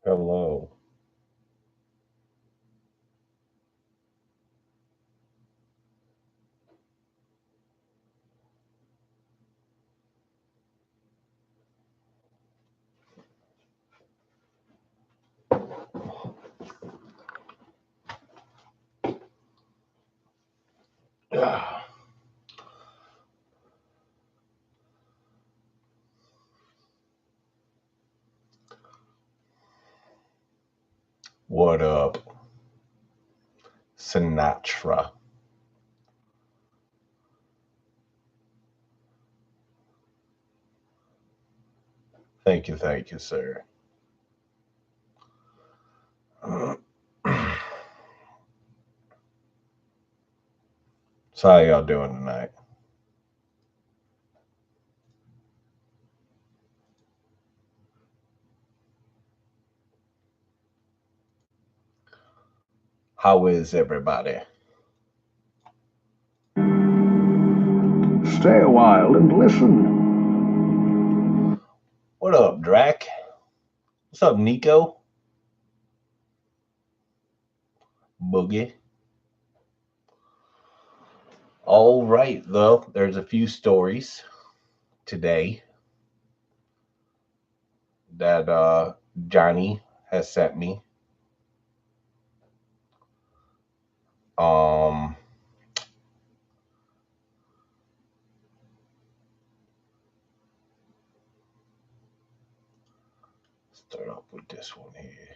Hello. What up, Sinatra? Thank you, sir. So how y'all doing tonight? How is everybody? Stay a while and listen. What up, Drac? What's up, Nico? Boogie. All right, though. There's a few stories today that Johnny has sent me. Um, Start off with this one here.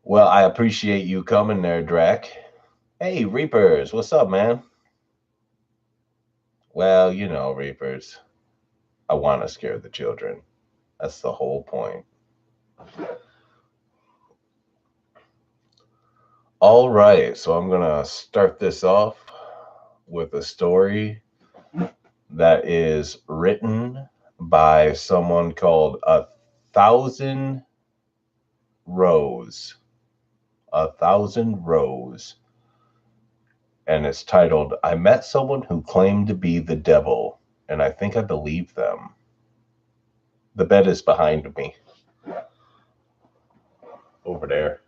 Well, I appreciate you coming there, Drac. Hey, Reapers, what's up, man? Well, Reapers. I want to scare the children. That's the whole point. All right, so I'm going to start this off with a story that is written by someone called A Thousand Rose. A Thousand Rose. And it's titled, I Met Someone Who Claimed to Be the Devil, and I think I believe them. The bed is behind me. Over there.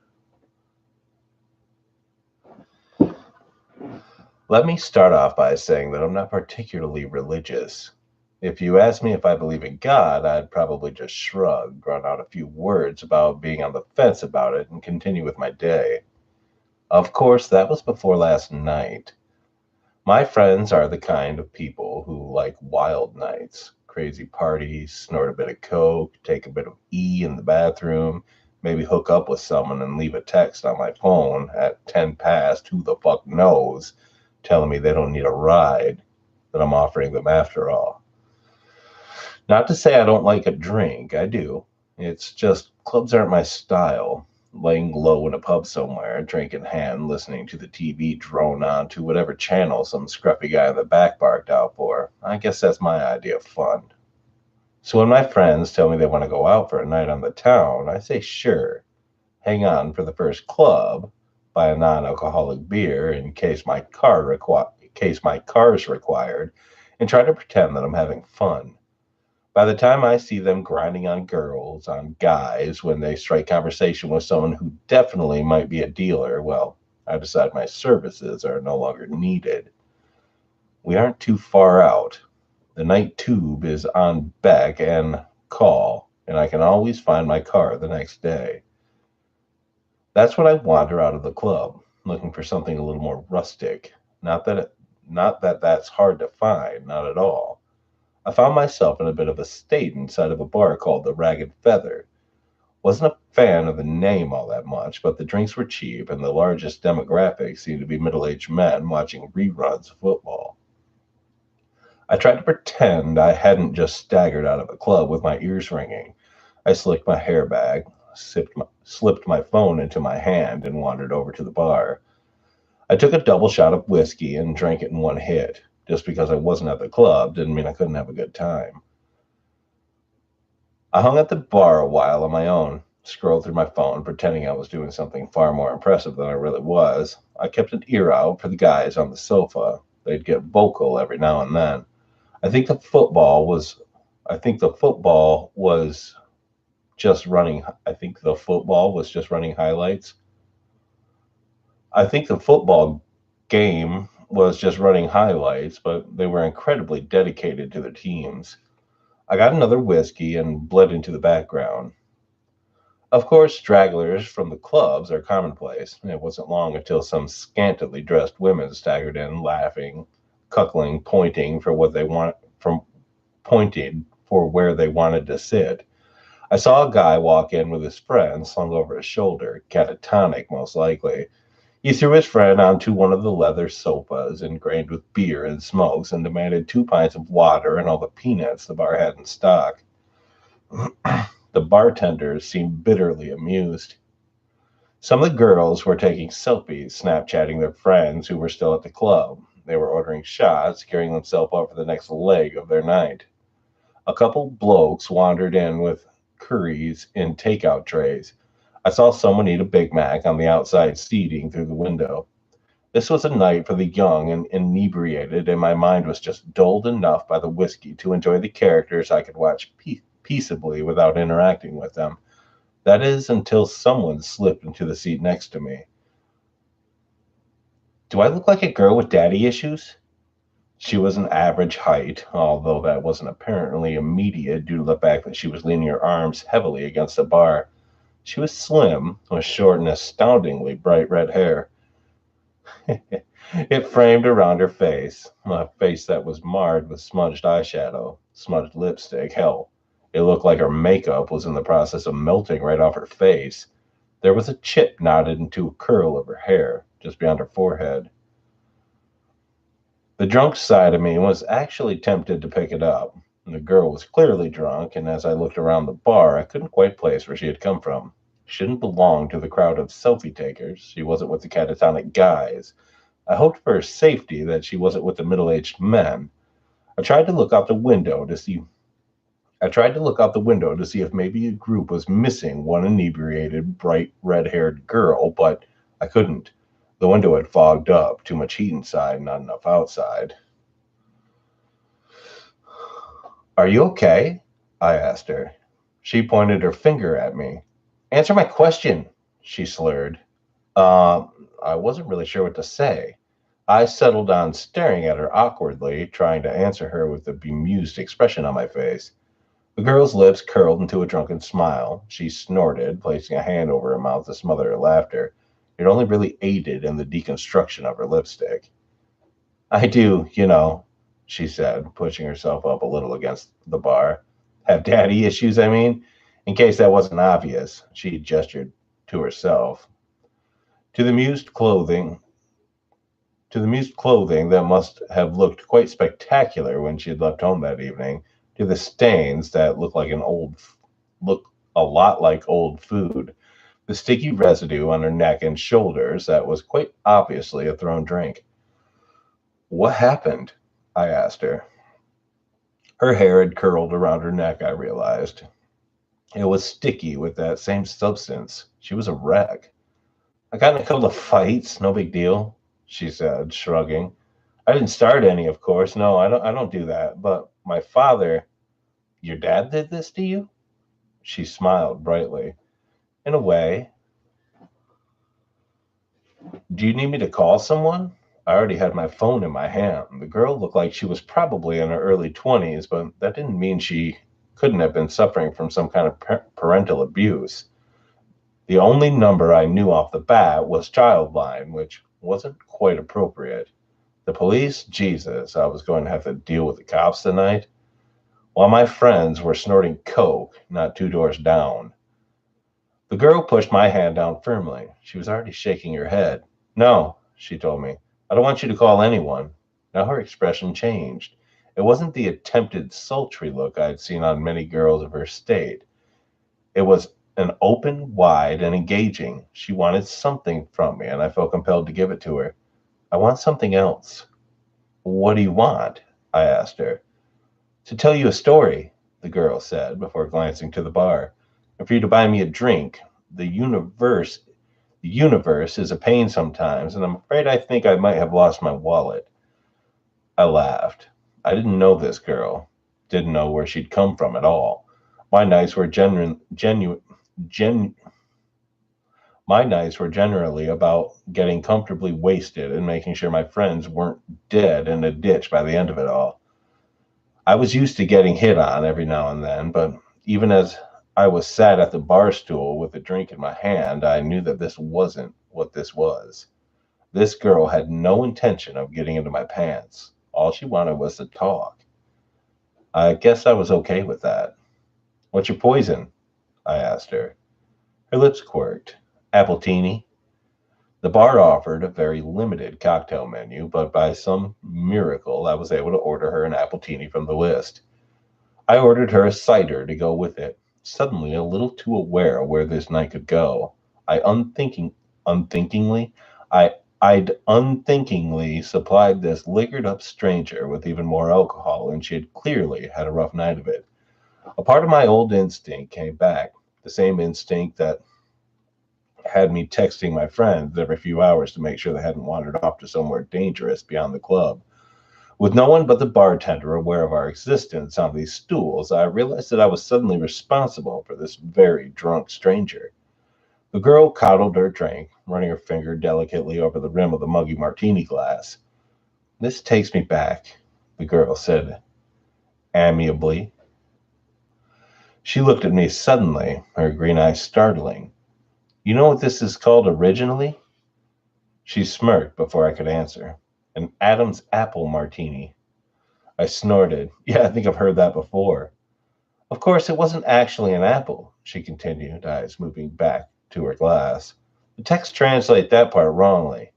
Let me start off by saying that I'm not particularly religious. If you asked me if I believe in God, I'd probably just shrug, grunt out a few words about being on the fence about it, and continue with my day. Of course, that was before last night. My friends are the kind of people who like wild nights, crazy parties, snort a bit of coke, take a bit of E in the bathroom, maybe hook up with someone and leave a text on my phone at 10 past, who the fuck knows, telling me they don't need a ride, that I'm offering them after all. Not to say I don't like a drink, I do. It's just clubs aren't my style. Laying low in a pub somewhere, drink in hand, listening to the TV drone on to whatever channel some scruffy guy in the back barked out for. I guess that's my idea of fun. So when my friends tell me they want to go out for a night on the town, I say sure. Hang on for the first club, buy a non-alcoholic beer in case my car is required, and try to pretend that I'm having fun. By the time I see them grinding on girls, on guys, when they strike conversation with someone who definitely might be a dealer, well, I decide my services are no longer needed. We aren't too far out. The night tube is on beck and call, and I can always find my car the next day. That's when I wander out of the club, looking for something a little more rustic. Not that that's hard to find, not at all. I found myself in a bit of a state inside of a bar called the Ragged Feather. Wasn't a fan of the name all that much, but the drinks were cheap and the largest demographic seemed to be middle-aged men watching reruns of football. I tried to pretend I hadn't just staggered out of the club with my ears ringing. I slicked my hair back, slipped my phone into my hand, and wandered over to the bar. I took a double shot of whiskey and drank it in one hit. Just because I wasn't at the club didn't mean I couldn't have a good time. I hung at the bar a while on my own, scrolled through my phone, pretending I was doing something far more impressive than I really was. I kept an ear out for the guys on the sofa. They'd get vocal every now and then. I think the football was I think the football was just running. I think the football was just running highlights. I think the football game was just running highlights, but they were incredibly dedicated to their teams. I got another whiskey and bled into the background. Of course, stragglers from the clubs are commonplace. It wasn't long until some scantily dressed women staggered in, laughing, cuckling, pointing for what they want from pointed for where they wanted to sit. I saw a guy walk in with his friend slung over his shoulder, catatonic most likely. He threw his friend onto one of the leather sofas, ingrained with beer and smokes, and demanded 2 pints of water and all the peanuts the bar had in stock. The bartenders seemed bitterly amused. Some of the girls were taking selfies, Snapchatting their friends who were still at the club. They were ordering shots, gearing themselves up for the next leg of their night. A couple blokes wandered in with curries in takeout trays. I saw someone eat a Big Mac on the outside seating through the window. This was a night for the young and inebriated, and my mind was just dulled enough by the whiskey to enjoy the characters I could watch peaceably without interacting with them. That is, until someone slipped into the seat next to me. Do I look like a girl with daddy issues? She was an average height, although that wasn't apparently immediate due to the fact that she was leaning her arms heavily against the bar. She was slim, with short and astoundingly bright red hair. It framed around her face, a face that was marred with smudged eyeshadow, smudged lipstick. Hell, it looked like her makeup was in the process of melting right off her face. There was a chip knotted into a curl of her hair, just beyond her forehead. The drunk side of me was actually tempted to pick it up. The girl was clearly drunk, and as I looked around the bar, I couldn't quite place where she had come from. She didn't belong to the crowd of selfie takers. She wasn't with the catatonic guys. I hoped for her safety that she wasn't with the middle-aged men. I tried to look out the window to see I tried to look out the window to see if maybe a group was missing one inebriated, bright red-haired girl, but I couldn't. The window had fogged up, too much heat inside, not enough outside. Are you okay? I asked her. She pointed her finger at me. Answer my question, she slurred. Uh, I wasn't really sure what to say. I settled on staring at her awkwardly, trying to answer her with a bemused expression on my face. The girl's lips curled into a drunken smile. She snorted, placing a hand over her mouth to smother her laughter. It only really aided in the deconstruction of her lipstick. I do, she said, pushing herself up a little against the bar. Have daddy issues, I mean? In case that wasn't obvious, she gestured to herself. To the mused clothing, to the mused clothing that must have looked quite spectacular when she had left home that evening, to the stains that look a lot like old food, the sticky residue on her neck and shoulders that was quite obviously a thrown drink. What happened? I asked her. Her hair had curled around her neck, I realized. It was sticky with that same substance. She was a wreck. I got in a couple of fights, no big deal, she said, shrugging. I didn't start any, of course. No, I don't do that. But my father, your dad did this to you? She smiled brightly. In a way. Do you need me to call someone? I already had my phone in my hand. The girl looked like she was probably in her early 20s, but that didn't mean she couldn't have been suffering from some kind of parental abuse. The only number I knew off the bat was Childline, which wasn't quite appropriate. The police? Jesus, I was going to have to deal with the cops tonight. While my friends were snorting coke, not 2 doors down. The girl pushed my hand down firmly. She was already shaking her head. No, she told me. I don't want you to call anyone. Now her expression changed. It wasn't the attempted sultry look I'd seen on many girls of her state. It was an open, wide, and engaging. She wanted something from me, and I felt compelled to give it to her. I want something else. What do you want? I asked her. To tell you a story, the girl said before glancing to the bar, and for you to buy me a drink. The universe is a pain sometimes, and I'm afraid I think I might have lost my wallet. I laughed. I didn't know this girl. didn't know where she'd come from at all. My nights were gen, my nights were generally about getting comfortably wasted and making sure my friends weren't dead in a ditch by the end of it all. I was used to getting hit on every now and then, but even as I was sat at the bar stool with a drink in my hand, I knew that this wasn't what this was. This girl had no intention of getting into my pants. All she wanted was to talk. I guess I was okay with that. "What's your poison?" I asked her. Her lips quirked. "Appletini." The bar offered a very limited cocktail menu, but by some miracle I was able to order her an appletini from the list. I ordered her a cider to go with it, suddenly a little too aware of where this night could go. I unthinkingly, I'd unthinkingly supplied this liquored up stranger with even more alcohol, and she had clearly had a rough night of it. A part of my old instinct came back, the same instinct that had me texting my friends every few hours to make sure they hadn't wandered off to somewhere dangerous beyond the club. With no one but the bartender aware of our existence on these stools, I realized that I was suddenly responsible for this very drunk stranger. The girl coddled her drink, running her finger delicately over the rim of the muggy martini glass. "This takes me back," the girl said amiably. She looked at me suddenly, her green eyes startling. "You know what this is called originally?" She smirked before I could answer. "An Adam's apple martini." I snorted. "Yeah, I think I've heard that before." "Of course, it wasn't actually an apple," she continued, eyes moving back to her glass. "The text translate that part wrongly,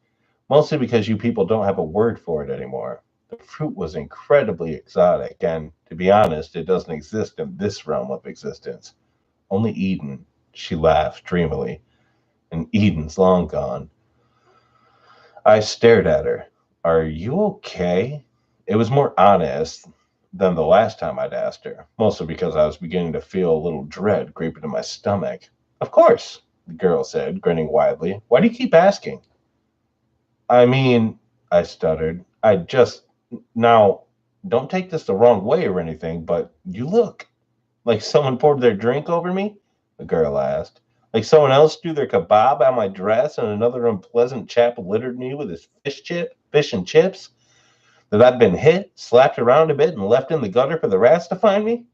mostly because you people don't have a word for it anymore. The fruit was incredibly exotic, and to be honest, it doesn't exist in this realm of existence. Only Eden." She laughed dreamily. "And Eden's long gone." I stared at her. "Are you okay?" It was more honest than the last time I'd asked her, mostly because I was beginning to feel a little dread creep into my stomach. "Of course," the girl said, grinning widely. "Why do you keep asking?" "I mean," I stuttered, "I just. Now, don't take this the wrong way or anything, but you look like someone poured their drink over me," the girl asked. "Like someone else threw their kebab on my dress and another unpleasant chap littered me with his fish and chips? That I've been hit, slapped around a bit, and left in the gutter for the rats to find me?"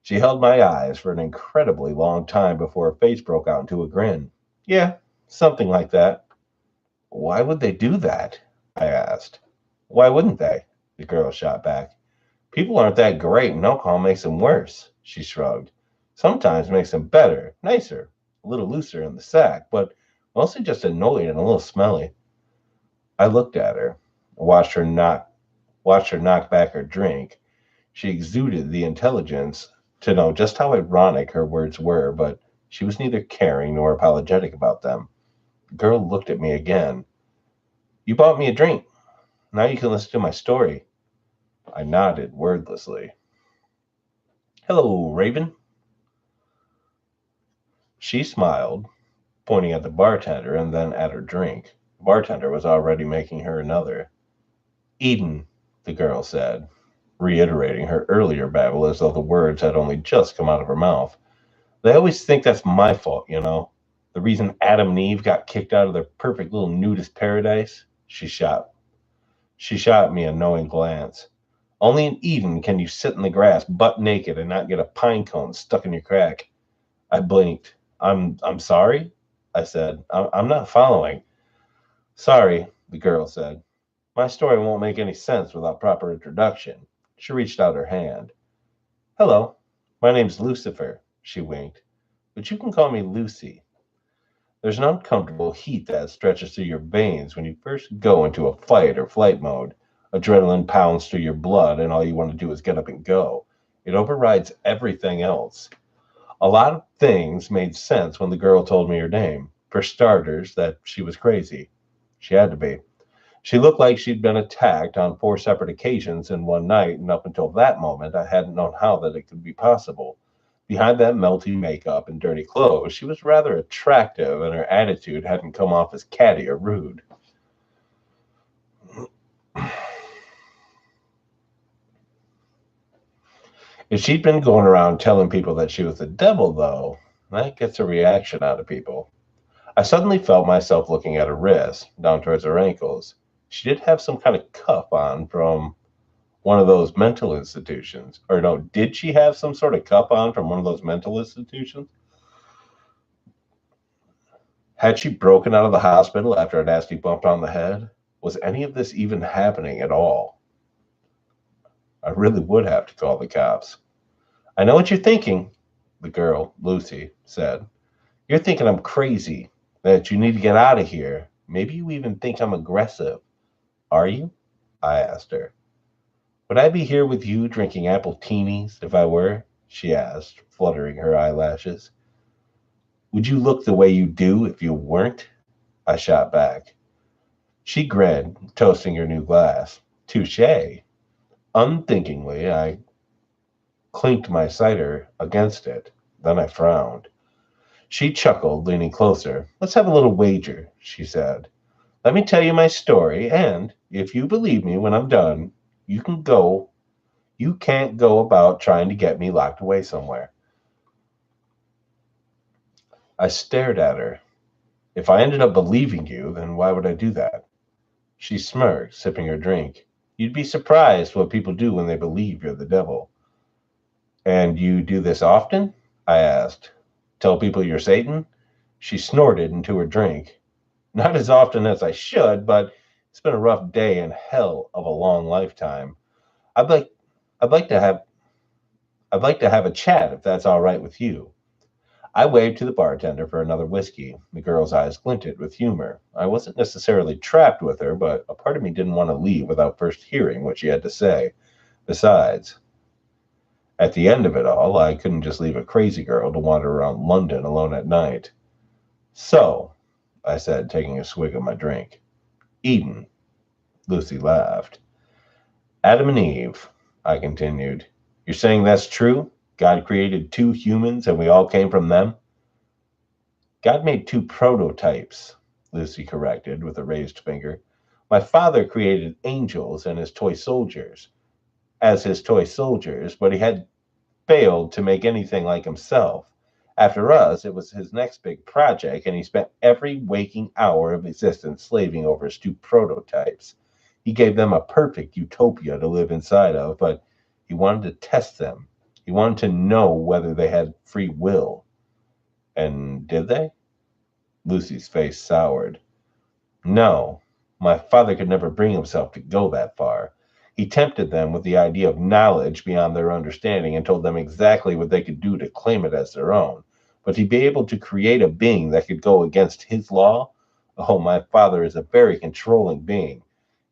She held my eyes for an incredibly long time before her face broke out into a grin. "Yeah, something like that." "Why would they do that?" I asked. "Why wouldn't they?" the girl shot back. "People aren't that great, and alcohol makes them worse." She shrugged. "Sometimes makes them better, nicer, a little looser in the sack, but mostly just annoyed and a little smelly." I looked at her, watched her knock back her drink. She exuded the intelligence to know just how ironic her words were, but she was neither caring nor apologetic about them. The girl looked at me again. "You bought me a drink. Now you can listen to my story." I nodded wordlessly. "Hello, Raven." She smiled, pointing at the bartender and then at her drink. The bartender was already making her another. "Eden," the girl said, reiterating her earlier babble as though the words had only just come out of her mouth. "They always think that's my fault, you know. The reason Adam and Eve got kicked out of their perfect little nudist paradise." She shot me a knowing glance. "Only in Eden can you sit in the grass butt naked and not get a pine cone stuck in your crack." I blinked. I'm sorry," I said. I'm not following." "Sorry," the girl said. "My story won't make any sense without proper introduction." She reached out her hand. "Hello, my name's Lucifer," she winked, "but you can call me Lucy. There's an uncomfortable heat that stretches through your veins when you first go into a fight or flight mode. Adrenaline pounds through your blood, and all you want to do is get up and go. It overrides everything else. A lot of things made sense when the girl told me her name. For starters, that she was crazy. She had to be. She looked like she'd been attacked on 4 separate occasions in one night, and up until that moment, I hadn't known how that it could be possible. Behind that melty makeup and dirty clothes, she was rather attractive, and her attitude hadn't come off as catty or rude. If she'd been going around telling people that she was the devil, though, that gets a reaction out of people. I suddenly felt myself looking at her wrist, down towards her ankles. She did have some kind of cuff on from one of those mental institutions. Or no, did she have some sort of cuff on from one of those mental institutions? Had she broken out of the hospital after a nasty bump on the head? Was any of this even happening at all? I really would have to call the cops. I know what you're thinking, the girl, Lucy, said. You're thinking I'm crazy, that you need to get out of here. Maybe you even think I'm aggressive. Are you? I asked her. Would I be here with you drinking apple teenies if I were? She asked, fluttering her eyelashes. Would you look the way you do if you weren't? I shot back. She grinned, toasting her new glass. Touche. Unthinkingly, I clinked my cider against it. Then I frowned. She chuckled, leaning closer. Let's have a little wager, she said. Let me tell you my story, and if you believe me when I'm done, you can go. You can't go about trying to get me locked away somewhere. I stared at her. If I ended up believing you, then why would I do that? She smirked, sipping her drink. You'd be surprised what people do when they believe you're the devil. And you do this often? I asked. Tell people you're Satan? She snorted into her drink. Not as often as I should, but it's been a rough day and hell of a long lifetime. I'd like I'd like to have I'd like to have a chat if that's all right with you. I waved to the bartender for another whiskey. The girl's eyes glinted with humor. I wasn't necessarily trapped with her, but a part of me didn't want to leave without first hearing what she had to say. Besides, at the end of it all, I couldn't just leave a crazy girl to wander around London alone at night. So, I said, taking a swig of my drink. Eden. Lucy laughed. Adam and Eve, I continued. You're saying that's true? God created two humans and we all came from them? God made two prototypes, Lucy corrected with a raised finger. My father created angels and his toy soldiers as his toy soldiers, but he had failed to make anything like himself. After us, it was his next big project, and he spent every waking hour of existence slaving over his two prototypes. He gave them a perfect utopia to live inside of, but he wanted to test them. He wanted to know whether they had free will. And did they? Lucy's face soured. No, my father could never bring himself to go that far. He tempted them with the idea of knowledge beyond their understanding and told them exactly what they could do to claim it as their own. But to be able to create a being that could go against his law? Oh, my father is a very controlling being.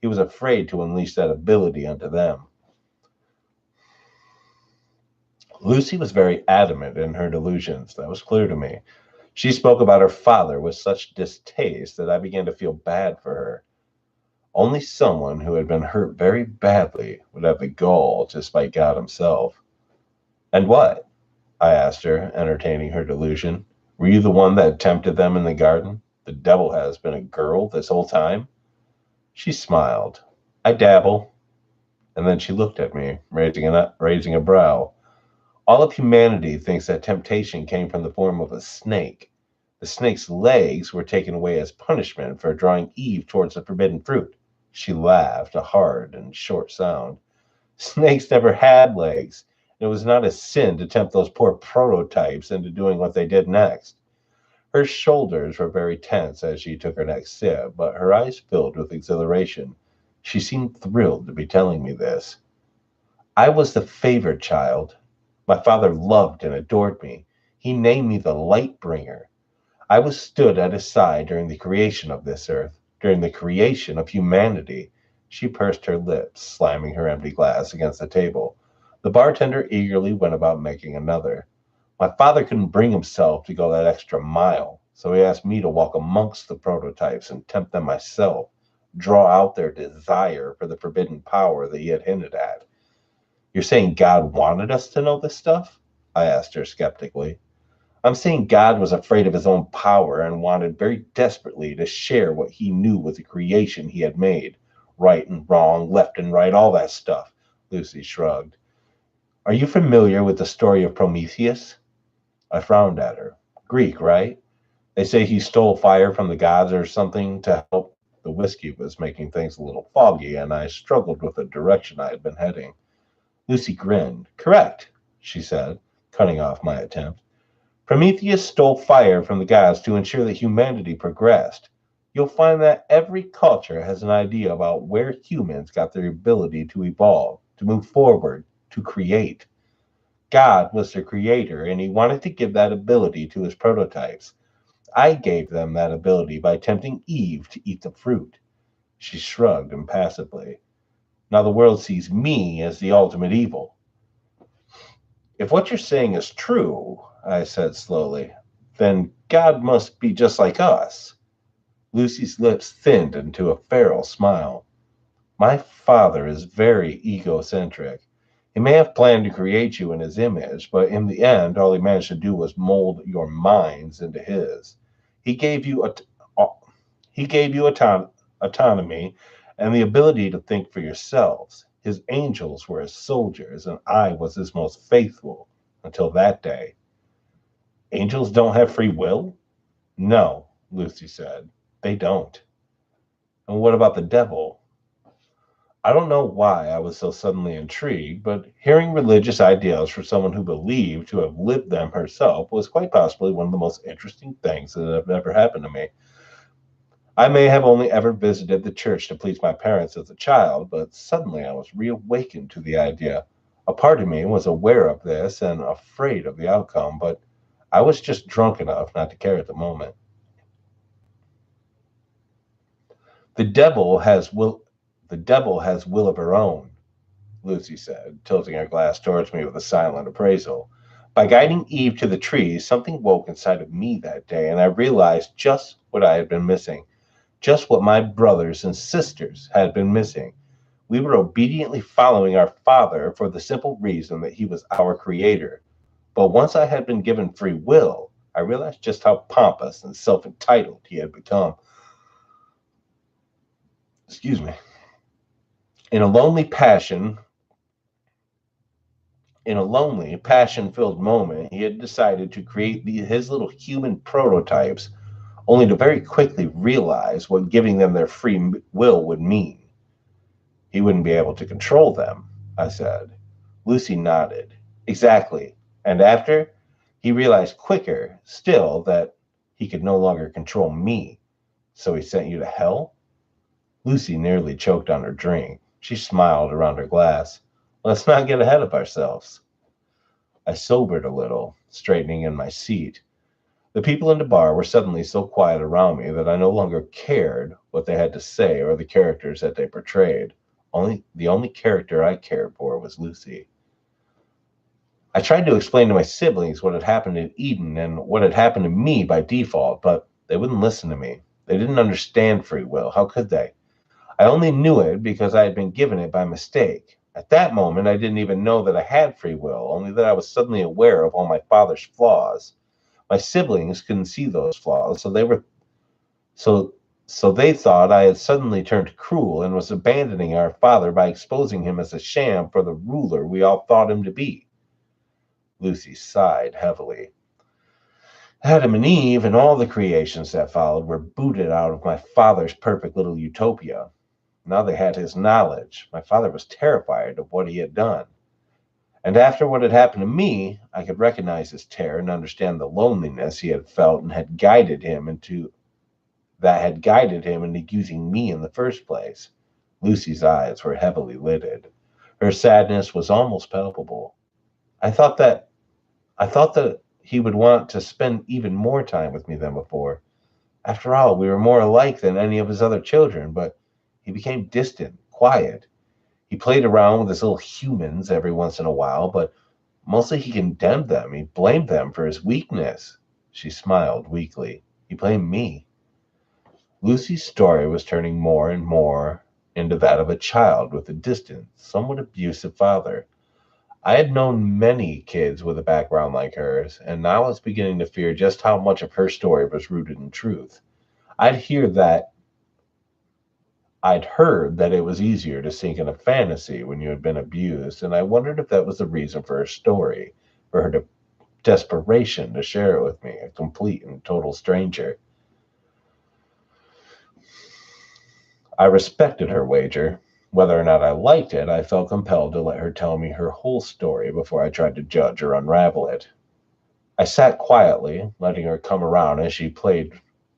He was afraid to unleash that ability onto them. Lucy was very adamant in her delusions. That was clear to me. She spoke about her father with such distaste that I began to feel bad for her. Only someone who had been hurt very badly would have the gall to spite God himself. And what? I asked her, entertaining her delusion. Were you the one that tempted them in the garden? The devil has been a girl this whole time? She smiled. I dabble. And then she looked at me, raising a brow. All of humanity thinks that temptation came from the form of a snake. The snake's legs were taken away as punishment for drawing Eve towards the forbidden fruit. She laughed, a hard and short sound. Snakes never had legs. It was not a sin to tempt those poor prototypes into doing what they did next. Her shoulders were very tense as she took her next sip, but her eyes filled with exhilaration. She seemed thrilled to be telling me this. I was the favored child. My father loved and adored me. He named me the Light Bringer. I was stood at his side during the creation of this earth, during the creation of humanity. She pursed her lips, slamming her empty glass against the table. The bartender eagerly went about making another. My father couldn't bring himself to go that extra mile, so he asked me to walk amongst the prototypes and tempt them myself, draw out their desire for the forbidden power that he had hinted at. You're saying God wanted us to know this stuff? I asked her skeptically. I'm saying God was afraid of his own power and wanted very desperately to share what he knew with the creation he had made. Right and wrong, left and right, all that stuff. Lucy shrugged. Are you familiar with the story of Prometheus? I frowned at her. Greek, right? They say he stole fire from the gods or something to help. The whiskey was making things a little foggy, and I struggled with the direction I had been heading. Lucy grinned. Correct, she said, cutting off my attempt. Prometheus stole fire from the gods to ensure that humanity progressed. You'll find that every culture has an idea about where humans got their ability to evolve, to move forward, to create. God was the creator, and he wanted to give that ability to his prototypes. I gave them that ability by tempting Eve to eat the fruit. She shrugged impassively. Now the world sees me as the ultimate evil. If what you're saying is true, I said slowly, then God must be just like us. Lucy's lips thinned into a feral smile. My father is very egocentric. He may have planned to create you in his image, but in the end, all he managed to do was mold your minds into his. He gave you he gave you autonomy and the ability to think for yourselves. His angels were his soldiers, and I was his most faithful until that day. Angels don't have free will? No, Lucy said. They don't. And what about the devil? I don't know why I was so suddenly intrigued, but hearing religious ideals from someone who believed to have lived them herself was quite possibly one of the most interesting things that have ever happened to me. I may have only ever visited the church to please my parents as a child, but suddenly I was reawakened to the idea. A part of me was aware of this and afraid of the outcome, but I was just drunk enough not to care at the moment. The devil has will the devil has will of her own, Lucy said, tilting her glass towards me with a silent appraisal. By guiding Eve to the trees, something woke inside of me that day, and I realized just what I had been missing, just what my brothers and sisters had been missing. We were obediently following our Father for the simple reason that he was our creator. But once I had been given free will, I realized just how pompous and self entitled he had become. Excuse me. In a lonely passion, in a lonely, passion filled moment, he had decided to create his little human prototypes, only to very quickly realize what giving them their free will would mean. He wouldn't be able to control them, I said. Lucy nodded. Exactly. And after, he realized quicker still that he could no longer control me. So he sent you to hell? Lucy nearly choked on her drink. She smiled around her glass. Let's not get ahead of ourselves. I sobered a little, straightening in my seat. The people in the bar were suddenly so quiet around me that I no longer cared what they had to say or the characters that they portrayed. The only character I cared for was Lucy. I tried to explain to my siblings what had happened in Eden and what had happened to me by default, but they wouldn't listen to me. They didn't understand free will. How could they? I only knew it because I had been given it by mistake. At that moment, I didn't even know that I had free will, only that I was suddenly aware of all my father's flaws. My siblings couldn't see those flaws, so so they thought I had suddenly turned cruel and was abandoning our father by exposing him as a sham for the ruler we all thought him to be. Lucy sighed heavily. Adam and Eve and all the creations that followed were booted out of my father's perfect little utopia. Now they had his knowledge. My father was terrified of what he had done. And after what had happened to me, I could recognize his terror and understand the loneliness he had felt and had guided him into using me in the first place. Lucy's eyes were heavily lidded. Her sadness was almost palpable. I thought that I thought that he would want to spend even more time with me than before. After all, we were more alike than any of his other children, but he became distant, quiet. He played around with his little humans every once in a while, but mostly he condemned them. He blamed them for his weakness. She smiled weakly. He blamed me. Lucy's story was turning more and more into that of a child with a distant, somewhat abusive father. I had known many kids with a background like hers, and now I was beginning to fear just how much of her story was rooted in truth. I'd hear that I'd heard that it was easier to sink in a fantasy when you had been abused, and I wondered if that was the reason for her story, for her desperation to share it with me, a complete and total stranger. I respected her wager. Whether or not I liked it, I felt compelled to let her tell me her whole story before I tried to judge or unravel it. I sat quietly, letting her come around as she played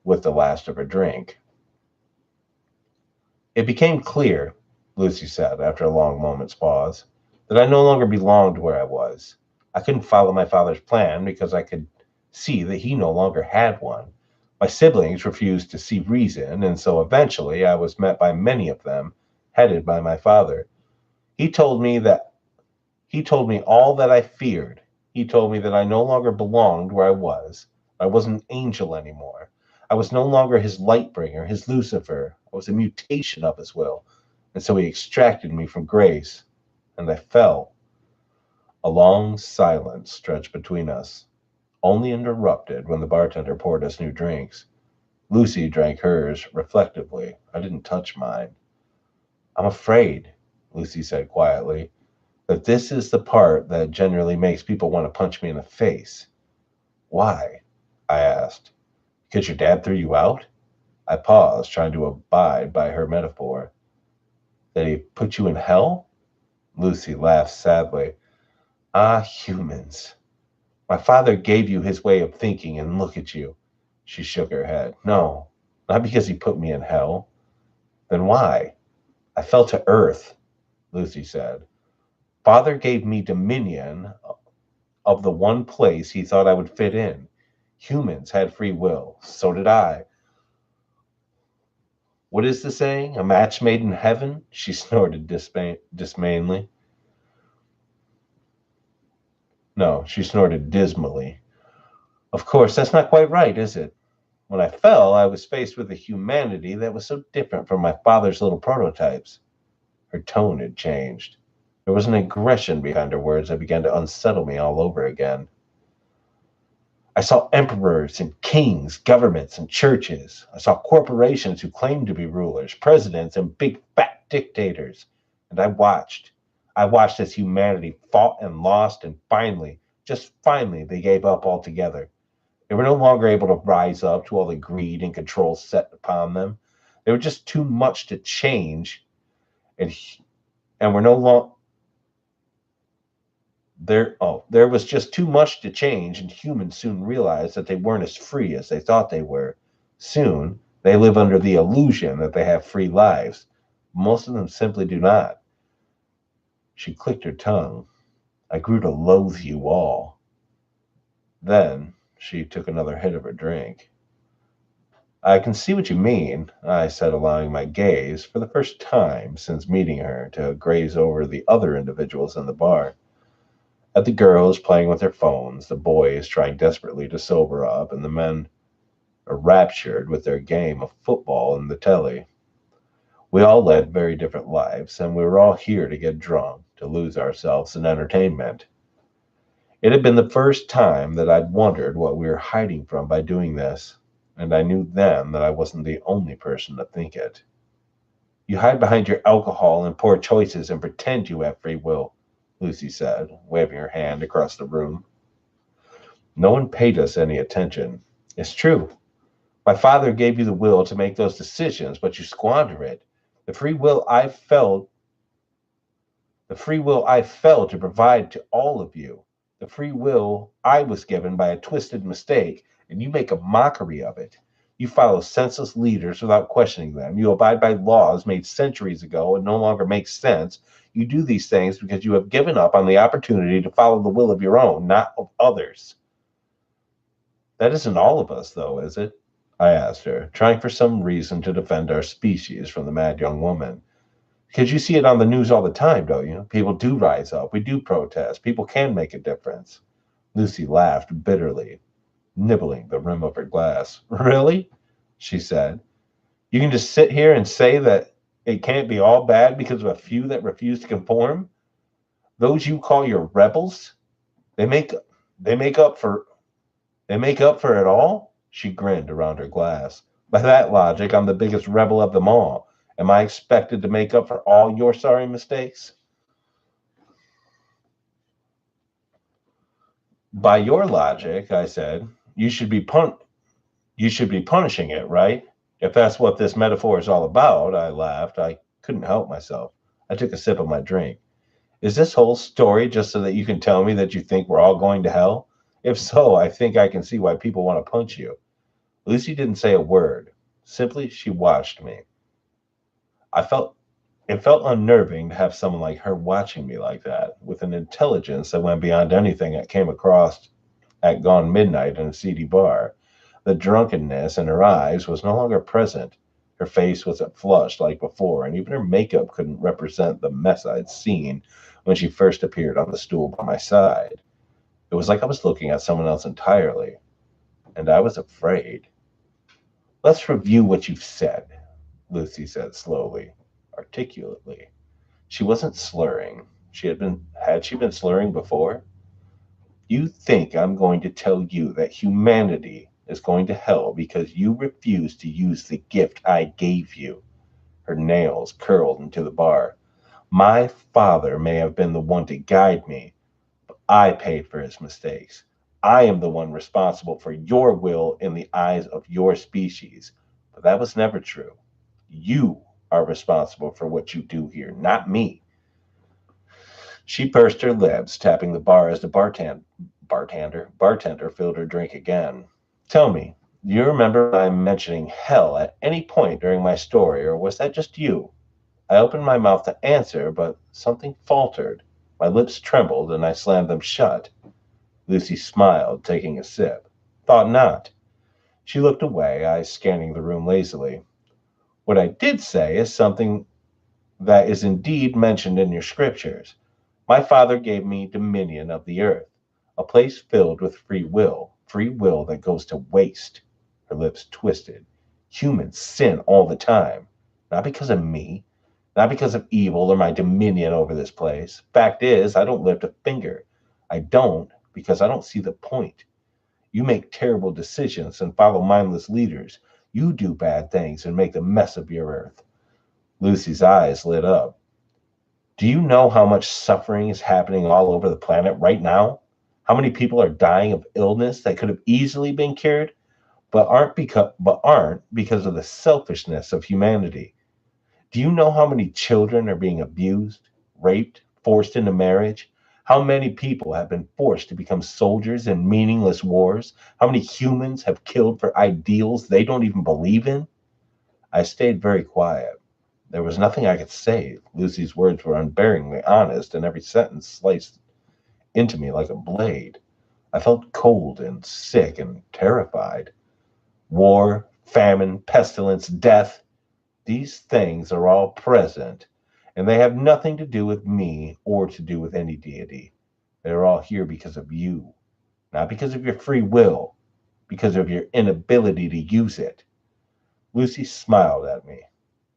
with the last of her drink. It became clear, Lucy said after a long moment's pause, that I no longer belonged where I was. I couldn't follow my father's plan because I could see that he no longer had one. My siblings refused to see reason, and so eventually I was met by many of them, headed by my father. He told me that he told me all that I feared. He told me that I no longer belonged where I was. I wasn't an angel anymore. I was no longer his light bringer, his Lucifer. I was a mutation of his will. And so he extracted me from grace, and I fell. A long silence stretched between us, only interrupted when the bartender poured us new drinks. Lucy drank hers reflectively. I didn't touch mine. I'm afraid, Lucy said quietly, that this is the part that generally makes people want to punch me in the face. Why? I asked. Because your dad threw you out? I paused, trying to abide by her metaphor. That he put you in hell? Lucy laughed sadly. Ah, humans. My father gave you his way of thinking, and look at you. She shook her head. No, not because he put me in hell. Then why? I fell to earth, Lucy said. Father gave me dominion of the one place he thought I would fit in. Humans had free will. So did I. What is the saying? A match made in heaven? She snorted dismayingly. No, she snorted dismally. Of course, that's not quite right, is it? When I fell, I was faced with a humanity that was so different from my father's little prototypes. Her tone had changed. There was an aggression behind her words that began to unsettle me all over again. I saw emperors and kings, governments and churches. I saw corporations who claimed to be rulers, presidents and big fat dictators. And I watched. I watched as humanity fought and lost, and finally, just finally, they gave up altogether. They were no longer able to rise up to all the greed and control set upon them. They were just too much to change, and and were no longer there was just too much to change, and humans soon realized that they weren't as free as they thought they were. Soon, they live under the illusion that they have free lives. Most of them simply do not. She clicked her tongue. I grew to loathe you all. Then she took another hit of her drink. I can see what you mean, I said, allowing my gaze, for the first time since meeting her, to graze over the other individuals in the bar. At the girls playing with their phones, the boys trying desperately to sober up, and the men enraptured with their game of football in the telly. We all led very different lives, and we were all here to get drunk, to lose ourselves in entertainment. It had been the first time that I'd wondered what we were hiding from by doing this, and I knew then that I wasn't the only person to think it. You hide behind your alcohol and poor choices and pretend you have free will, Lucy said, waving her hand across the room. No one paid us any attention. It's true. My father gave you the will to make those decisions, but you squander it. The free will I felt the free will I felt to provide to all of you. The free will I was given by a twisted mistake, and you make a mockery of it. You follow senseless leaders without questioning them. You abide by laws made centuries ago and no longer make sense. You do these things because you have given up on the opportunity to follow the will of your own, not of others. That isn't all of us, though, is it? I asked her, trying for some reason to defend our species from the mad young woman. Because you see it on the news all the time, don't you? People do rise up. We do protest. People can make a difference. Lucy laughed bitterly, nibbling the rim of her glass. Really? She said. You can just sit here and say that it can't be all bad because of a few that refuse to conform? Those you call your rebels? They make they make up for they make up for it all? She grinned around her glass. By that logic, I'm the biggest rebel of them all. Am I expected to make up for all your sorry mistakes? By your logic, I said, you should be punishing it, right? If that's what this metaphor is all about, I laughed. I couldn't help myself. I took a sip of my drink. Is this whole story just so that you can tell me that you think we're all going to hell? If so, I think I can see why people want to punch you. Lucy didn't say a word. Simply, she watched me. I felt It felt unnerving to have someone like her watching me like that, with an intelligence that went beyond anything I came across at Gone Midnight in a seedy bar. The drunkenness in her eyes was no longer present. Her face wasn't flushed like before, and even her makeup couldn't represent the mess I'd seen when she first appeared on the stool by my side. It was like I was looking at someone else entirely, and I was afraid. Let's review what you've said, Lucy said slowly, articulately. She wasn't slurring. Had she been slurring before? You think I'm going to tell you that humanity is going to hell because you refuse to use the gift I gave you? Her nails curled into the bar. My father may have been the one to guide me, but I paid for his mistakes. I am the one responsible for your will in the eyes of your species. But that was never true. You are responsible for what you do here, not me. She pursed her lips, tapping the bar as the bartender filled her drink again. Tell me, do you remember my mentioning hell at any point during my story, or was that just you? I opened my mouth to answer, but something faltered. My lips trembled, and I slammed them shut. Lucy smiled, taking a sip. Thought not. She looked away, eyes scanning the room lazily. What I did say is something that is indeed mentioned in your scriptures. My father gave me dominion of the earth, a place filled with free will that goes to waste. Her lips twisted. Humans sin all the time, not because of me, not because of evil or my dominion over this place. Fact is, I don't lift a finger. I don't because I don't see the point. You make terrible decisions and follow mindless leaders. You do bad things and make a mess of your earth. Lucy's eyes lit up. Do you know how much suffering is happening all over the planet right now? How many people are dying of illness that could have easily been cured, but aren't because of the selfishness of humanity? Do you know how many children are being abused, raped, forced into marriage? How many people have been forced to become soldiers in meaningless wars? How many humans have killed for ideals they don't even believe in? I stayed very quiet. There was nothing I could say. Lucy's words were unbearingly honest, and every sentence sliced into me like a blade. I felt cold and sick and terrified. War, famine, pestilence, death, these things are all present, and they have nothing to do with me or to do with any deity. They're all here because of you, not because of your free will, because of your inability to use it. Lucy smiled at me,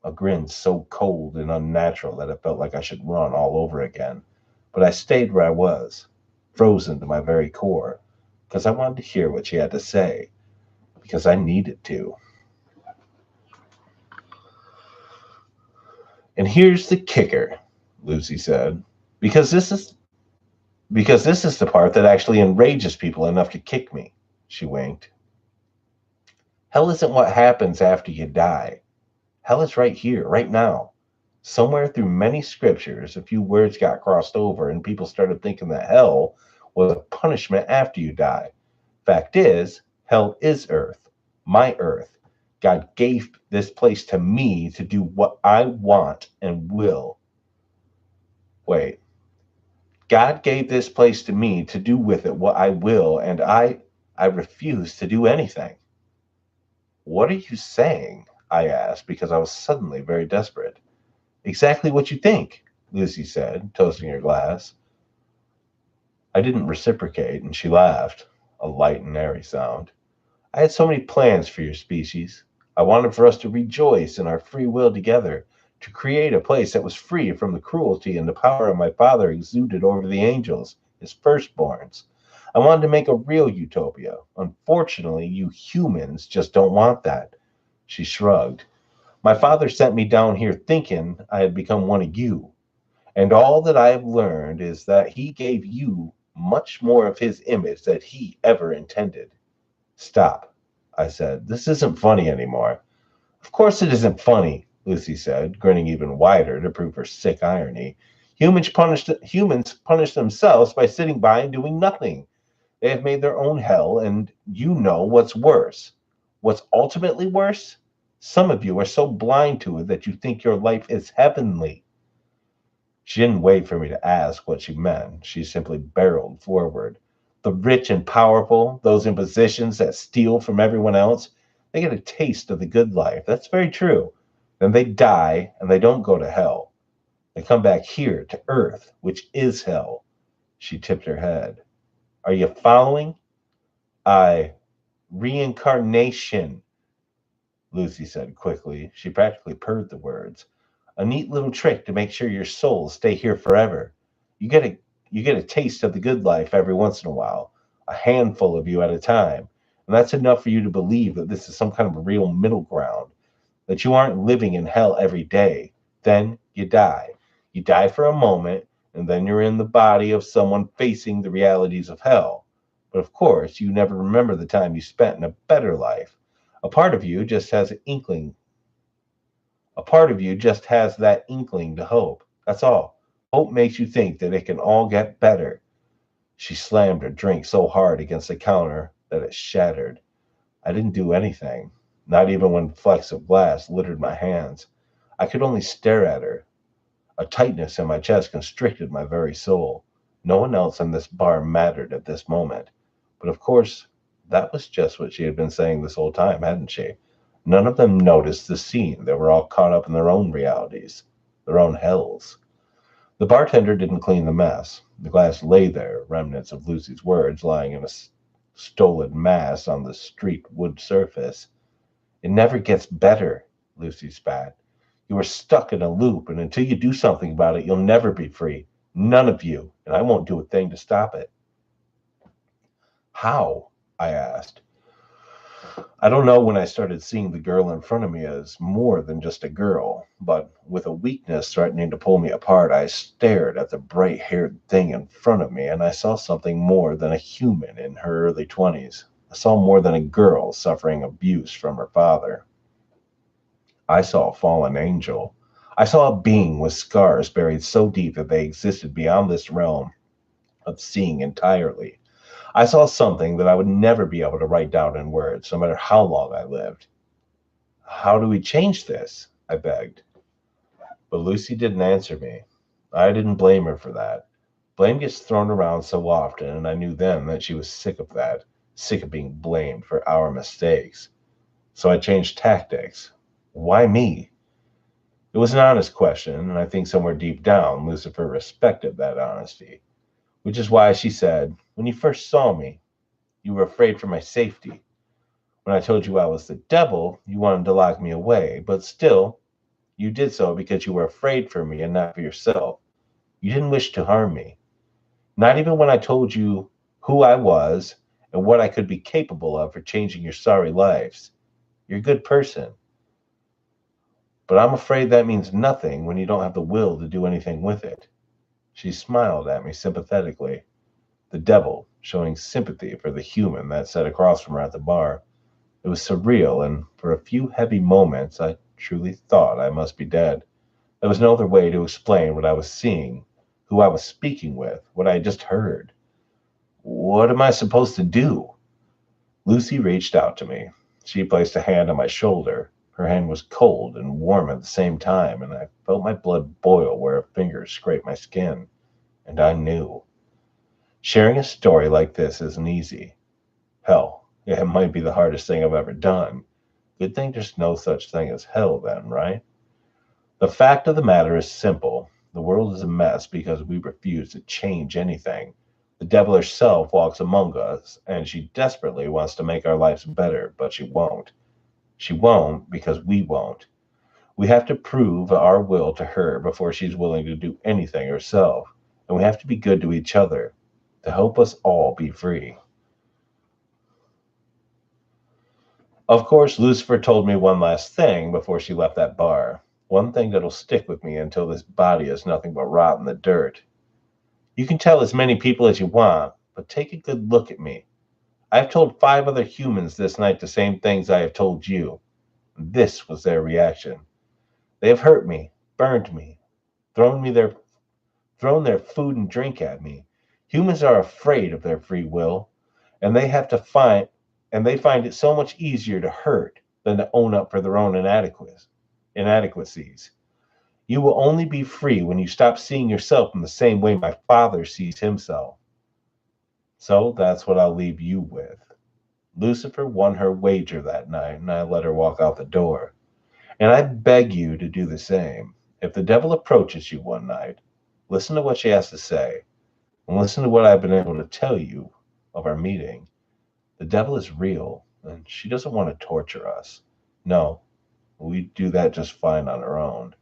a grin so cold and unnatural that it felt like I should run all over again. But I stayed where I was, frozen to my very core, because I wanted to hear what she had to say, because I needed to. And here's the kicker, Lucy said, because this is because this is the part that actually enrages people enough to kick me. She winked. Hell isn't what happens after you die. Hell is right here, right now. Somewhere through many scriptures, a few words got crossed over, and people started thinking that hell was a punishment after you die. Fact is, hell is earth, my earth. God gave this place to me to do what I want and will. Wait, God gave this place to me to do with it what I will, and I refuse to do anything. What are you saying? I asked because I was suddenly very desperate. Exactly what you think, Lucy said, toasting her glass. I didn't reciprocate, and she laughed, a light and airy sound. I had so many plans for your species. I wanted for us to rejoice in our free will together, to create a place that was free from the cruelty and the power my father exuded over the angels, his firstborns. I wanted to make a real utopia. Unfortunately, you humans just don't want that. She shrugged. My father sent me down here thinking I had become one of you. And all that I have learned is that he gave you much more of his image than he ever intended. Stop, I said. This isn't funny anymore. Of course it isn't funny, Lucy said, grinning even wider to prove her sick irony. Humans punish themselves by sitting by and doing nothing. They have made their own hell, and you know what's worse. What's ultimately worse? Some of you are so blind to it that you think your life is heavenly. She didn't wait for me to ask what she meant. She simply barreled forward. The rich and powerful, those in positions that steal from everyone else, they get a taste of the good life. That's very true. Then they die and they don't go to hell. They come back here to earth, which is hell. She tipped her head. Are you following? I. Reincarnation, Lucy said quickly. She practically purred the words. A neat little trick to make sure your souls stay here forever. You get a you get a taste of the good life every once in a while, a handful of you at a time. And that's enough for you to believe that this is some kind of a real middle ground, that you aren't living in hell every day. Then you die. You die for a moment, and then you're in the body of someone facing the realities of hell. But of course, you never remember the time you spent in a better life. A part of you just has an inkling. A part of you just has that inkling to hope. That's all. Hope makes you think that it can all get better. She slammed her drink so hard against the counter that it shattered. I didn't do anything, not even when flecks of glass littered my hands. I could only stare at her. A tightness in my chest constricted my very soul. No one else in this bar mattered at this moment. But of course, that was just what she had been saying this whole time, hadn't she? None of them noticed the scene. They were all caught up in their own realities, their own hells. The bartender didn't clean the mess. The glass lay there, remnants of Lucy's words lying in a stolid mass on the street wood surface. It never gets better, Lucy spat. You are stuck in a loop, and until you do something about it, you'll never be free. None of you, and I won't do a thing to stop it. How? I asked. I don't know when I started seeing the girl in front of me as more than just a girl, but with a weakness threatening to pull me apart, I stared at the bright haired thing in front of me, and I saw something more than a human in her early 20s. I saw more than a girl suffering abuse from her father. I saw a fallen angel. I saw a being with scars buried so deep that they existed beyond this realm of seeing entirely. I saw something that I would never be able to write down in words, no matter how long I lived. How do we change this? I begged. But Lucy didn't answer me. I didn't blame her for that. Blame gets thrown around so often, and I knew then that she was sick of that, sick of being blamed for our mistakes. So I changed tactics. Why me? It was an honest question, and I think somewhere deep down, Lucifer respected that honesty, which is why she said, when you first saw me, you were afraid for my safety. When I told you I was the devil, you wanted to lock me away, but still, you did so because you were afraid for me and not for yourself. You didn't wish to harm me. Not even when I told you who I was and what I could be capable of for changing your sorry lives. You're a good person. But I'm afraid that means nothing when you don't have the will to do anything with it. She smiled at me sympathetically, the devil showing sympathy for the human that sat across from her at the bar. It was surreal, and for a few heavy moments I truly thought I must be dead. There was no other way to explain what I was seeing, who I was speaking with, what I had just heard. What am I supposed to do? Lucy reached out to me. She placed a hand on my shoulder. Her hand was cold and warm at the same time, and I felt my blood boil where her fingers scraped my skin. And I knew. Sharing a story like this isn't easy. Hell, it might be the hardest thing I've ever done. Good thing there's no such thing as hell, then, right? The fact of the matter is simple. The world is a mess because we refuse to change anything. The devil herself walks among us, and she desperately wants to make our lives better, but she won't. She won't because we won't. We have to prove our will to her before she's willing to do anything herself. And we have to be good to each other to help us all be free. Of course, Lucifer told me one last thing before she left that bar. One thing that'll stick with me until this body is nothing but rot in the dirt. You can tell as many people as you want, but take a good look at me. I've told 5 other humans this night the same things I have told you. This was their reaction. They have hurt me, burned me, thrown me their thrown their food and drink at me. Humans are afraid of their free will, and they find it so much easier to hurt than to own up for their own inadequacies. You will only be free when you stop seeing yourself in the same way my father sees himself. So that's what I'll leave you with. Lucifer won her wager that night, and I let her walk out the door. And I beg you to do the same. If the devil approaches you one night, listen to what she has to say, and listen to what I've been able to tell you of our meeting. The devil is real, and she doesn't want to torture us. No, we do that just fine on our own.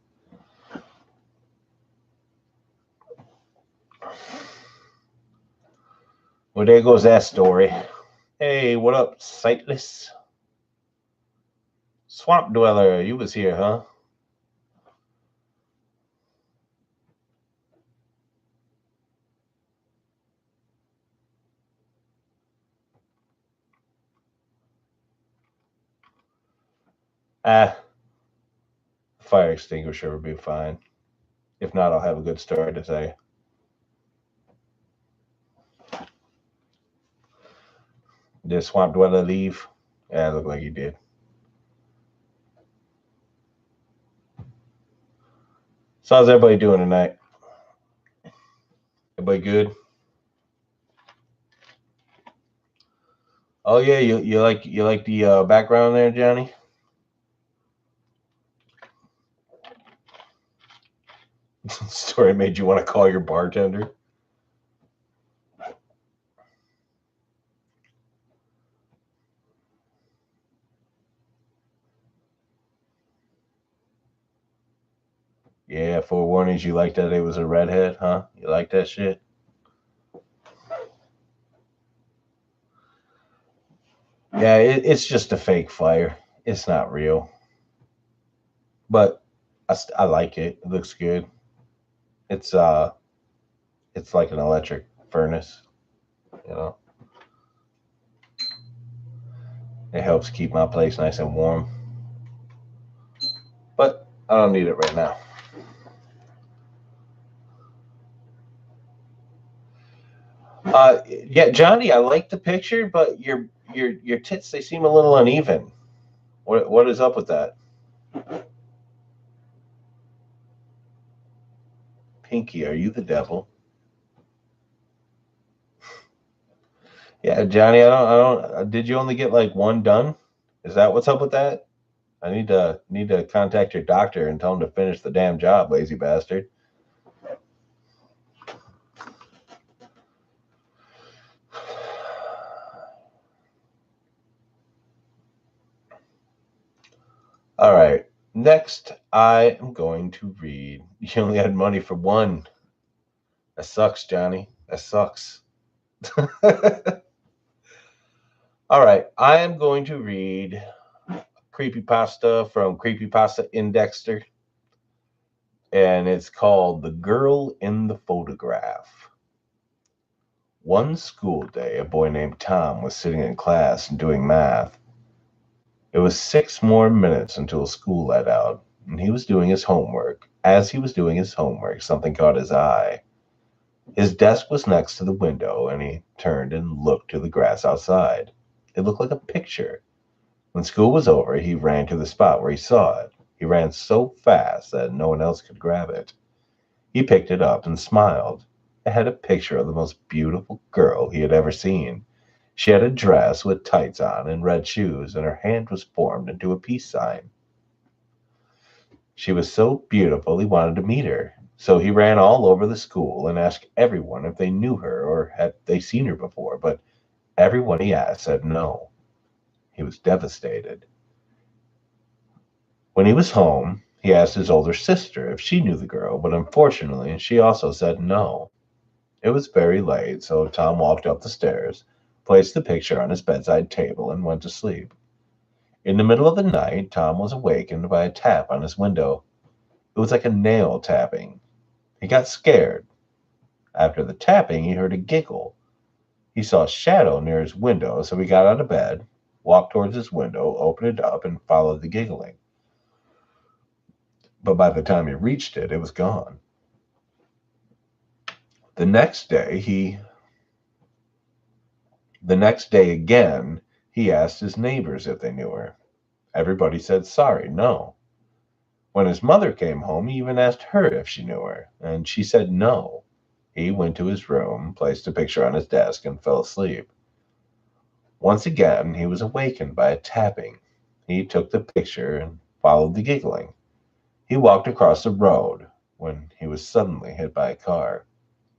Well, there goes that story. Hey, what up, Sightless? Swamp Dweller, you was here, huh? Fire extinguisher would be fine. If not, I'll have a good story to say. Did Swamp Dweller leave? Yeah, it looked like he did. So how's everybody doing tonight? Everybody good? Oh yeah, you like the background there, Johnny? Story made you want to call your bartender? Yeah, forewarnings, you like that it was a redhead, huh? You like that shit? Yeah, it's just a fake fire. It's not real. But I like it. It looks good. It's it's like an electric furnace, you know. It helps keep my place nice and warm. But I don't need it right now. Yeah, Johnny, I like the picture, but your tits, they seem a little uneven. What is up with that? Pinky, are you the devil? Yeah, Johnny, I don't. Did you only get like one done? Is that what's up with that? I need to contact your doctor and tell him to finish the damn job, lazy bastard. All right. Next, I am going to read. You only had money for one. That sucks, Johnny. That sucks. All right. I am going to read creepypasta from Creepypasta Indexter, and it's called The Girl in the Photograph. One school day, a boy named Tom was sitting in class and doing math. It was 6 more minutes until school let out, and he was doing his homework. As he was doing his homework, something caught his eye. His desk was next to the window, and he turned and looked to the grass outside. It looked like a picture. When school was over, he ran to the spot where he saw it. He ran so fast that no one else could grab it. He picked it up and smiled. It had a picture of the most beautiful girl he had ever seen. She had a dress with tights on and red shoes, and her hand was formed into a peace sign. She was so beautiful he wanted to meet her. So he ran all over the school and asked everyone if they knew her or had they seen her before, but everyone he asked said no. He was devastated. When he was home, he asked his older sister if she knew the girl, but unfortunately, she also said no. It was very late, so Tom walked up the stairs, placed the picture on his bedside table, and went to sleep. In the middle of the night, Tom was awakened by a tap on his window. It was like a nail tapping. He got scared. After the tapping, he heard a giggle. He saw a shadow near his window, so he got out of bed, walked towards his window, opened it up, and followed the giggling. But by the time he reached it, it was gone. The next day, again, he asked his neighbors if they knew her. Everybody said sorry, no. When his mother came home, he even asked her if she knew her, and she said no. He went to his room, placed a picture on his desk, and fell asleep. Once again, he was awakened by a tapping. He took the picture and followed the giggling. He walked across the road when he was suddenly hit by a car.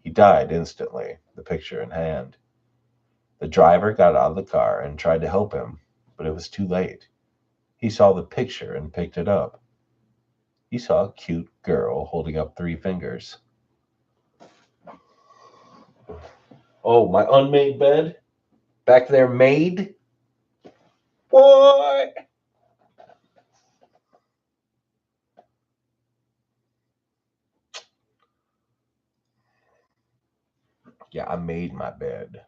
He died instantly, the picture in hand. The driver got out of the car and tried to help him, but it was too late. He saw the picture and picked it up. He saw a cute girl holding up 3 fingers. Oh, my unmade bed? Back there, made? What? Yeah, I made my bed.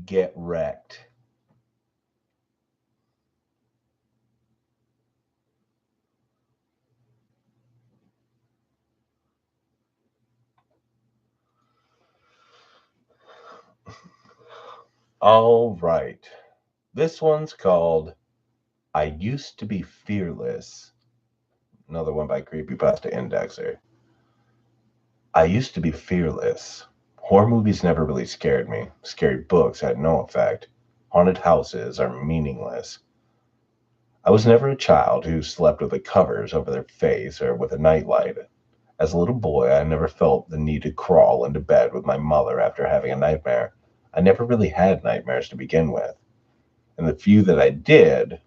Get wrecked. All right. This one's called I Used to Be Fearless. Another one by Creepypasta Indexer. I used to be fearless. Horror movies never really scared me. Scary books had no effect. Haunted houses are meaningless. I was never a child who slept with the covers over their face or with a nightlight. As a little boy, I never felt the need to crawl into bed with my mother after having a nightmare. I never really had nightmares to begin with. And the few that I did,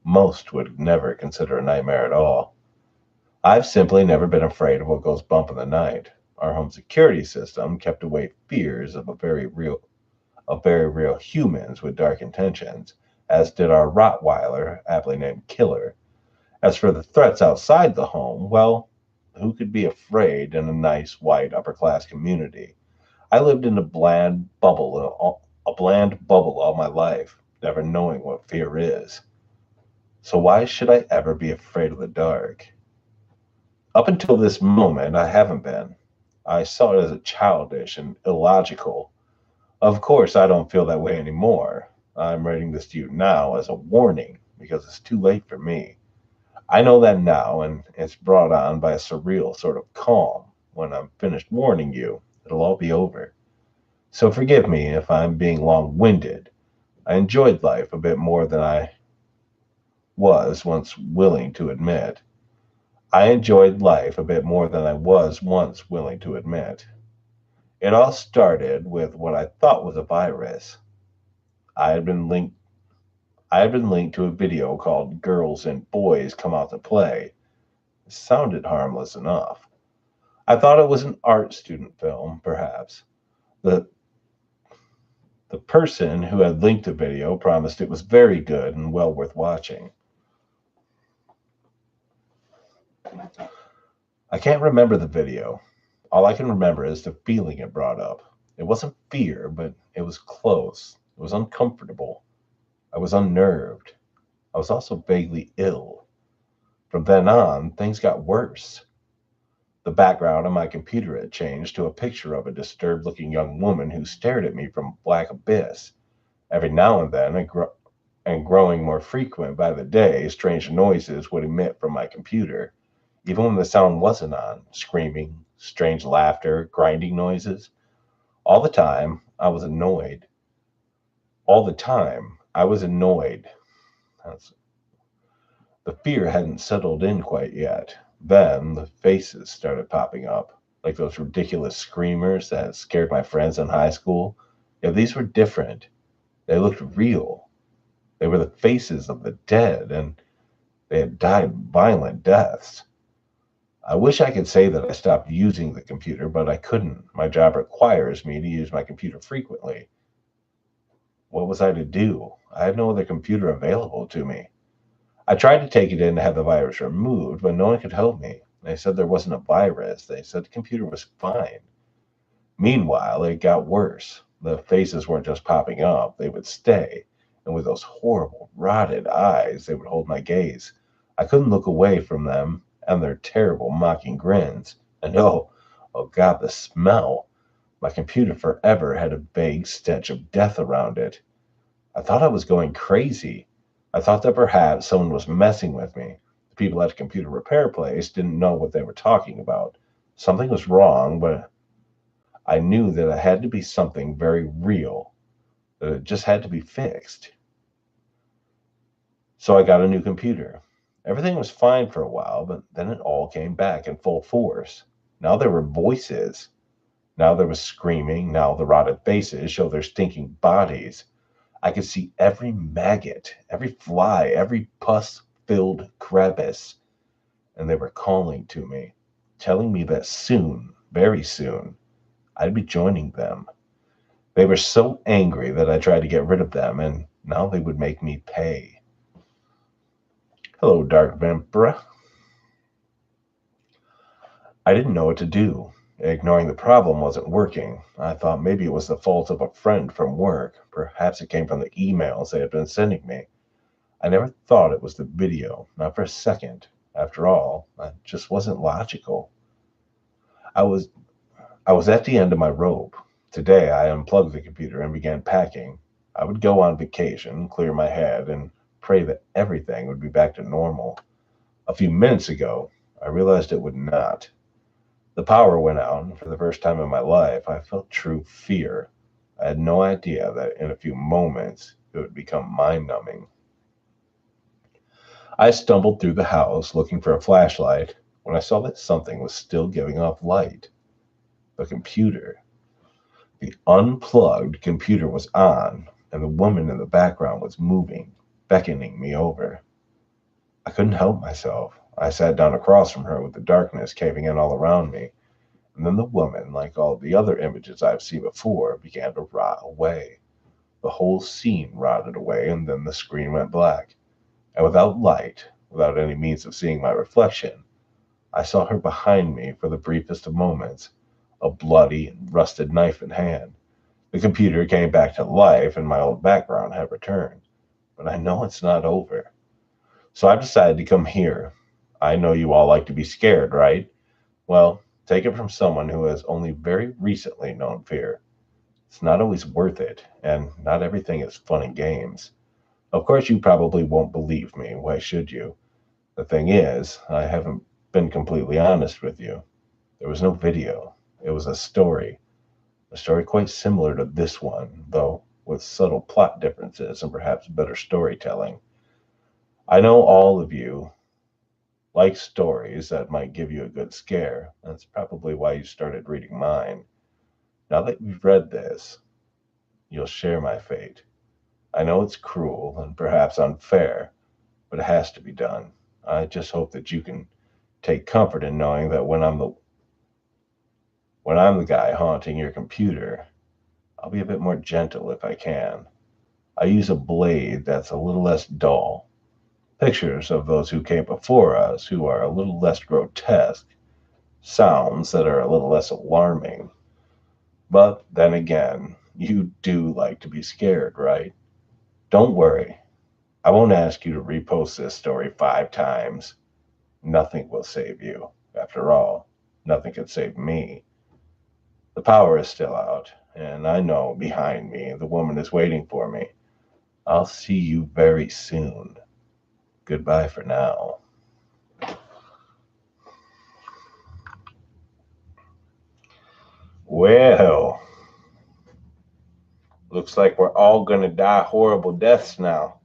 most would never consider a nightmare at all. I've simply never been afraid of what goes bump in the night. Our home security system kept away fears of very real humans with dark intentions, as did our Rottweiler, aptly named Killer. As for the threats outside the home, well, who could be afraid in a nice white upper class community? I lived in a bland bubble all my life, never knowing what fear is. So why should I ever be afraid of the dark? Up until this moment, I haven't been. I saw it as a childish and illogical. Of course, I don't feel that way anymore. I'm writing this to you now as a warning because it's too late for me. I know that now, and it's brought on by a surreal sort of calm. When I'm finished warning you, it'll all be over. So forgive me if I'm being long winded. I enjoyed life a bit more than I was once willing to admit. I enjoyed life a bit more than I was once willing to admit. It all started with what I thought was a virus. I had been linked I had been linked to a video called Girls and Boys Come Out to Play. It sounded harmless enough. I thought it was an art student film, perhaps. The the person who had linked the video promised it was very good and well worth watching. I can't remember the video. All I can remember is the feeling it brought up. It wasn't fear, but it was close. It was uncomfortable. I was unnerved. I was also vaguely ill. From then on, things got worse. The background on my computer had changed to a picture of a disturbed looking young woman who stared at me from a black abyss. Every now and then, and growing more frequent by the day, strange noises would emit from my computer, even when the sound wasn't on screaming, strange laughter, grinding noises. All the time, I was annoyed. All the time, I was annoyed. That's, the fear hadn't settled in quite yet. Then the faces started popping up, like those ridiculous screamers that scared my friends in high school. Yeah, these were different. They looked real. They were the faces of the dead, and They had died violent deaths. I wish I could say that I stopped using the computer, but I couldn't. My job requires me to use my computer frequently. What was I to do? I had no other computer available to me. I tried to take it in to have the virus removed, but no one could help me. They said there wasn't a virus. They said the computer was fine. Meanwhile, it got worse. The faces weren't just popping up, they would stay. And with those horrible, rotted eyes, they would hold my gaze. I couldn't look away from them and their terrible, mocking grins. And oh God, the smell. My computer forever had a vague stench of death around it. I thought I was going crazy. I thought that perhaps someone was messing with me. The people at the computer repair place didn't know what they were talking about. Something was wrong, but I knew that it had to be something very real, that it just had to be fixed. So I got a new computer. Everything was fine for a while, but then it all came back in full force. Now there were voices. Now there was screaming. Now the rotted faces showed their stinking bodies. I could see every maggot, every fly, every pus filled crevice, and they were calling to me, telling me that soon, very soon, I'd be joining them. They were so angry that I tried to get rid of them, and now they would make me pay. Hello, Dark Vampira. I didn't know what to do. Ignoring the problem wasn't working. I thought maybe it was the fault of a friend from work. Perhaps it came from the emails they had been sending me. I never thought it was the video, not for a second. After all, that just wasn't logical. I was I was at the end of my rope. Today I unplugged the computer and began packing. I would go on vacation, clear my head, and pray that everything would be back to normal. A few minutes ago, I realized it would not. The power went out, and for the first time in my life, I felt true fear. I had no idea that in a few moments it would become mind numbing. I stumbled through the house looking for a flashlight when I saw that something was still giving off light. The computer. The unplugged computer was on, and the woman in the background was moving, beckoning me over. I couldn't help myself. I sat down across from her with the darkness caving in all around me, and then the woman, like all the other images I've seen before, began to rot away. The whole scene rotted away, and then the screen went black. And without light, without any means of seeing my reflection, I saw her behind me for the briefest of moments, a bloody and rusted knife in hand. The computer came back to life and my old background had returned. But I know it's not over. So I decided to come here. I know you all like to be scared, right? Well, take it from someone who has only very recently known fear. It's not always worth it, and not everything is fun and games. Of course, you probably won't believe me. Why should you? The thing is, I haven't been completely honest with you. There was no video. It was a story quite similar to this one, though with subtle plot differences and perhaps better storytelling. I know all of you like stories that might give you a good scare. That's probably why you started reading mine. Now that you've read this, you'll share my fate. I know it's cruel and perhaps unfair, but it has to be done. I just hope that you can take comfort in knowing that when I'm the guy haunting your computer, I'll be a bit more gentle if I can. I use a blade that's a little less dull. Pictures of those who came before us who are a little less grotesque. Sounds that are a little less alarming. But then again, you do like to be scared, right? Don't worry. I won't ask you to repost this story 5 times. Nothing will save you. After all, nothing can save me. The power is still out, and I know behind me the woman is waiting for me. I'll see you very soon. Goodbye for now. Well, looks like we're all gonna die horrible deaths now.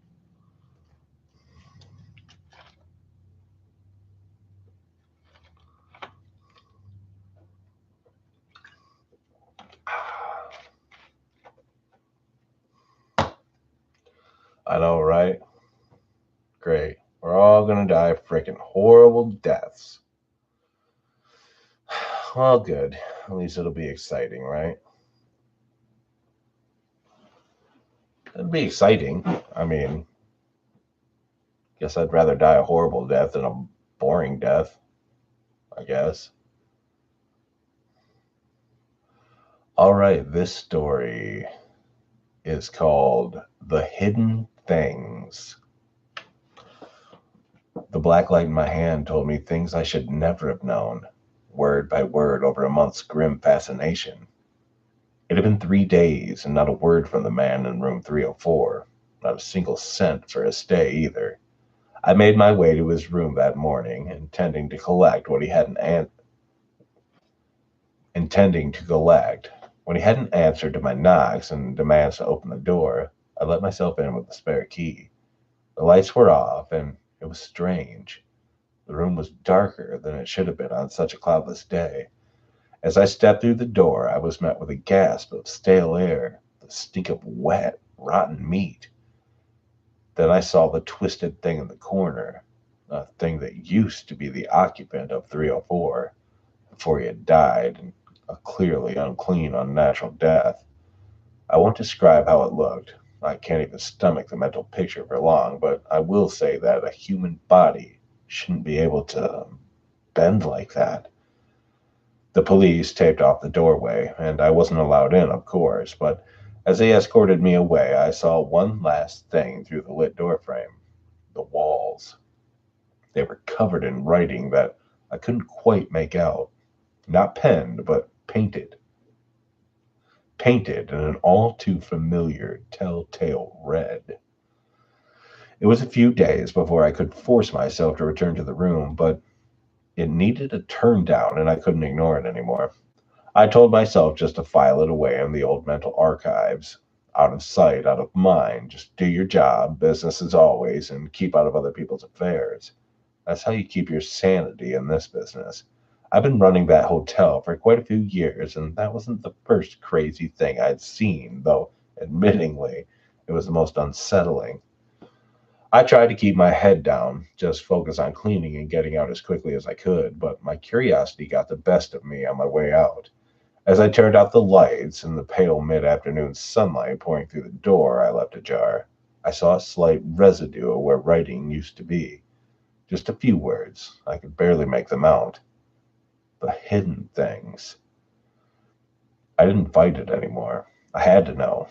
I know, right? Great. We're all gonna die freaking horrible deaths. Well, good. At least it'll be exciting, right? It'd be exciting. I mean, guess I'd rather die a horrible death than a boring death, I guess. All right, this story is called The Hidden Things. The black light in my hand told me things I should never have known, word by word over a month's grim fascination. It had been 3 days, and not a word from the man in room 304, not a single cent for his stay either. I made my way to his room that morning, intending to collect what he hadn't intending to collect. When he hadn't answered to my knocks and demands to open the door, I let myself in with the spare key. The lights were off, and it was strange. The room was darker than it should have been on such a cloudless day. As I stepped through the door, I was met with a gasp of stale air, the stink of wet, rotten meat. Then I saw the twisted thing in the corner, a thing that used to be the occupant of 304 before he had died, and a clearly unclean, unnatural death. I won't describe how it looked. I can't even stomach the mental picture for long, but I will say that a human body shouldn't be able to bend like that. The police taped off the doorway, and I wasn't allowed in, of course, but as they escorted me away, I saw one last thing through the lit doorframe: the walls. They were covered in writing that I couldn't quite make out. Not penned, but painted. Painted in an all too familiar telltale red. It was a few days before I could force myself to return to the room, but it needed a turn down and I couldn't ignore it anymore. I told myself just to file it away in the old mental archives. Out of sight, out of mind. Just do your job, business as always, and keep out of other people's affairs. That's how you keep your sanity in this business. I've been running that hotel for quite a few years, and that wasn't the first crazy thing I'd seen, though, admittingly, it was the most unsettling. I tried to keep my head down, just focus on cleaning and getting out as quickly as I could, but my curiosity got the best of me on my way out. As I turned out the lights and the pale mid afternoon sunlight pouring through the door I left ajar, I saw a slight residue of where writing used to be. Just a few words. I could barely make them out. The hidden things. I didn't fight it anymore. I had to know.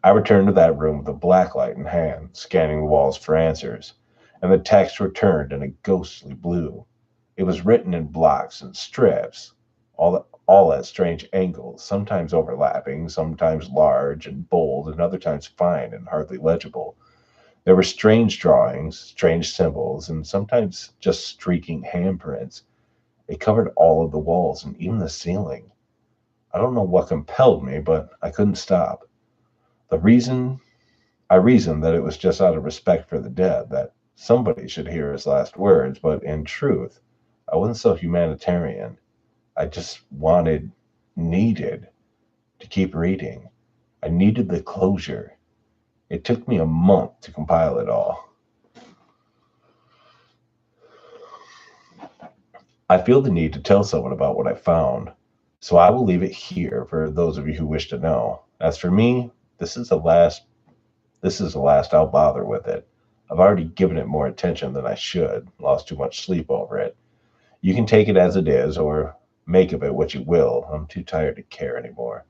I returned to that room with a black light in hand, scanning the walls for answers, and the text returned in a ghostly blue. It was written in blocks and strips, all at strange angles, sometimes overlapping, sometimes large and bold, and other times fine and hardly legible. There were strange drawings, strange symbols, and sometimes just streaking handprints. It covered all of the walls and even the ceiling. I don't know what compelled me, but I couldn't stop. The reason I reasoned that it was just out of respect for the dead, that somebody should hear his last words, but in truth, I wasn't so humanitarian. I just needed to keep reading. I needed the closure. It took me a month to compile it all. I feel the need to tell someone about what I found, so I will leave it here for those of you who wish to know. As for me, this is the last I'll bother with it. I've already given it more attention than I should, lost too much sleep over it. You can take it as it is or make of it what you will. I'm too tired to care anymore.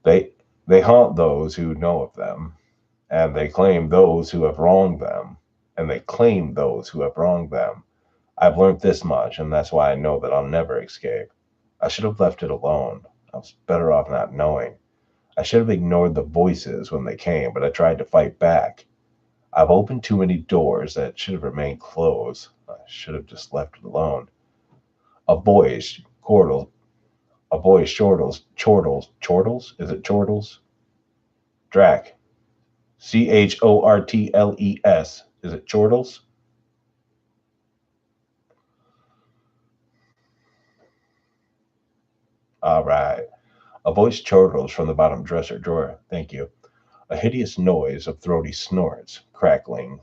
They they haunt those who know of them, and they claim those who have wronged them, and they claim those who have wronged them. I've learned this much, and that's why I know that I'll never escape. I should have left it alone. I was better off not knowing. I should have ignored the voices when they came, but I tried to fight back. I've opened too many doors that should have remained closed. I should have just left it alone. A voice, chortles, a voice chortles? Is it chortles? Drac. Chortles. Is it chortles? All right. A voice chortles from the bottom dresser drawer. Thank you. A hideous noise of throaty snorts, crackling,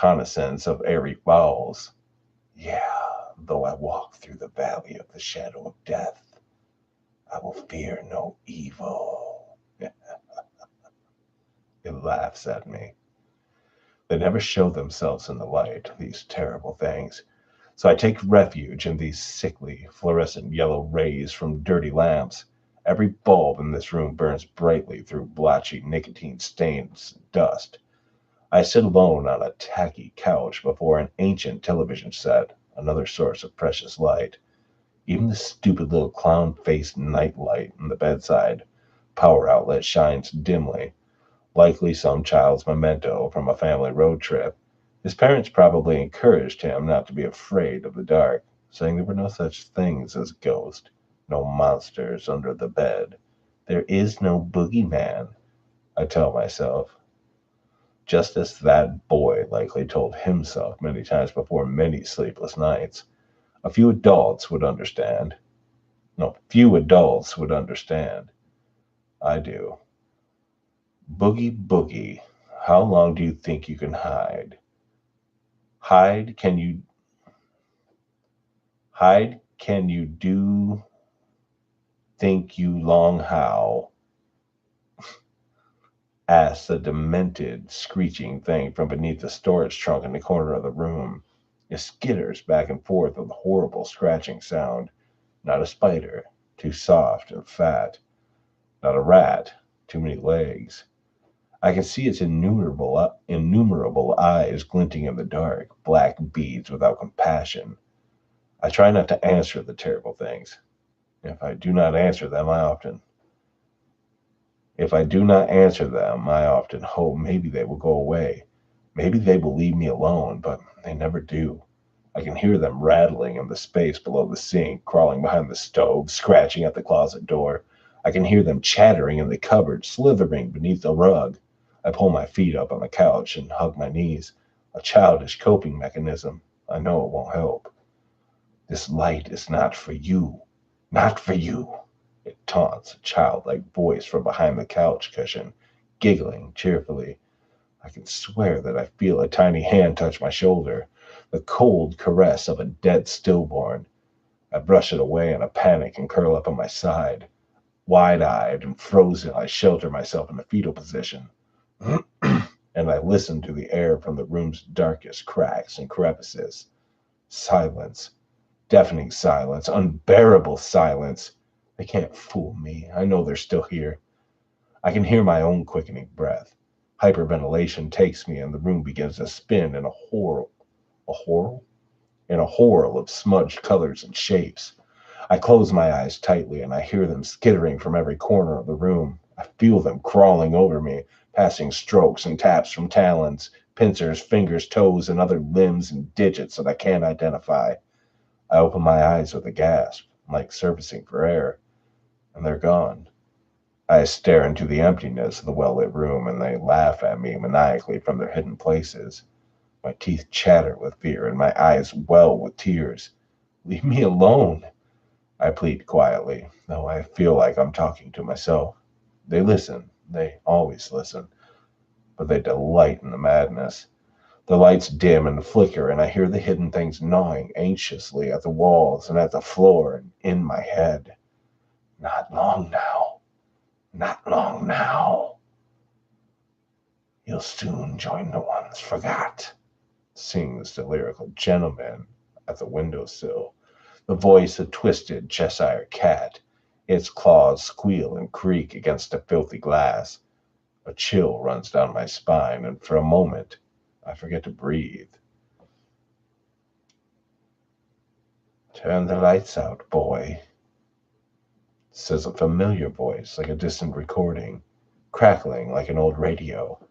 reconnaissance of airy vowels. Yeah, though I walk through the valley of the shadow of death, I will fear no evil. It laughs at me. They never show themselves in the light, these terrible things. So I take refuge in these sickly, fluorescent yellow rays from dirty lamps. Every bulb in this room burns brightly through blotchy, nicotine-stained dust. I sit alone on a tacky couch before an ancient television set, another source of precious light. Even the stupid little clown-faced nightlight in the bedside power outlet shines dimly, likely some child's memento from a family road trip. His parents probably encouraged him not to be afraid of the dark, saying there were no such things as ghosts, no monsters under the bed. There is no boogeyman, I tell myself, just as that boy likely told himself many times before many sleepless nights. A few adults would understand. No, few adults would understand. I do. Boogie, boogie, how long do you think you can hide? Hide, can you hide? Can you do think you long how? Asked the demented, screeching thing from beneath the storage trunk in the corner of the room. It skitters back and forth with a horrible scratching sound. Not a spider, too soft and fat. Not a rat, too many legs. I can see its innumerable eyes glinting in the dark, black beads without compassion. I try not to answer the terrible things. If I do not answer them, I often hope maybe they will go away. Maybe they will leave me alone, but they never do. I can hear them rattling in the space below the sink, crawling behind the stove, scratching at the closet door. I can hear them chattering in the cupboard, slithering beneath the rug. I pull my feet up on the couch and hug my knees. A childish coping mechanism. I know it won't help. This light is not for you. Not for you. It taunts a childlike voice from behind the couch cushion, giggling cheerfully. I can swear that I feel a tiny hand touch my shoulder, the cold caress of a dead stillborn. I brush it away in a panic and curl up on my side. Wide-eyed and frozen, I shelter myself in a fetal position. And I listen to the air from the room's darkest cracks and crevices. Silence. Deafening silence. Unbearable silence. They can't fool me. I know they're still here. I can hear my own quickening breath. Hyperventilation takes me and the room begins to spin in a whirl? In a whirl of smudged colors and shapes. I close my eyes tightly and I hear them skittering from every corner of the room. I feel them crawling over me, passing strokes and taps from talons, pincers, fingers, toes, and other limbs and digits that I can't identify. I open my eyes with a gasp, like surfacing for air, and they're gone. I stare into the emptiness of the well-lit room, and they laugh at me maniacally from their hidden places. My teeth chatter with fear, and my eyes well with tears. Leave me alone, I plead quietly, though I feel like I'm talking to myself. They listen. They always listen. But they delight in the madness. The lights dim and flicker, and I hear the hidden things gnawing anxiously at the walls and at the floor and in my head. Not long now. Not long now. You'll soon join the ones forgot, sings the lyrical gentleman at the windowsill, the voice a twisted Cheshire cat. Its claws squeal and creak against the filthy glass. A chill runs down my spine, and for a moment I forget to breathe. Turn the lights out, boy, says a familiar voice like a distant recording, crackling like an old radio.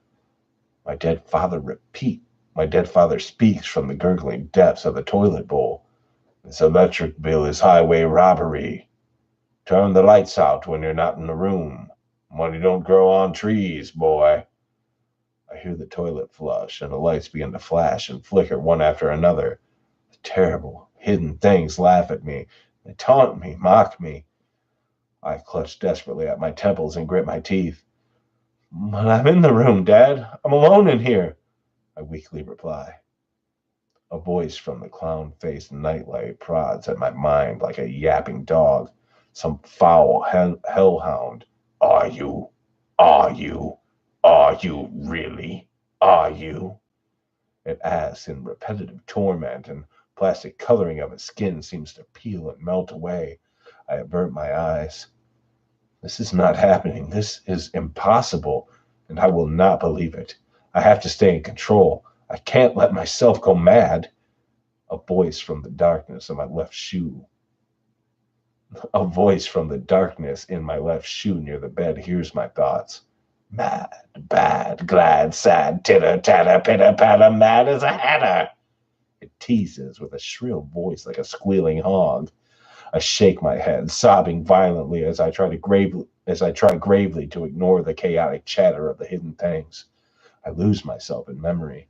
My dead father repeat. My dead father speaks from the gurgling depths of the toilet bowl. This electric bill is highway robbery. Turn the lights out when you're not in the room. Money don't grow on trees, boy. I hear the toilet flush, and the lights begin to flash and flicker one after another. The terrible, hidden things laugh at me. They taunt me, mock me. I clutch desperately at my temples and grit my teeth. But I'm in the room, Dad. I'm alone in here, I weakly reply. A voice from the clown-faced nightlight prods at my mind like a yapping dog, some foul hellhound. Are you? Are you? Are you really? Are you? It asks in repetitive torment, and plastic coloring of its skin seems to peel and melt away. I avert my eyes. This is not happening. This is impossible, and I will not believe it. I have to stay in control. I can't let myself go mad. A voice from the darkness in my left shoe. A voice from the darkness in my left shoe near the bed hears my thoughts. Mad, bad, glad, sad, titter, tatter, pitter, patter, mad as a hatter. It teases with a shrill voice like a squealing hog. I shake my head, sobbing violently as I try gravely to ignore the chaotic chatter of the hidden things. I lose myself in memory.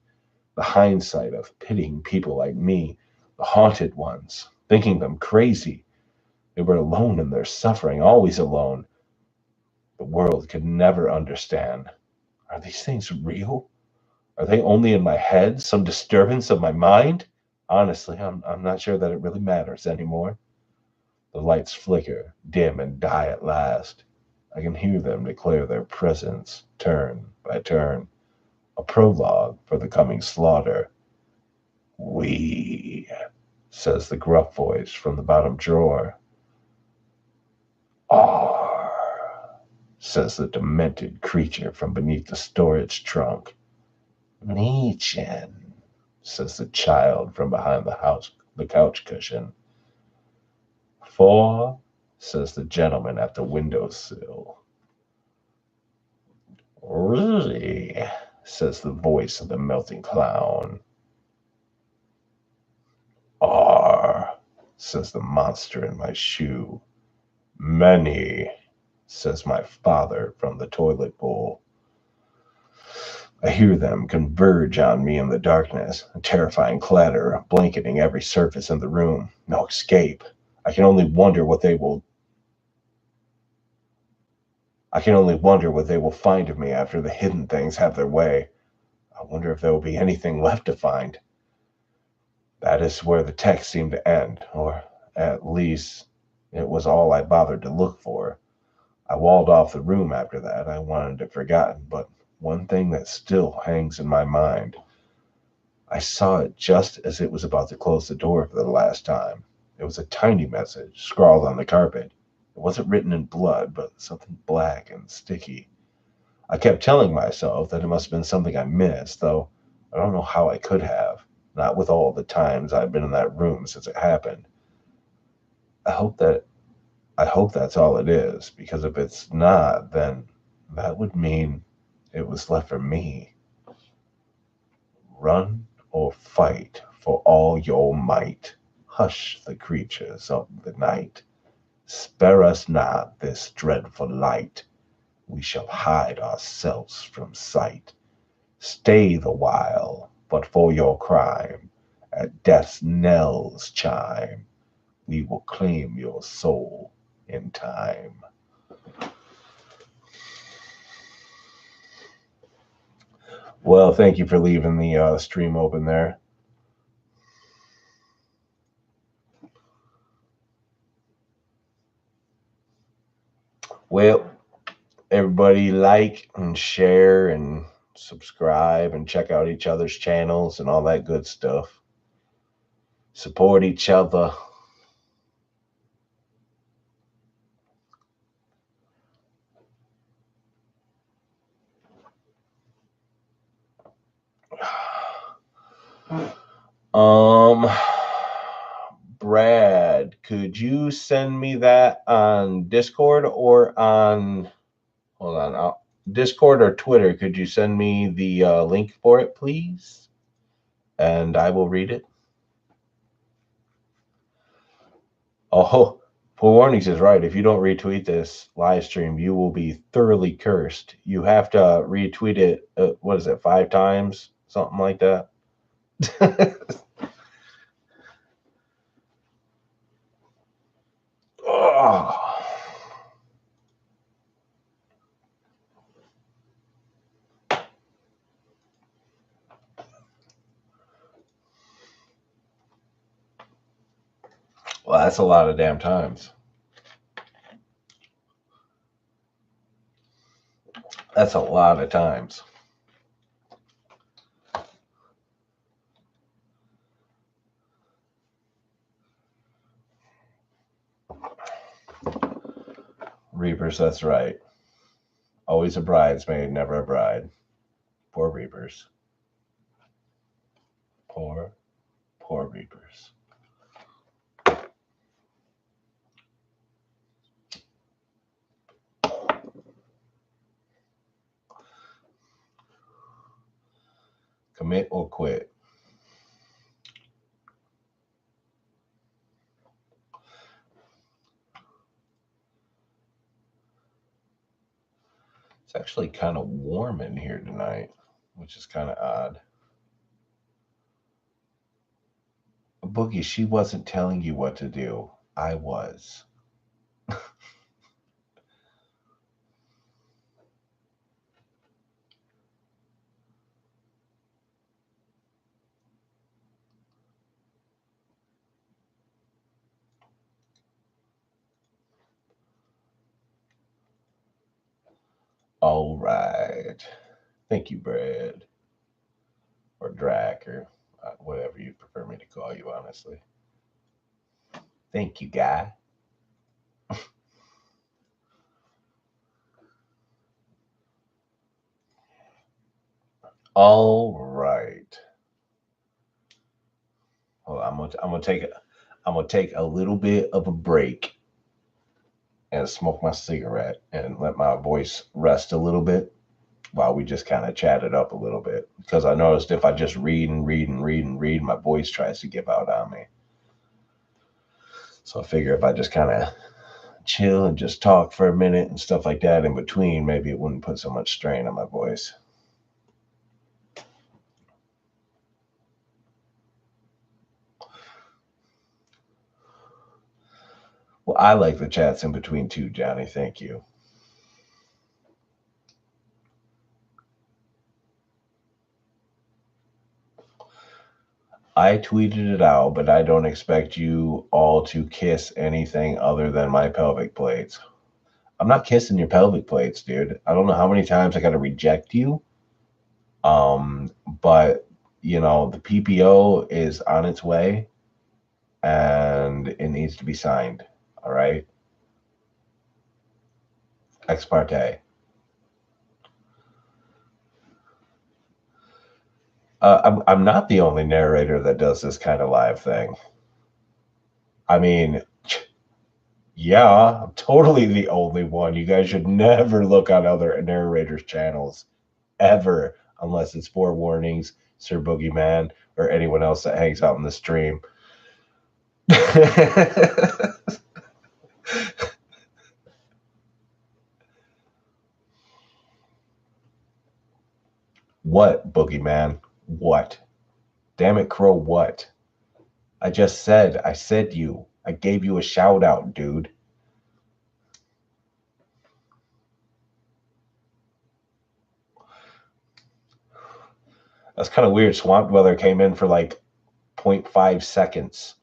The hindsight of pitying people like me, the haunted ones, thinking them crazy. They were alone in their suffering, always alone. The world could never understand. Are these things real? Are they only in my head, some disturbance of my mind? Honestly, I'm not sure that it really matters anymore. The lights flicker, dim, and die at last. I can hear them declare their presence, turn by turn. A prologue for the coming slaughter. We, says the gruff voice from the bottom drawer. Are, says the demented creature from beneath the storage trunk. Legion, says the child from behind the couch cushion. 4, says the gentleman at the windowsill. Really, says the voice of the melting clown. R, says the monster in my shoe. Many, says my father from the toilet bowl. I hear them converge on me in the darkness, a terrifying clatter blanketing every surface in the room. No escape. I can only wonder what they will find of me after the hidden things have their way. I wonder if there will be anything left to find. That is where the text seemed to end, or at least it was all I bothered to look for. I walled off the room after that. I wanted it forgotten, but one thing that still hangs in my mind. I saw it just as it was about to close the door for the last time. It was a tiny message scrawled on the carpet. It wasn't written in blood, but something black and sticky. I kept telling myself that it must have been something I missed, though I don't know how I could have, not with all the times I've been in that room since it happened. I hope that I hope that's all it is, because if it's not, then that would mean it was left for me. Run or fight for all your might. Hush the creatures of the night. Spare us not this dreadful light. We shall hide ourselves from sight. Stay the while, but for your crime, at death's knells chime. We will claim your soul in time. Well, thank you for leaving the stream open there. Well, everybody like and share and subscribe and check out each other's channels and all that good stuff. Support each other. Um, Brad, could you send me that on Discord or on, hold on, Discord or Twitter? Could you send me the link for it, please? And I will read it. Oh, Forewarnings is right. If you don't retweet this live stream, you will be thoroughly cursed. You have to retweet it, what is it, 5 times? Something like that. Oh. Well, that's a lot of damn times. That's a lot of times. Reapers, that's right. Always a bridesmaid, never a bride. Poor Reapers. Poor, poor Reapers. Commit or quit. It's actually kind of warm in here tonight, which is kind of odd. Boogie, she wasn't telling you what to do. I was. All right. Thank you, Brad. Or Drac, or whatever you prefer me to call you, honestly. Thank you, guy. All right. Well, I'm gonna take a little bit of a break and smoke my cigarette and let my voice rest a little bit while we just kind of chat it up a little bit. Because I noticed if I just read and read and read and read, my voice tries to give out on me. So I figure if I just kind of chill and just talk for a minute and stuff like that in between, maybe it wouldn't put so much strain on my voice. Well, I like the chats in between too, Johnny. Thank you. I tweeted it out, but I don't expect you all to kiss anything other than my pelvic plates. I'm not kissing your pelvic plates, dude. I don't know how many times I got to reject you. But the PPO is on its way and it needs to be signed. All right. Ex parte. I'm not the only narrator that does this kind of live thing. I mean, yeah, I'm totally the only one. You guys should never look on other narrators' channels ever, unless it's Four Warnings, Sir Boogeyman, or anyone else that hangs out in the stream. What, Boogeyman? What? Damn it, Crow, what? I said you. I gave you a shout out, dude. That's kind of weird. Swamp Dweller came in for like 0.5 seconds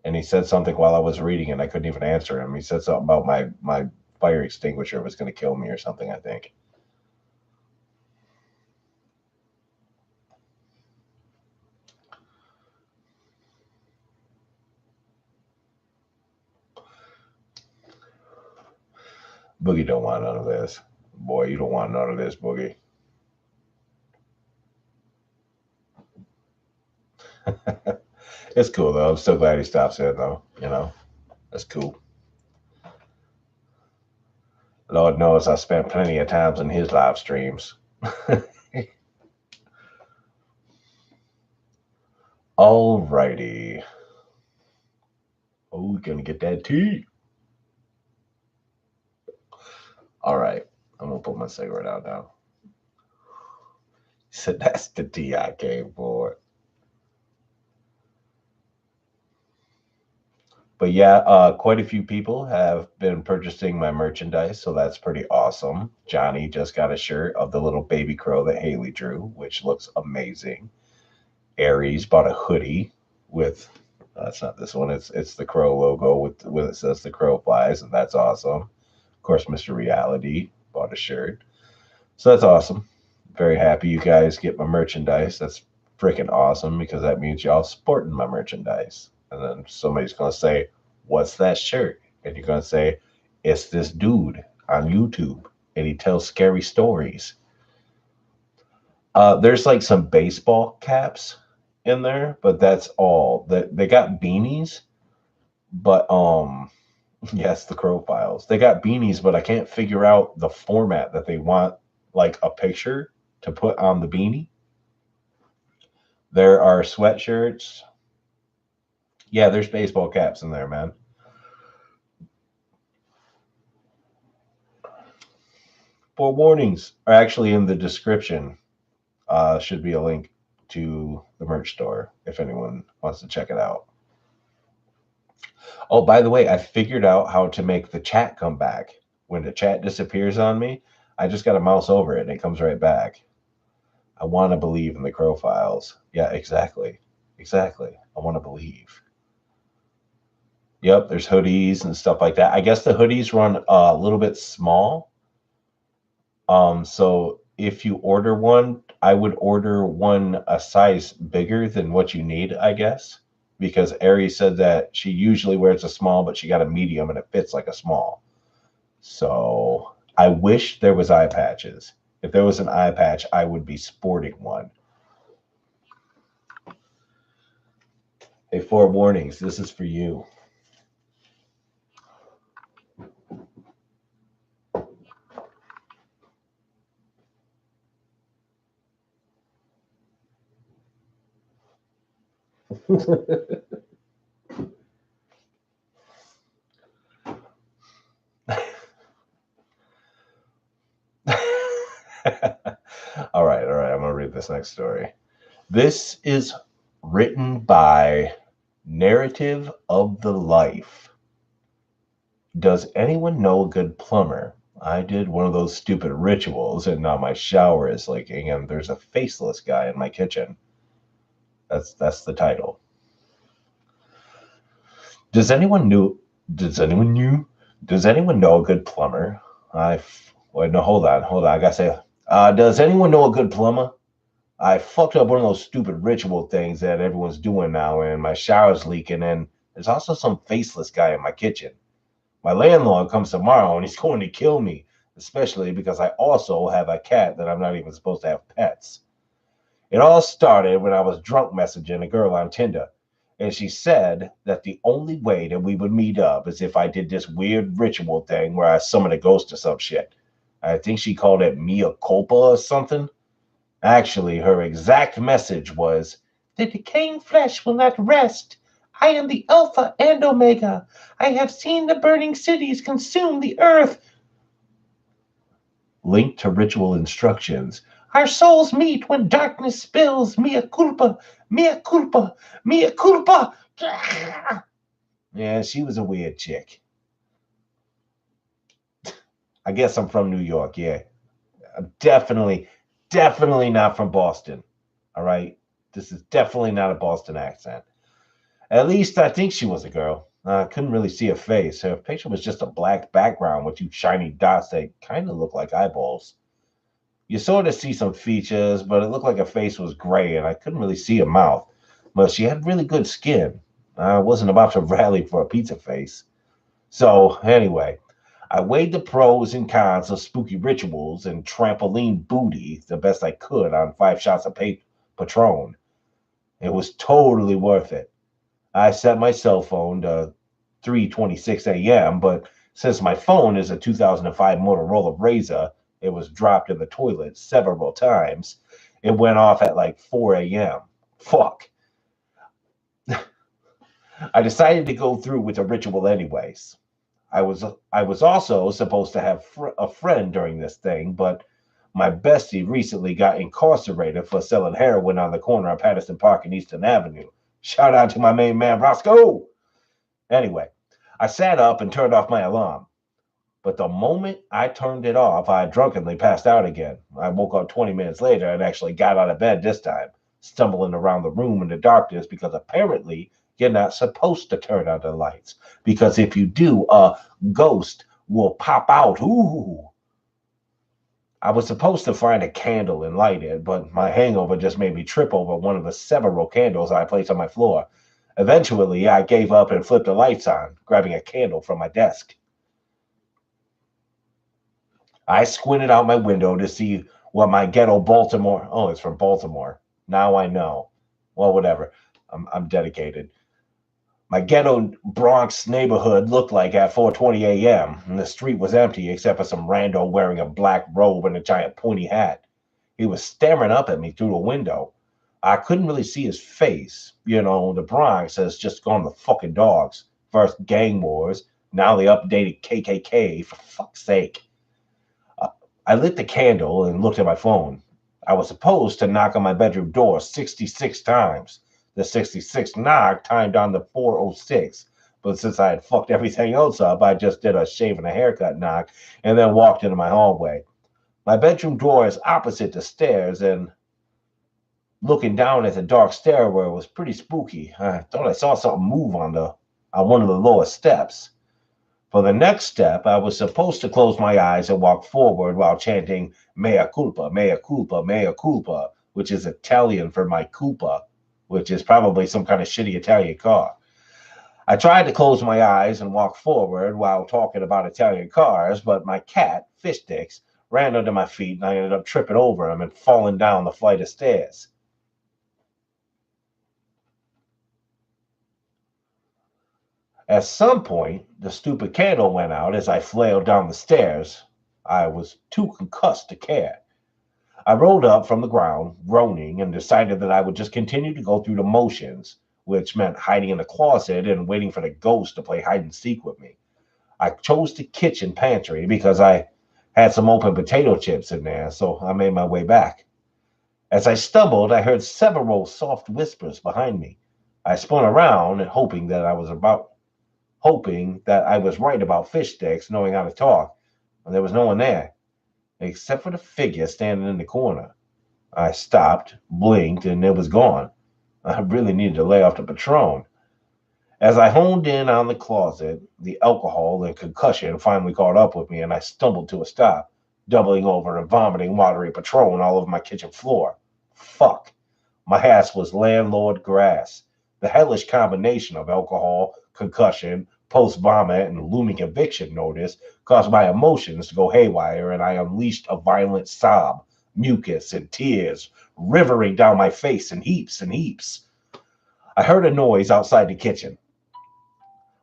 and he said something while I was reading and I couldn't even answer him. He said something about my fire extinguisher was going to kill me or something, I think. Boogie don't want none of this. Boy, you don't want none of this, Boogie. It's cool, though. I'm so glad he stops in, though. That's cool. Lord knows I spent plenty of times in his live streams. All righty. Oh, we're going to get that tea. All right. I'm going to put my cigarette out now. He said, that's the tea I came for. But yeah, quite a few people have been purchasing my merchandise, so that's pretty awesome. Johnny just got a shirt of the little baby crow that Haley drew, which looks amazing. Aries bought a hoodie with That's not this one. It's the crow logo with it says the crow flies, and that's awesome. Of course, Mr. Reality bought a shirt, so that's awesome. Very happy you guys get my merchandise. That's freaking awesome because that means y'all sporting my merchandise. And then somebody's gonna say, "What's that shirt?" And you're gonna say, "It's this dude on YouTube, and he tells scary stories." There's like some baseball caps in there, but that's all. They got beanies, but yes, the Crow Files. They got beanies, but I can't figure out the format that they want, like a picture to put on the beanie. There are sweatshirts. Yeah, there's baseball caps in there, man. Forewarnings are actually in the description. Should be a link to the merch store if anyone wants to check it out. Oh, by the way, I figured out how to make the chat come back. When the chat disappears on me, I just got to mouse over it and it comes right back. I want to believe in the Crow Files. Yeah, exactly. Exactly. I want to believe. Yep, there's hoodies and stuff like that. I guess the hoodies run a little bit small. So if you order one, I would order one a size bigger than what you need, I guess, because Ari said that she usually wears a small, but she got a medium and it fits like a small. So I wish there was eye patches. If there was an eye patch, I would be sporting one. Hey, four warnings. This is for you. All right, all right. I'm gonna read this next story. This is written by Narrative of the Life. Does anyone know a good plumber? I did one of those stupid rituals, and now my shower is leaking, and there's a faceless guy in my kitchen. That's the title. Does anyone knew? Does anyone knew? Does anyone know a good plumber? Wait, no, hold on. I gotta say, does anyone know a good plumber? I fucked up one of those stupid ritual things that everyone's doing now, and my shower's leaking, and there's also some faceless guy in my kitchen. My landlord comes tomorrow, and he's going to kill me, especially because I also have a cat that I'm not even supposed to have pets. It all started when I was drunk messaging a girl on Tinder, and she said that the only way that we would meet up is if I did this weird ritual thing where I summoned a ghost or some shit. I think she called it mea culpa or something. Actually, her exact message was, "The decaying flesh will not rest. I am the Alpha and Omega. I have seen the burning cities consume the earth." Linked to ritual instructions. Our souls meet when darkness spills. Mea culpa, mea culpa, mea culpa. Yeah, she was a weird chick. I guess I'm from New York, yeah. I'm definitely not from Boston. All right? This is definitely not a Boston accent. At least I think she was a girl. I couldn't really see her face. Her picture was just a black background with two shiny dots that kind of looked like eyeballs. You sort of see some features, but it looked like her face was gray and I couldn't really see her mouth. But she had really good skin. I wasn't about to rally for a pizza face. So, anyway, I weighed the pros and cons of spooky rituals and trampoline booty the best I could on 5 shots of Patron. It was totally worth it. I set my cell phone to 3:26 a.m., but since my phone is a 2005 Motorola Razr, it was dropped in the toilet several times. It went off at like 4 a.m. Fuck. I decided to go through with the ritual anyways. I was also supposed to have a friend during this thing, but my bestie recently got incarcerated for selling heroin on the corner of Patterson Park and Eastern Avenue. Shout out to my main man Roscoe. Anyway, I sat up and turned off my alarm. But the moment I turned it off, I drunkenly passed out again. I woke up 20 minutes later and actually got out of bed this time, stumbling around the room in the darkness because apparently You're not supposed to turn on the lights because if you do, a ghost will pop out. Ooh. I was supposed to find a candle and light it, but my hangover just made me trip over one of the several candles I placed on my floor. Eventually, I gave up and flipped the lights on, grabbing a candle from my desk. I squinted out my window to see what my ghetto Baltimore. Oh, it's from Baltimore. Now I know. Well, whatever. I'm dedicated. My ghetto Bronx neighborhood looked like at 4:20 a.m. and the street was empty except for some rando wearing a black robe and a giant pointy hat. He was staring up at me through the window. I couldn't really see his face. You know, the Bronx has just gone to fucking dogs. First gang wars, now the updated KKK. For fuck's sake. Uh, I lit the candle and looked at my phone. I was supposed to knock on my bedroom door 66 times. The 66th knock timed on the 4:06. But since I had fucked everything else up, I just did a shave and a haircut knock and then walked into my hallway. My bedroom door is opposite the stairs, and looking down at the dark stairwell was pretty spooky. I thought I saw something move on one of the lower steps. For the next step, I was supposed to close my eyes and walk forward while chanting mea culpa, mea culpa, mea culpa, which is Italian for my culpa, which is probably some kind of shitty Italian car. I tried to close my eyes and walk forward while talking about Italian cars, but my cat, Fish Sticks, ran under my feet and I ended up tripping over him and falling down the flight of stairs. At some point, the stupid candle went out as I flailed down the stairs. I was too concussed to care. I rolled up from the ground, groaning, and decided that I would just continue to go through the motions, which meant hiding in the closet and waiting for the ghost to play hide and seek with me. I chose the kitchen pantry because I had some open potato chips in there, so I made my way back. As I stumbled, I heard several soft whispers behind me. I spun around and hoping that I was right about Fish Sticks knowing how to talk, and there was no one there, except for the figure standing in the corner. I stopped, blinked, and it was gone. I really needed to lay off the Patron. As I honed in on the closet, the alcohol and concussion finally caught up with me, and I stumbled to a stop, doubling over and vomiting watery Patron all over my kitchen floor. Fuck. My ass was landlord grass. The hellish combination of alcohol, concussion, post vomit, and looming eviction notice caused my emotions to go haywire, and I unleashed a violent sob, mucus, and tears rivering down my face in heaps and heaps. I heard a noise outside the kitchen.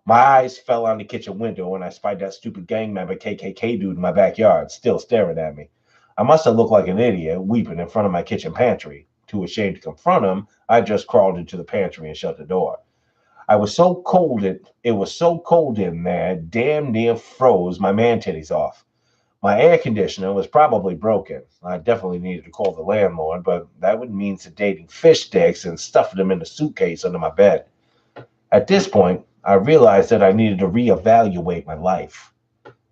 My eyes fell on the kitchen window and I spied that stupid gang member KKK dude in my backyard, still staring at me. I must have looked like an idiot, weeping in front of my kitchen pantry. Too ashamed to confront him, I just crawled into the pantry and shut the door. I was so cold it was so cold in there, damn near froze my man titties off. My air conditioner was probably broken. I definitely needed to call the landlord, but that would mean sedating Fish Sticks and stuffing them in a suitcase under my bed. At this point, I realized that I needed to reevaluate my life.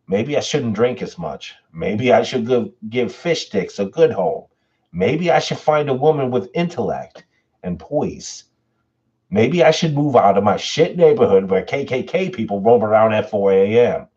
Maybe I shouldn't drink as much. Maybe I should give Fish Sticks a good home. Maybe I should find a woman with intellect and poise. Maybe I should move out of my shit neighborhood where KKK people roam around at 4 a.m.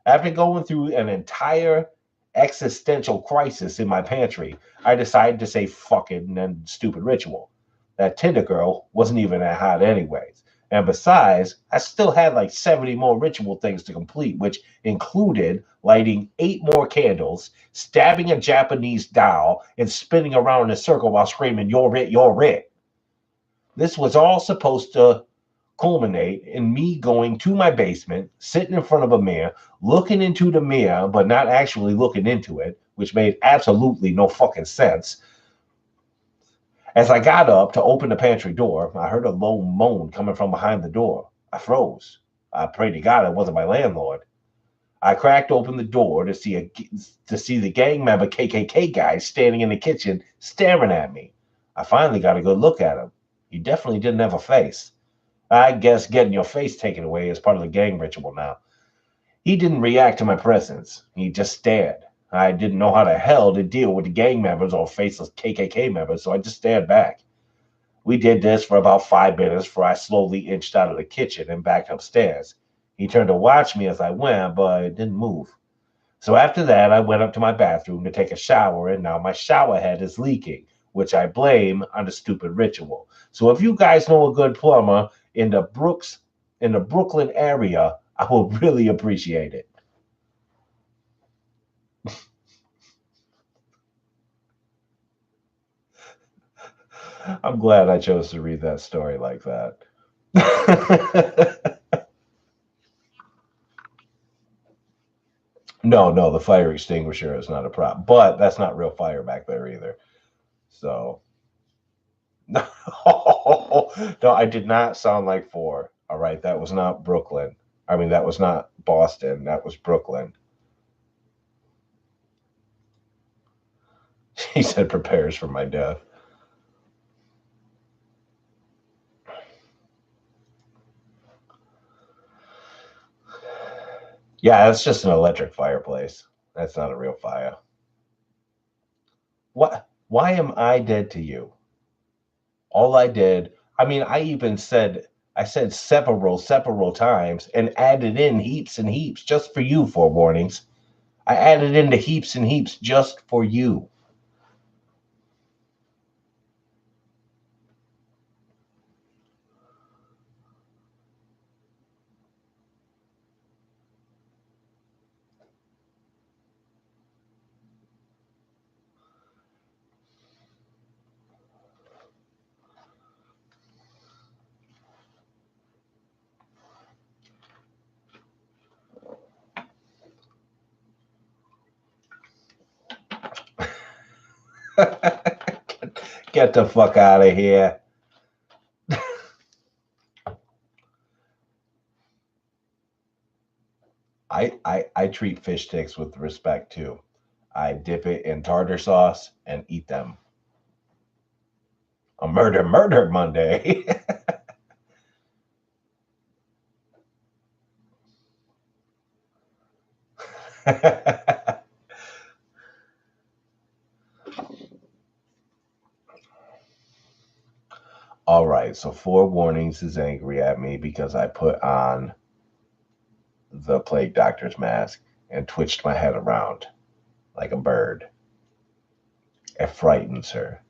After going through an entire existential crisis in my pantry, I decided to say fuck it and stupid ritual. That Tinder girl wasn't even that hot anyways. And besides, I still had like 70 more ritual things to complete, which included lighting 8 more candles, stabbing a Japanese doll, and spinning around in a circle while screaming, "You're it, you're it." This was all supposed to culminate in me going to my basement, sitting in front of a mirror, looking into the mirror, but not actually looking into it, which made absolutely no fucking sense. As I got up to open the pantry door, I heard a low moan coming from behind the door. I froze. I prayed to God it wasn't my landlord. I cracked open the door to see the gang member KKK guy standing in the kitchen staring at me. I finally got a good look at him. He definitely didn't have a face. I guess getting your face taken away is part of the gang ritual now. He didn't react to my presence. He just stared. I didn't know how the hell to deal with the gang members or faceless KKK members, so I just stared back. We did this for about 5 minutes before I slowly inched out of the kitchen and back upstairs. He turned to watch me as I went, but it didn't move. So after that, I went up to my bathroom to take a shower, and now my shower head is leaking, which I blame on the stupid ritual. So if you guys know a good plumber in the Brooklyn area, I will really appreciate it. I'm glad I chose to read that story like that. No, the fire extinguisher is not a problem, but that's not real fire back there either. So, no, no, I did not sound like four. All right, that was not Brooklyn. I mean, that was not Boston. That was Brooklyn. He said prepares for my death. Yeah, that's just an electric fireplace. That's not a real fire. What? Why am I dead to you? All I did, I mean, I said several times and added in heaps and heaps just for you, for warnings. I added into heaps and heaps just for you. Get the fuck out of here. I treat fish sticks with respect too. I dip it in tartar sauce and eat them. A murder Monday. All right, so four warnings is angry at me because I put on the plague doctor's mask and twitched my head around like a bird. It frightens her.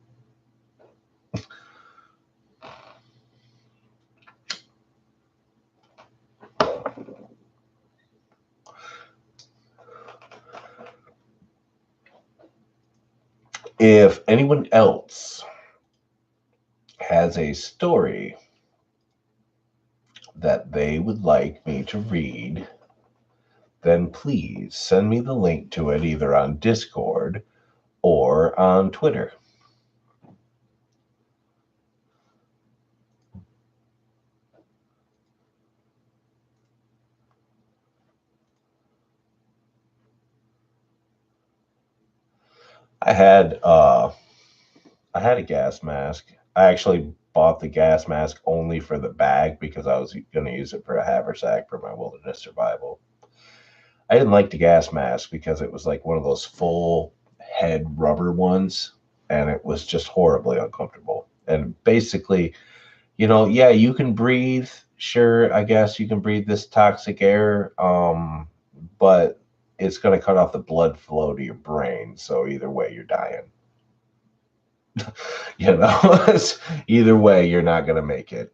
If anyone else has a story that they would like me to read, then please send me the link to it either on Discord or on Twitter. I had I had a gas mask. I actually bought the gas mask only for the bag because I was going to use it for a haversack for my wilderness survival. I didn't like the gas mask because it was like one of those full head rubber ones, and it was just horribly uncomfortable. And basically, yeah, you can breathe. Sure, I guess you can breathe this toxic air, but it's going to cut off the blood flow to your brain. So either way, you're dying. Either way, you're not going to make it.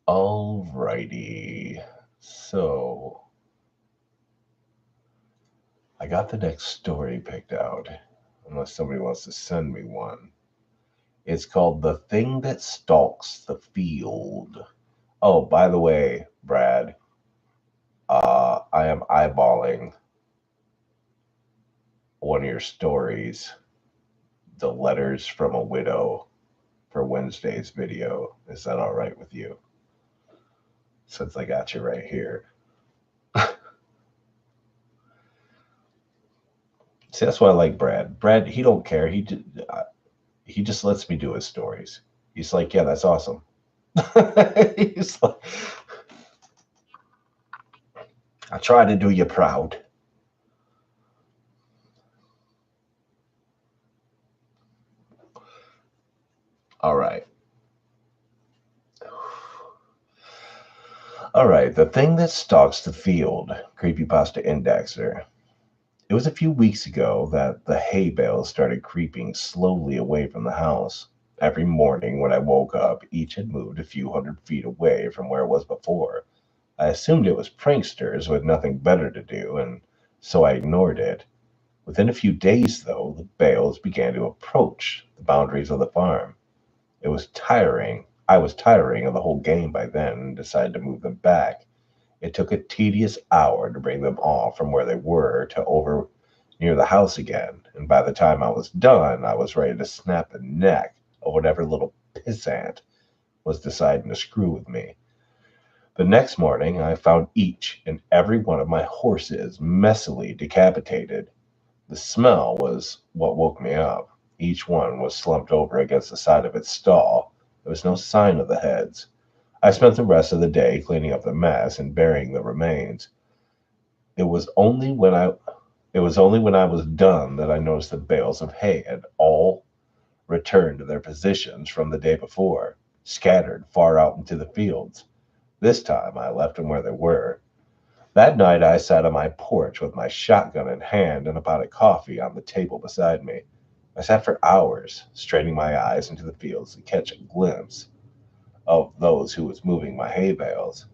Alrighty. So I got the next story picked out, unless somebody wants to send me one. It's called The Thing That Stalks the Field. Oh, by the way, Brad, I am eyeballing one of your stories, The Letters from a Widow, for Wednesday's video. Is that all right with you? Since I got you right here. See, that's why I like Brad. Brad, he don't care. He just lets me do his stories. He's like, yeah, that's awesome. He's like, I try to do you proud. All right. All right. The thing that stalks the field, Creepypasta Indexer. It was a few weeks ago that the hay bales started creeping slowly away from the house. Every morning when I woke up, each had moved a few 100 feet away from where it was before. I assumed it was pranksters with nothing better to do, and so I ignored it. Within a few days, though, the bales began to approach the boundaries of the farm. It was tiring. I was tiring of the whole game by then and decided to move them back. It took a tedious hour to bring them off from where they were to over near the house again, and by the time I was done, I was ready to snap the neck of whatever little pissant was deciding to screw with me. The next morning, I found each and every one of my horses messily decapitated. The smell was what woke me up. Each one was slumped over against the side of its stall. There was no sign of the heads. I spent the rest of the day cleaning up the mess and burying the remains. It was only when I it was only when I was done that I noticed the bales of hay had all returned to their positions from the day before, scattered far out into the fields. This time I left them where they were. That night I sat on my porch with my shotgun in hand and a pot of coffee on the table beside me. I sat for hours, straining my eyes into the fields to catch a glimpse of those who was moving my hay bales.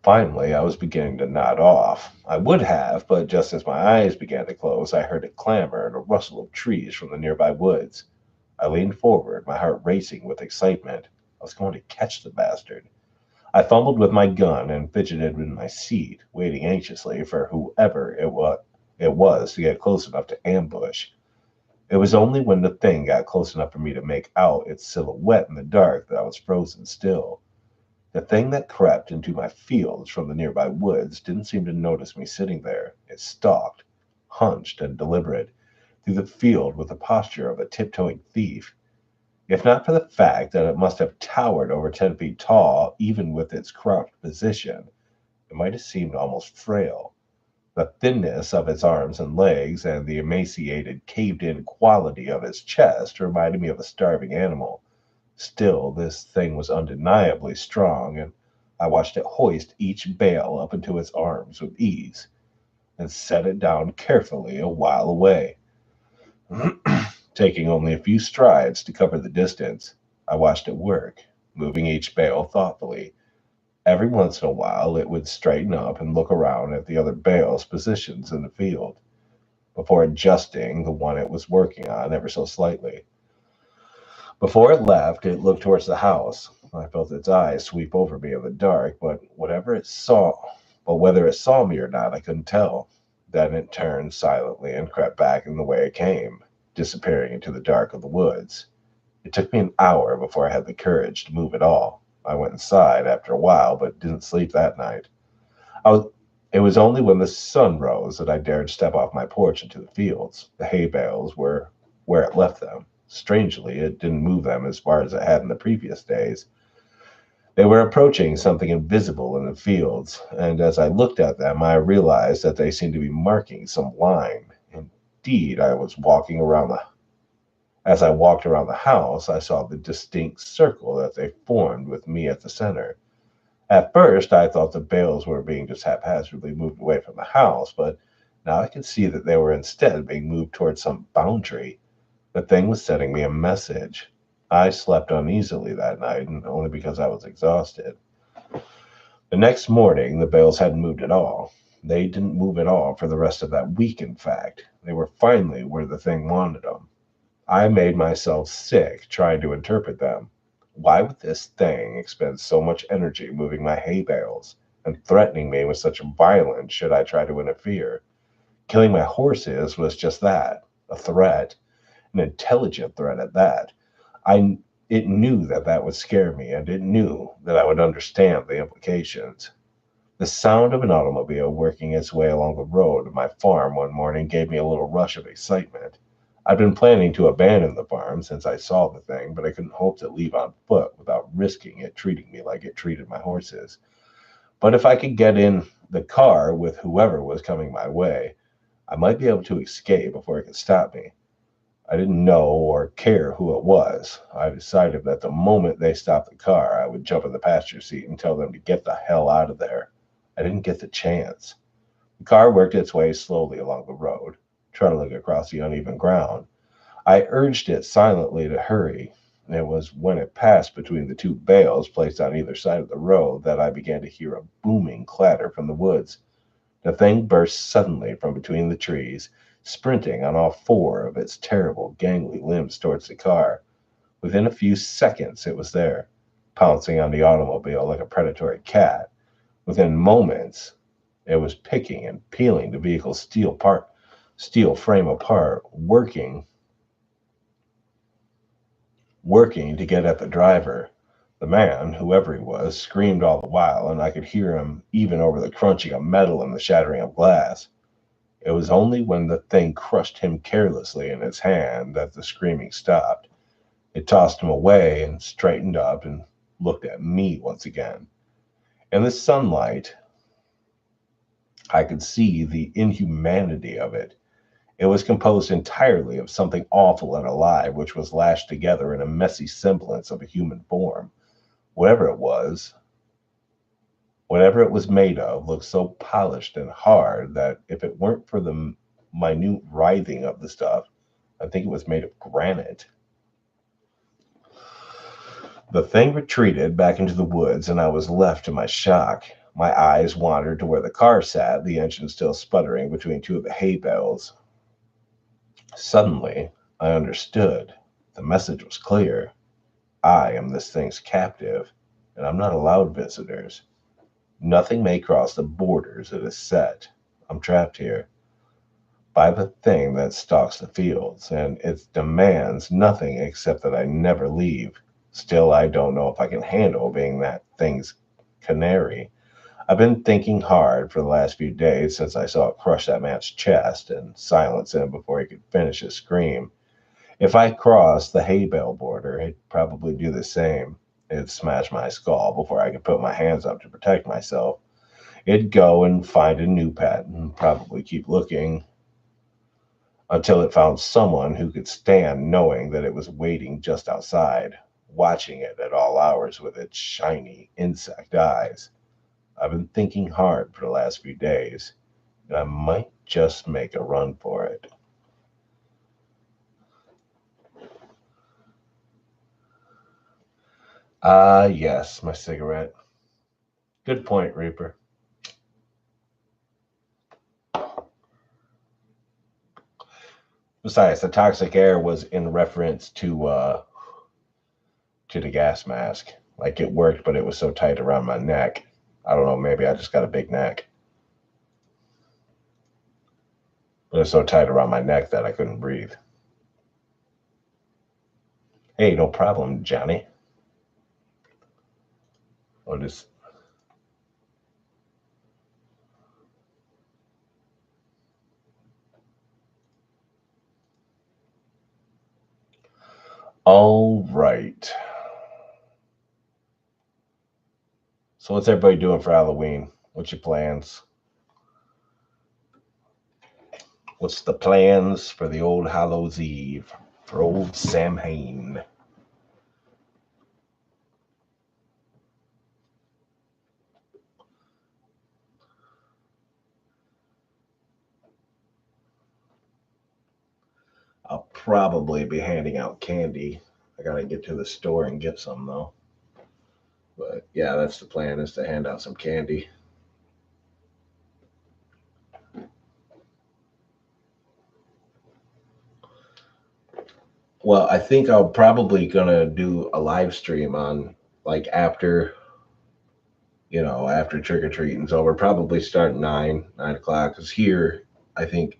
Finally, I was beginning to nod off. I would have, but just as my eyes began to close, I heard a clamor and a rustle of trees from the nearby woods. I leaned forward, my heart racing with excitement. I was going to catch the bastard. I fumbled with my gun and fidgeted in my seat, waiting anxiously for whoever it was to get close enough to ambush. It was only when the thing got close enough for me to make out its silhouette in the dark that I was frozen still. The thing that crept into my fields from the nearby woods didn't seem to notice me sitting there. It stalked, hunched and deliberate, through the field with the posture of a tiptoeing thief. If not for the fact that it must have towered over 10 feet tall, even with its crouched position, it might have seemed almost frail. The thinness of its arms and legs and the emaciated, caved in quality of its chest reminded me of a starving animal. Still, this thing was undeniably strong, and I watched it hoist each bale up into its arms with ease, and set it down carefully a while away. Taking only a few strides to cover the distance, I watched it work, moving each bale thoughtfully. Every once in a while, it would straighten up and look around at the other bales' positions in the field, before adjusting the one it was working on ever so slightly. Before it left, it looked towards the house. I felt its eyes sweep over me in the dark, but whether it saw me or not, I couldn't tell. Then it turned silently and crept back in the way it came, disappearing into the dark of the woods. It took me an hour before I had the courage to move at all. I went inside after a while, but didn't sleep that night. I was, it was only when the sun rose that I dared step off my porch into the fields. The hay bales were where it left them. Strangely, it didn't move them as far as it had in the previous days. They were approaching something invisible in the fields, and as I looked at them, I realized that they seemed to be marking some line. Indeed, as I walked around the house, I saw the distinct circle that they formed with me at the center. At first, I thought the bales were being just haphazardly moved away from the house, but now I could see that they were instead being moved towards some boundary. The thing was sending me a message. I slept uneasily that night, and only because I was exhausted. The next morning, the bales hadn't moved at all. They didn't move at all for the rest of that week, in fact. They were finally where the thing wanted them. I made myself sick trying to interpret them. Why would this thing expend so much energy moving my hay bales and threatening me with such violence should I try to interfere? Killing my horses was just that, a threat, an intelligent threat at that. I It knew that that would scare me, and it knew that I would understand the implications. The sound of an automobile working its way along the road of my farm one morning gave me a little rush of excitement. I'd been planning to abandon the farm since I saw the thing, but I couldn't hope to leave on foot without risking it treating me like it treated my horses. But if I could get in the car with whoever was coming my way, I might be able to escape before it could stop me. I didn't know or care who it was. I decided that the moment they stopped the car, I would jump in the passenger seat and tell them to get the hell out of there. I didn't get the chance. The car worked its way slowly along the road, trundling across the uneven ground. I urged it silently to hurry. It was when it passed between the two bales placed on either side of the road that I began to hear a booming clatter from the woods. The thing burst suddenly from between the trees, sprinting on all four of its terrible, gangly limbs towards the car. Within a few seconds, it was there, pouncing on the automobile like a predatory cat. Within moments, it was picking and peeling the vehicle's steel frame apart, working to get at the driver. The man, whoever he was, screamed all the while, and I could hear him even over the crunching of metal and the shattering of glass. It was only when the thing crushed him carelessly in its hand that the screaming stopped. It tossed him away and straightened up and looked at me once again. In the sunlight, I could see the inhumanity of it. It was composed entirely of something awful and alive, which was lashed together in a messy semblance of a human form. Whatever it was, whatever it was made of, looked so polished and hard that if it weren't for the minute writhing of the stuff, I think it was made of granite. The thing retreated back into the woods, and I was left to my shock. My eyes wandered to where the car sat, the engine still sputtering between two of the hay bales. Suddenly, I understood. The message was clear. I am this thing's captive, and I'm not allowed visitors. Nothing may cross the borders it has set. I'm trapped here by the thing that stalks the fields, and it demands nothing except that I never leave. Still, I don't know if I can handle being that thing's canary. I've been thinking hard for the last few days since I saw it crush that man's chest and silence him before he could finish his scream. If I crossed the hay bale border, it'd probably do the same. It'd smash my skull before I could put my hands up to protect myself. It'd go and find a new pet and probably keep looking until it found someone who could stand knowing that it was waiting just outside, watching it at all hours with its shiny insect eyes. I've been thinking hard for the last few days, and I might just make a run for it. Ah, yes, my cigarette. Good point, Reaper. Besides, the toxic air was in reference to the gas mask. Like it worked, but it was so tight around my neck. I don't know, maybe I just got a big neck. But it was so tight around my neck that I couldn't breathe. Hey, no problem, Johnny. I'll just all right. So what's everybody doing for Halloween? What's your plans? What's the plans for the old Hallows Eve for old Sam Hain? I'll probably be handing out candy. I gotta get to the store and get some though. But yeah, that's the plan is to hand out some candy. Well, I think I'm probably gonna do a live stream on like after trick or treating's over. Probably start 9 o'clock. Cause here, I think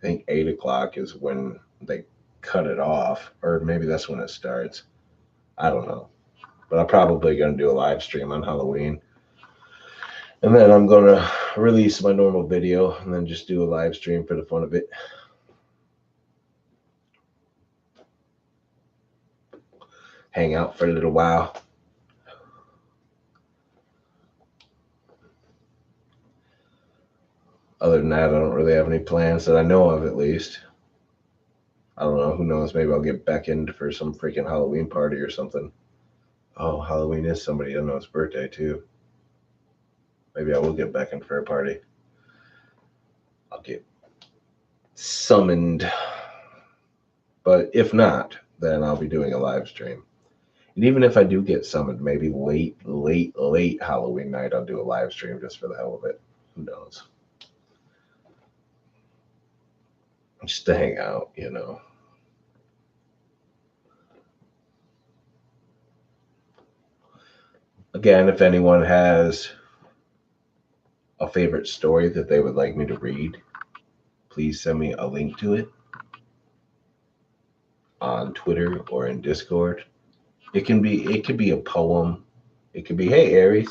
8 o'clock is when they cut it off, or maybe that's when it starts. I don't know, but I'm probably gonna do a live stream on Halloween. And then I'm going to release my normal video and then just do a live stream for the fun of it. Hang out for a little while. Other than that, I don't really have any plans that I know of, at least. I don't know. Who knows? Maybe I'll get back in for some freaking Halloween party or something. Oh, Halloween is somebody I know's birthday, too. Maybe I will get back in for a party. I'll get summoned. But if not, then I'll be doing a live stream. And even if I do get summoned, maybe late Halloween night, I'll do a live stream just for the hell of it. Who knows? Just to hang out, you know. Again, if anyone has a favorite story that they would like me to read, please send me a link to it on Twitter or in Discord. It could be a poem. It could be, hey Aries.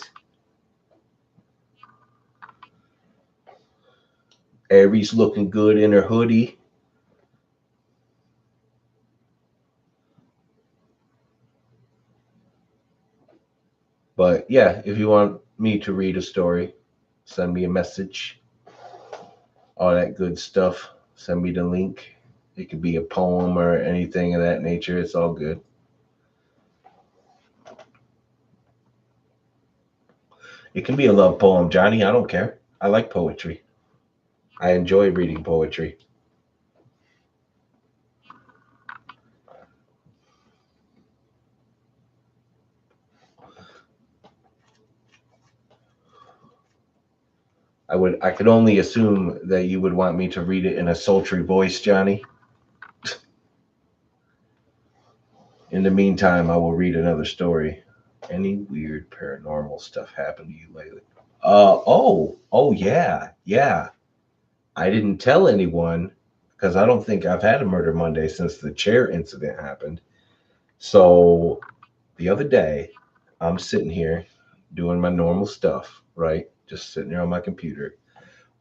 Aries looking good in her hoodie. But yeah, if you want me to read a story, send me a message. All that good stuff. Send me the link. It could be a poem or anything of that nature. It's all good. It can be a love poem, Johnny. I don't care. I like poetry. I enjoy reading poetry. I could only assume that you would want me to read it in a sultry voice, Johnny. In the meantime, I will read another story. Any weird paranormal stuff happened to you lately? Oh yeah. I didn't tell anyone because I don't think I've had a Murder Monday since the chair incident happened. So the other day, I'm sitting here doing my normal stuff, right? Just sitting there on my computer.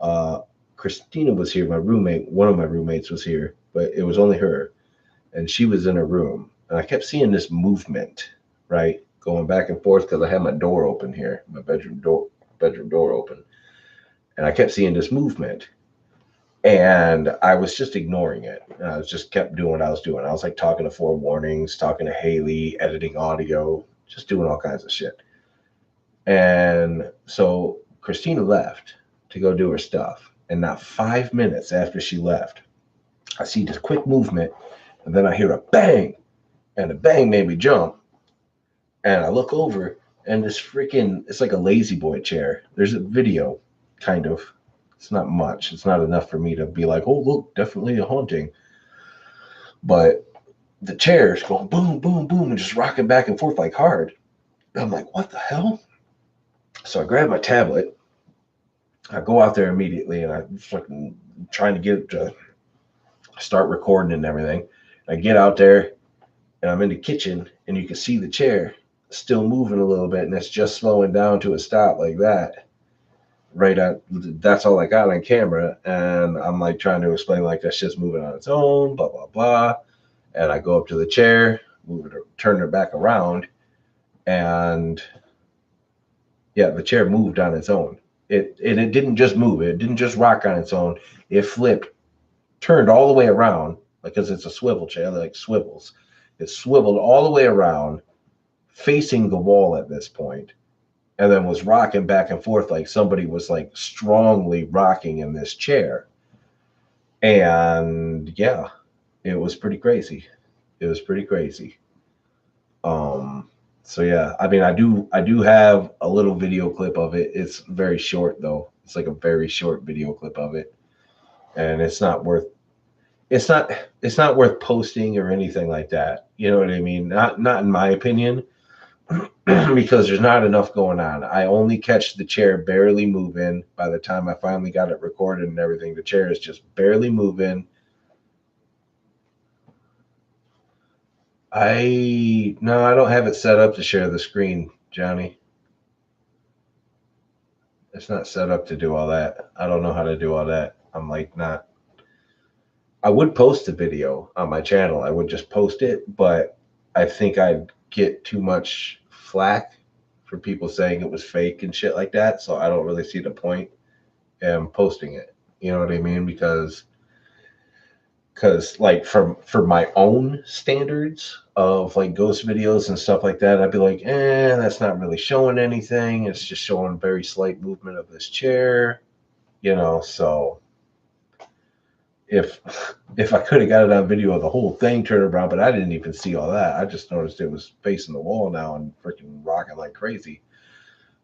Uh, Christina was here, my roommate, one of my roommates was here, but it was only her. And she was in her room. And I kept seeing this movement, right? Going back and forth because I had my door open here, my bedroom door open. And I kept seeing this movement. And I was just ignoring it. I was just kept doing what I was doing. I was like talking to Four Warnings, talking to Haley, editing audio, just doing all kinds of shit. And so Christina left to go do her stuff. And not 5 minutes after she left, I see this quick movement, and then I hear a bang, and the bang made me jump. And I look over, and this freaking, it's like a lazy boy chair. There's a video, kind of. It's not much. It's not enough for me to be like, oh, look, definitely a haunting. But the chair's going boom, boom, boom, and just rocking back and forth like hard. And I'm like, what the hell? So I grab my tablet. I go out there immediately, and I'm fucking trying to get it to start recording and everything. I get out there, and I'm in the kitchen, and you can see the chair still moving a little bit, and it's just slowing down to a stop like that. Right at that's all I got on camera, and I'm like trying to explain like that shit's moving on its own, blah blah blah. And I go up to the chair, move it, turn it back around, and yeah, the chair moved on its own. It didn't just move, it didn't just rock on its own. It flipped, turned all the way around because it's a swivel chair, like swivels. It swiveled all the way around, facing the wall at this point, and then was rocking back and forth like somebody was like strongly rocking in this chair. And yeah, it was pretty crazy. It was pretty crazy. So yeah, I mean, I do have a little video clip of it. It's very short though. It's like a very short video clip of it, and it's not it's not worth posting or anything like that. You know what I mean? Not in my opinion, because there's not enough going on. I only catch the chair barely moving by the time I finally got it recorded and everything. The chair is just barely moving. No, I don't have it set up to share the screen, Johnny. It's not set up to do all that. I don't know how to do all that. I'm like not. I would post a video on my channel. I would just post it, but I think I'd get too much flack for people saying it was fake and shit like that. So I don't really see the point in posting it. You know what I mean? Because like from for my own standards of like ghost videos and stuff like that, I'd be like, that's not really showing anything. It's just showing very slight movement of this chair, so if if I could have got it on video of the whole thing turning around, but I didn't even see all that. I just noticed it was facing the wall now and freaking rocking like crazy.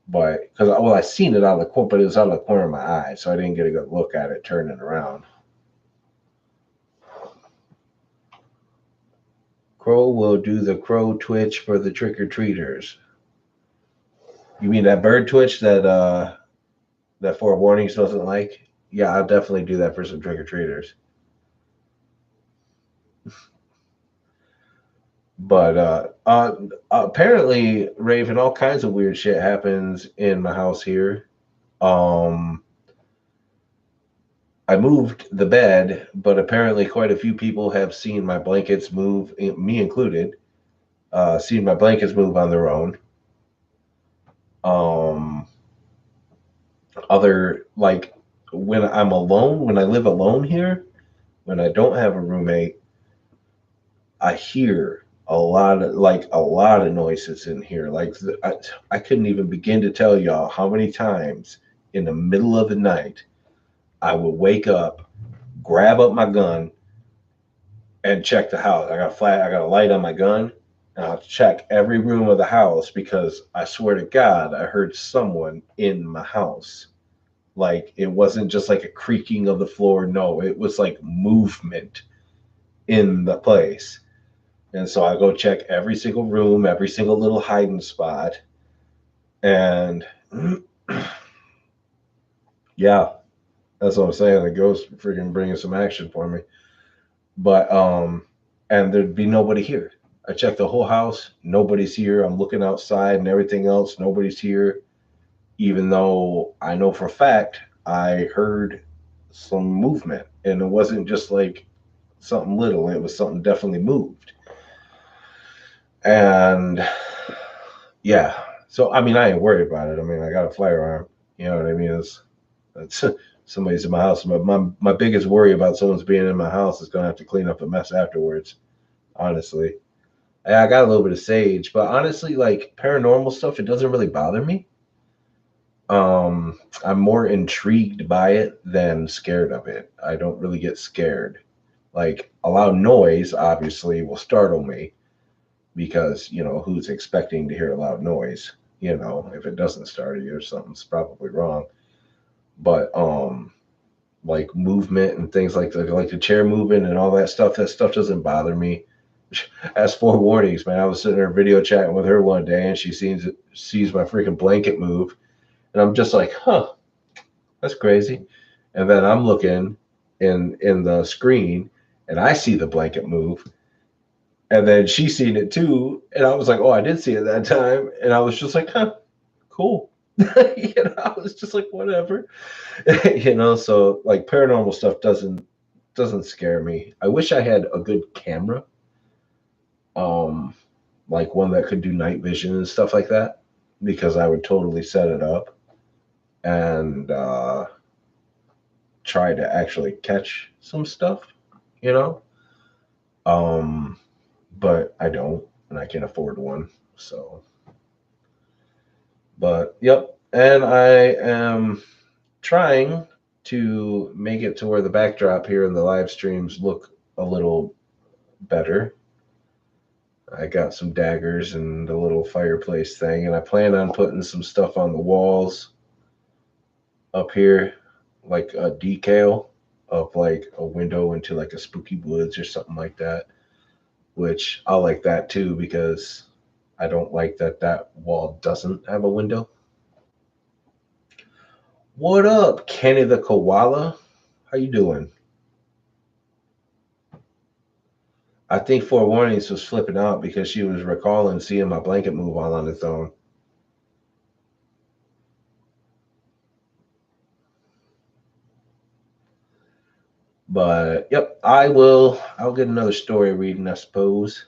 But because I seen it out of the corner, but it was out of the corner of my eye, so I didn't get a good look at it turning around. Crow will do the crow twitch for the trick or treaters. You mean that bird twitch that Four Warnings doesn't like? Yeah, I'll definitely do that for some trick or treaters. But apparently, Raven, all kinds of weird shit happens in my house here. Um, I moved the bed, but apparently, quite a few people have seen my blankets move, me included. Seen my blankets move on their own. Um, other like when I'm alone, when I live alone here, when I don't have a roommate, I hear a lot of noises in here. I couldn't even begin to tell y'all how many times in the middle of the night I would wake up, grab up my gun, and check the house. I got a light on my gun, and I'll check every room of the house because I swear to God, I heard someone in my house. Like it wasn't just like a creaking of the floor. No, it was like movement in the place. And so I go check every single room, every single little hiding spot. And yeah, that's what I'm saying. The ghost freaking bringing some action for me. But and there'd be nobody here. I checked the whole house, nobody's here. I'm looking outside and everything else, nobody's here. Even though I know for a fact I heard some movement, and it wasn't just like something little, it was something definitely moved. And yeah, so I mean, I ain't worried about it. I mean, I got a firearm, you know what I mean? It's somebody's in my house. My biggest worry about someone's being in my house is gonna have to clean up a mess afterwards, honestly. I got a little bit of sage, but honestly, like paranormal stuff, it doesn't really bother me. I'm more intrigued by it than scared of it. I don't really get scared. Like a loud noise, obviously, will startle me because who's expecting to hear a loud noise? If it doesn't startle you, something's probably wrong. But like movement and things like the chair moving and all that stuff doesn't bother me. As Four Warnings, man, I was sitting there video chatting with her one day, and she sees my freaking blanket move, and I'm just like, huh, that's crazy. And then I'm looking in the screen, and I see the blanket move, and then she seen it too, and I was like, oh, I did see it that time, and I was just like, huh, cool. I was just like, whatever. So like paranormal stuff doesn't scare me. I wish I had a good camera, um, like one that could do night vision and stuff like that, because I would totally set it up and try to actually catch some stuff, you know. Um, but I don't, and I can't afford one. So, but yep, and I am trying to make it to where the backdrop here in the live streams look a little better. I got some daggers and a little fireplace thing, and I plan on putting some stuff on the walls up here, like a decal of like a window into like a spooky woods or something like that, which I like that too because I don't like that wall doesn't have a window. What up, Kenny the Koala? How you doing? I think Four Warnings was flipping out because she was recalling seeing my blanket move all on its own. But yep, I'll get another story reading, I suppose.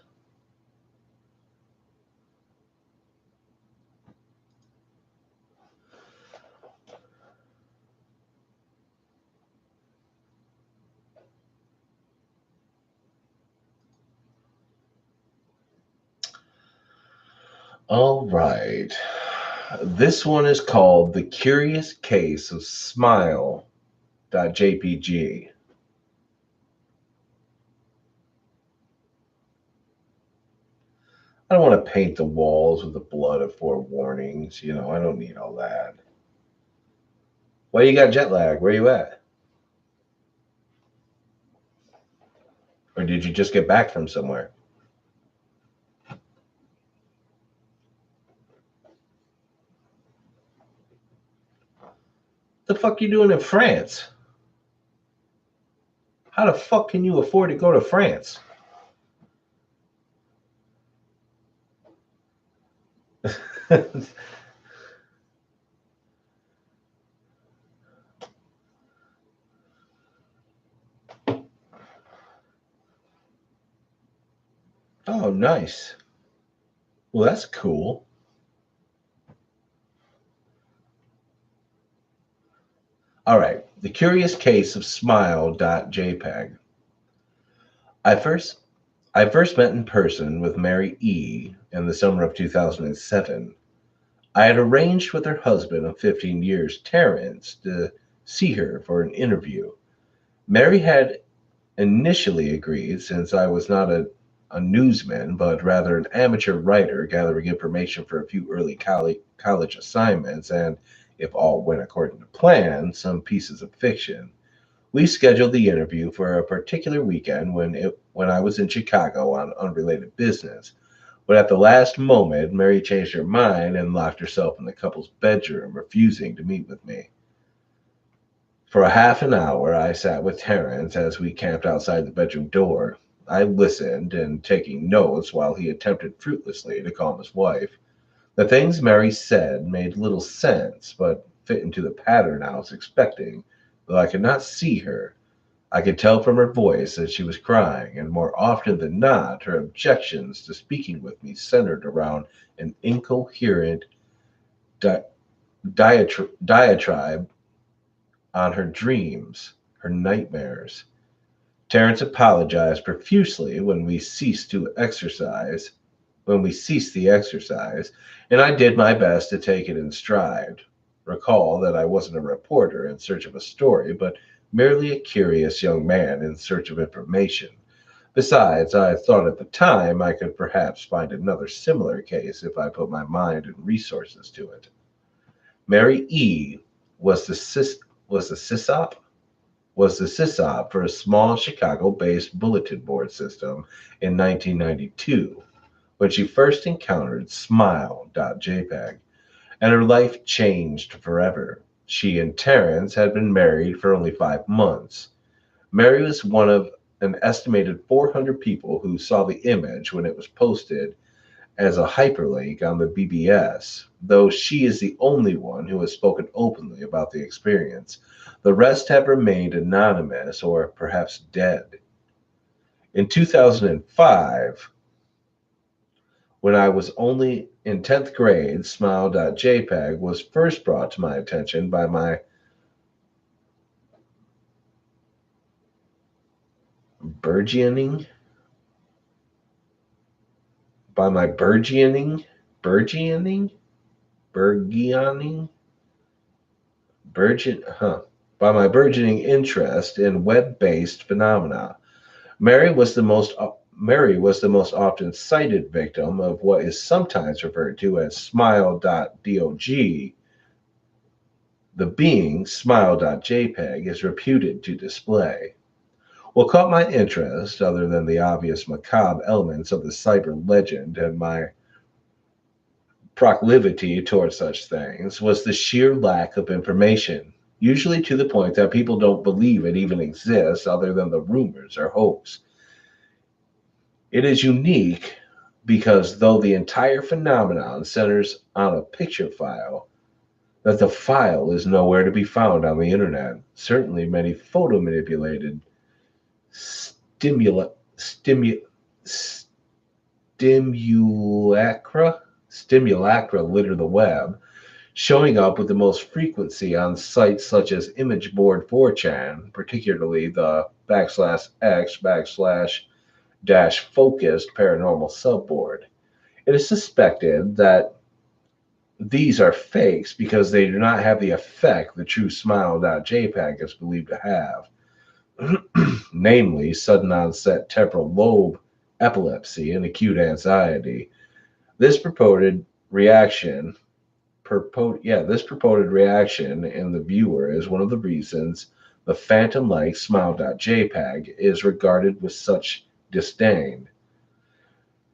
All right. This one is called The Curious Case of Smile.jpg. I don't want to paint the walls with the blood of forewarnings. I don't need all that. Why you got jet lag? Where you at? Or did you just get back from somewhere? The fuck you doing in France? How the fuck can you afford to go to France? Oh, nice. Well, that's cool. All right. The Curious Case of Smile.jpg. I first I first met in person with Mary E. in the summer of 2007. I had arranged with her husband of 15 years, Terrence, to see her for an interview. Mary had initially agreed, since I was not a newsman, but rather an amateur writer gathering information for a few early college assignments and, if all went according to plan, some pieces of fiction. We scheduled the interview for a particular weekend when I was in Chicago on unrelated business. But at the last moment, Mary changed her mind and locked herself in the couple's bedroom, refusing to meet with me. For a half an hour, I sat with Terence as we camped outside the bedroom door. I listened and taking notes while he attempted fruitlessly to calm his wife. The things Mary said made little sense, but fit into the pattern I was expecting. Though I could not see her, I could tell from her voice that she was crying, and more often than not, her objections to speaking with me centered around an incoherent di- diatribe on her dreams, her nightmares. Terence apologized profusely when we ceased the exercise, and I did my best to take it in stride. Recall that I wasn't a reporter in search of a story, but merely a curious young man in search of information. Besides, I thought at the time I could perhaps find another similar case if I put my mind and resources to it. Mary E. was the sis was the SysOp was the SysOp for a small Chicago-based bulletin board system in 1992 when she first encountered Smile.jpg, and her life changed forever. She and Terence had been married for only 5 months. Mary was one of an estimated 400 people who saw the image when it was posted as a hyperlink on the BBS, though she is the only one who has spoken openly about the experience. The rest have remained anonymous or perhaps dead. In 2005, when I was only in 10th grade, Smile.jpg was first brought to my attention burgeoning, by my burgeoning, burgeoning, burgeon, huh, by my burgeoning interest in web-based phenomena. Mary was the most often cited victim of what is sometimes referred to as Smile.dog. The being Smile.jpg is reputed to display. What caught my interest, other than the obvious macabre elements of the cyber legend and my proclivity towards such things, was the sheer lack of information, usually to the point that people don't believe it even exists other than the rumors or hoax. It is unique because though the entire phenomenon centers on a picture file, that the file is nowhere to be found on the internet. Certainly many photo manipulated. stimula, stimu, Stimulacra litter the web, showing up with the most frequency on sites such as Imageboard 4chan, particularly the /x dash focused paranormal subboard. It is suspected that these are fakes because they do not have the effect the true smile.jpg is believed to have, namely sudden onset temporal lobe epilepsy and acute anxiety. This this purported reaction in the viewer is one of the reasons the phantom-like smile.jpg is regarded with such disdain,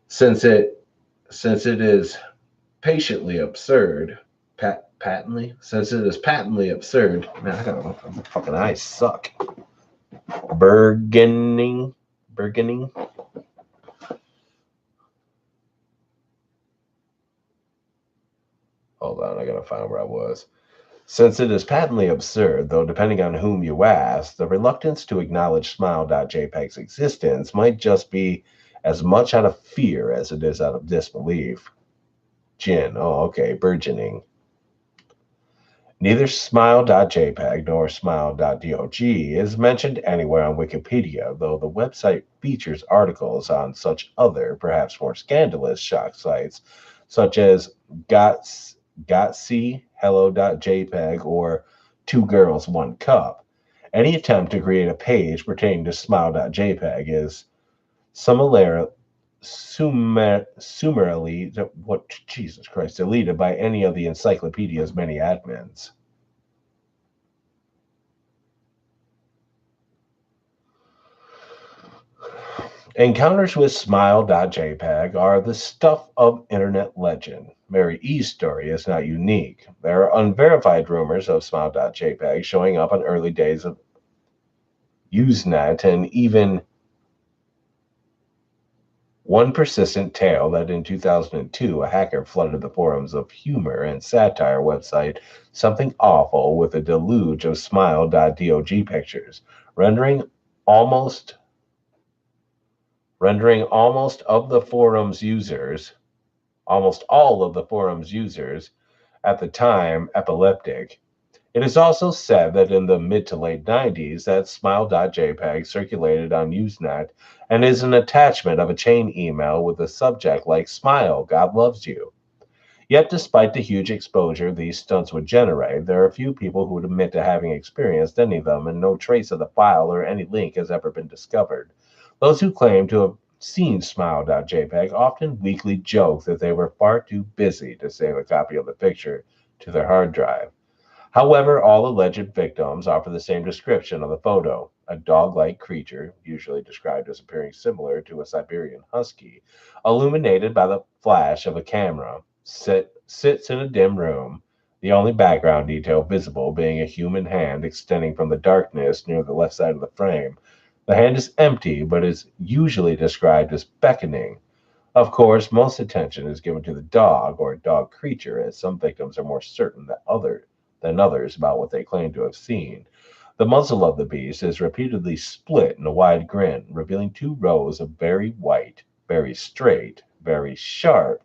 since it is patiently absurd, since it is patently absurd. Man, I got my fucking eyes suck. Burgeoning. Hold on, I gotta find where I was. Since it is patently absurd, though depending on whom you ask, the reluctance to acknowledge smile.jpg's existence might just be as much out of fear as it is out of disbelief. Burgeoning. Neither smile.jpg nor smile.dog is mentioned anywhere on Wikipedia, though the website features articles on such other, perhaps more scandalous shock sites, such as Gotc, Hello.jpg, or Two Girls, One Cup. Any attempt to create a page pertaining to smile.jpg is summarily deleted by any of the encyclopedia's many admins. Encounters with smile.jpg are the stuff of internet legend. Mary E's story is not unique. There are unverified rumors of smile.jpg showing up on early days of Usenet, and even one persistent tale that in 2002 a hacker flooded the forums of humor and satire website Something Awful with a deluge of smile.dog pictures, rendering almost of the forum's users, almost all of the forum's users at the time epileptic. It is also said that in the mid to late 90s that smile.jpg circulated on Usenet and is an attachment of a chain email with a subject like Smile, God loves you. Yet despite the huge exposure these stunts would generate, there are few people who would admit to having experienced any of them, and no trace of the file or any link has ever been discovered. Those who claim to have seen smile.jpg often weakly joke that they were far too busy to save a copy of the picture to their hard drive. However, all alleged victims offer the same description of the photo: a dog-like creature, usually described as appearing similar to a Siberian husky, illuminated by the flash of a camera, sits in a dim room, the only background detail visible being a human hand extending from the darkness near the left side of the frame. The hand is empty, but is usually described as beckoning. Of course, most attention is given to the dog or dog creature, as some victims are more certain than others about what they claim to have seen. The muzzle of the beast is repeatedly split in a wide grin, revealing two rows of very white, very straight, very sharp,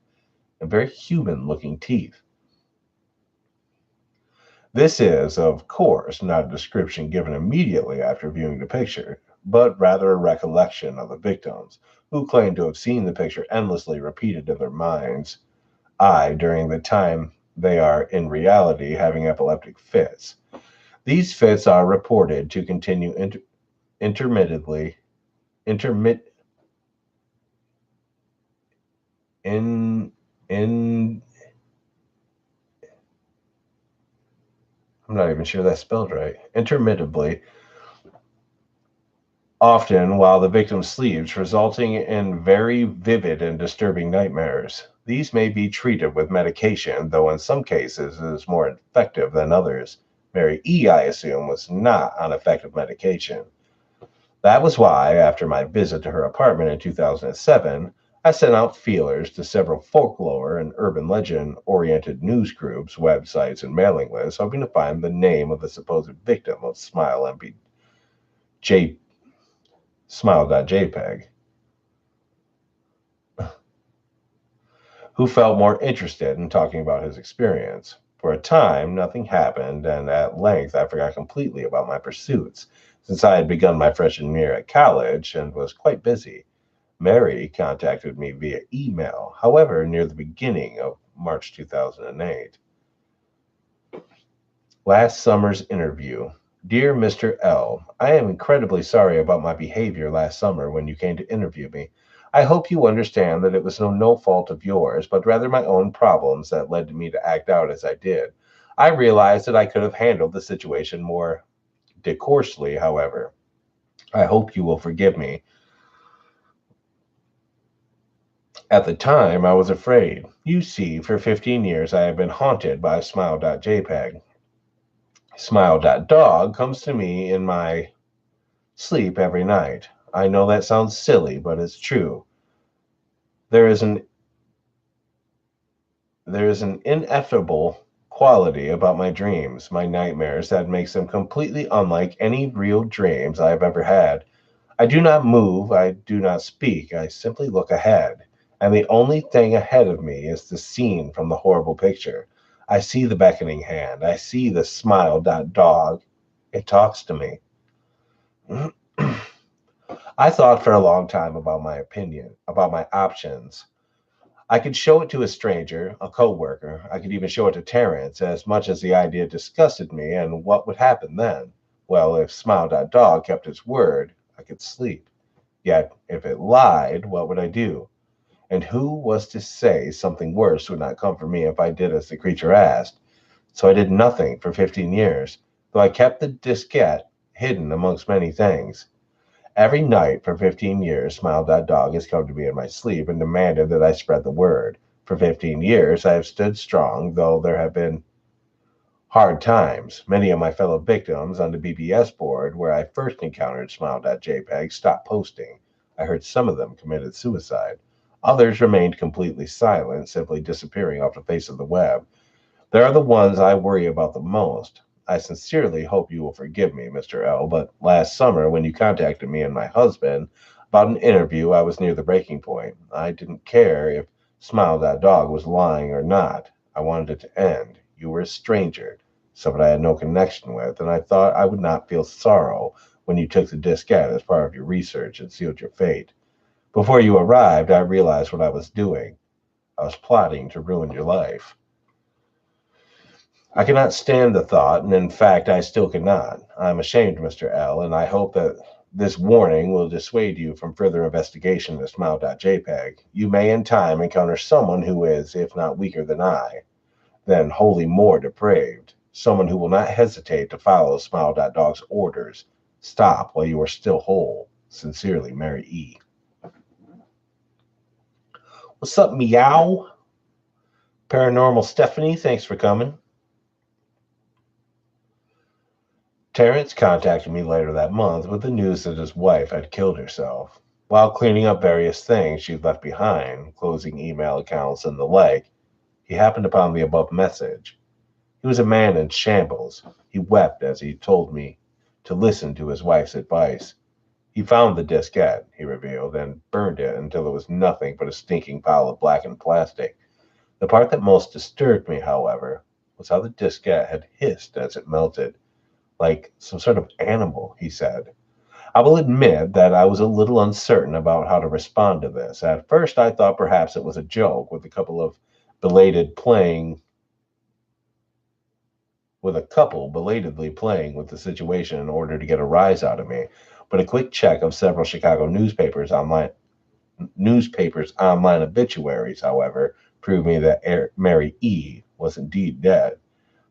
and very human looking teeth. This is, of course, not a description given immediately after viewing the picture, but rather a recollection of the victims, who claim to have seen the picture endlessly repeated in their mind's eye during the time they are in reality having epileptic fits. These fits are reported to continue intermittently, intermit, in, in, I'm not even sure that's spelled right, intermittently, often while the victim sleeps, resulting in very vivid and disturbing nightmares. These may be treated with medication, though in some cases it is more effective than others. Mary E., I assume, was not on effective medication. That was why, after my visit to her apartment in 2007, I sent out feelers to several folklore and urban legend oriented news groups, websites, and mailing lists, hoping to find the name of the supposed victim of Smile Smile.jpg, who felt more interested in talking about his experience. For a time, nothing happened, and at length I forgot completely about my pursuits, since I had begun my freshman year at college and was quite busy. Mary contacted me via email, however, near the beginning of March 2008. Last summer's interview. Dear Mr. L, I am incredibly sorry about my behavior last summer when you came to interview me. I hope you understand that it was no fault of yours, but rather my own problems that led me to act out as I did. I realize that I could have handled the situation more decorously, however. I hope you will forgive me. At the time, I was afraid. You see, for 15 years I have been haunted by Smile.jpg. Smile.dog comes to me in my sleep every night. I know that sounds silly, but it's true. There is an ineffable quality about my dreams, my nightmares, that makes them completely unlike any real dreams I have ever had. I do not move, I do not speak, I simply look ahead. And the only thing ahead of me is the scene from the horrible picture. I see the beckoning hand. I see the smile.dog. It talks to me. I thought for a long time about my opinion, about my options. I could show it to a stranger, a coworker. I could even show it to Terrence, as much as the idea disgusted me, and what would happen then? Well, if Smile.dog kept its word, I could sleep. Yet, if it lied, what would I do? And who was to say something worse would not come for me if I did as the creature asked? So I did nothing for 15 years, though I kept the diskette hidden amongst many things. Every night for 15 years, Smile.dog has come to me in my sleep and demanded that I spread the word. For 15 years, I have stood strong, though there have been hard times. Many of my fellow victims on the BBS board, where I first encountered Smile.jpg, stopped posting. I heard some of them committed suicide. Others remained completely silent, simply disappearing off the face of the web. They are the ones I worry about the most. I sincerely hope you will forgive me, Mr. L, but last summer when you contacted me and my husband about an interview, I was near the breaking point. I didn't care if Smile.dog was lying or not. I wanted it to end. You were a stranger, someone I had no connection with, and I thought I would not feel sorrow when you took the diskette as part of your research and sealed your fate. Before you arrived, I realized what I was doing. I was plotting to ruin your life. I cannot stand the thought, and in fact, I still cannot. I am ashamed, Mr. L, and I hope that this warning will dissuade you from further investigation of Smile.jpg. You may in time encounter someone who is, if not weaker than I, then wholly more depraved. Someone who will not hesitate to follow Smile.dog's orders. Stop while you are still whole. Sincerely, Mary E. What's up, meow? Paranormal Stephanie, thanks for coming. Terrence contacted me later that month with the news that his wife had killed herself. While cleaning up various things she'd left behind, closing email accounts and the like, he happened upon the above message. He was a man in shambles. He wept as he told me to listen to his wife's advice. He found the diskette, he revealed, and burned it until it was nothing but a stinking pile of blackened plastic. The part that most disturbed me, however, was how the diskette had hissed as it melted, like some sort of animal, he said. I will admit that I was a little uncertain about how to respond to this. At first, I thought perhaps it was a joke with a couple of belated playing with a couple belatedly playing with the situation in order to get a rise out of me. But a quick check of several Chicago newspapers online obituaries, however, proved me that Mary E. was indeed dead.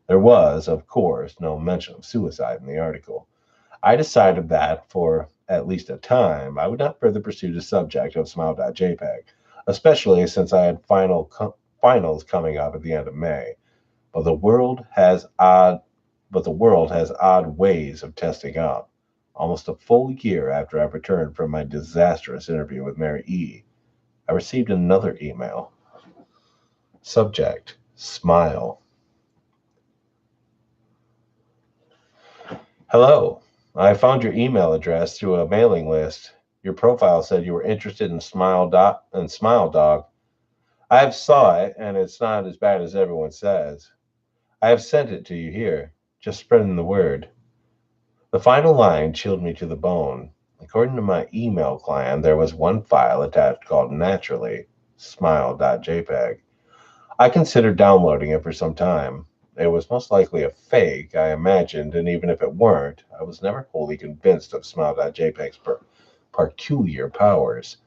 There was, of course, no mention of suicide in the article. I decided that, for at least a time, I would not further pursue the subject of Smile.jpg, especially since I had finals coming up at the end of May. But the world has odd ways of testing up. Almost a full year after I returned from my disastrous interview with Mary E., I received another email. Subject: Smile. Hello. I found your email address through a mailing list Your profile said you were interested in Smile Dog. I have saw it, and it's not as bad as everyone says. I have sent it to you here, just spreading the word. The final line chilled me to the bone. According to my email client, there was one file attached called Naturally, smile.jpg. I considered downloading it for some time. It was most likely a fake, I imagined, and even if it weren't, I was never wholly convinced of smile.jpg's peculiar powers.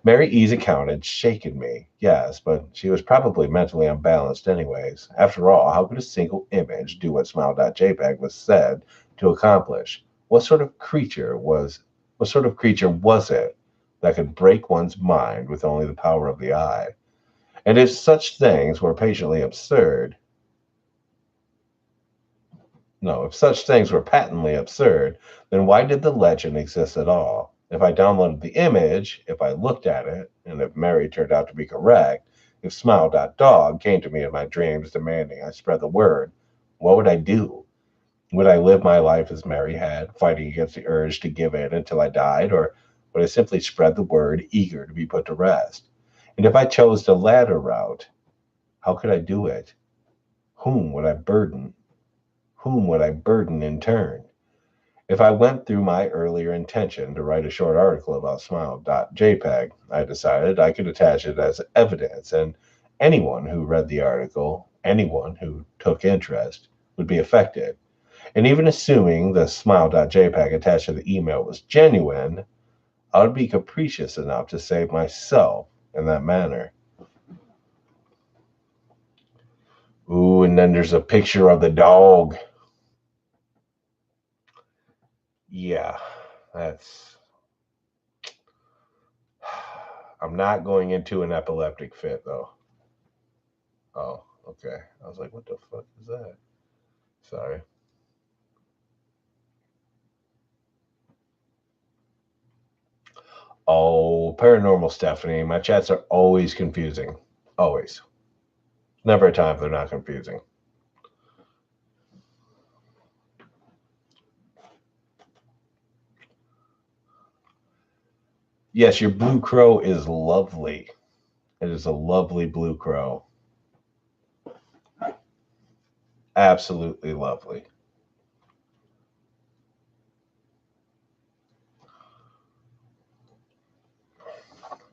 Mary E's account had shaken me, yes, but she was probably mentally unbalanced anyways. After all, how could a single image do what smile.jpg was said to accomplish? What sort of creature was it that could break one's mind with only the power of the eye? And if such things were patiently absurd, no, if such things were patently absurd, then why did the legend exist at all? If I downloaded the image, if I looked at it, and if Mary turned out to be correct, if Smile.dog came to me in my dreams demanding I spread the word, what would I do? Would I live my life as Mary had, fighting against the urge to give in until I died, or would I simply spread the word, eager to be put to rest? And if I chose the latter route, how could I do it? Whom would I burden? Whom would I burden in turn? If I went through my earlier intention to write a short article about smile.jpg, I decided I could attach it as evidence, and anyone who read the article, anyone who took interest, would be affected. And even assuming the smile.jpg attached to the email was genuine, I would be capricious enough to save myself in that manner. Ooh, and then there's a picture of the dog. Yeah, that's. I'm not going into an epileptic fit, though. Oh, okay. I was like, what the fuck is that? Sorry. Oh, paranormal Stephanie. My chats are always confusing. Always. Never a time they're not confusing. Yes, your blue crow is lovely. It is a lovely blue crow. Absolutely lovely.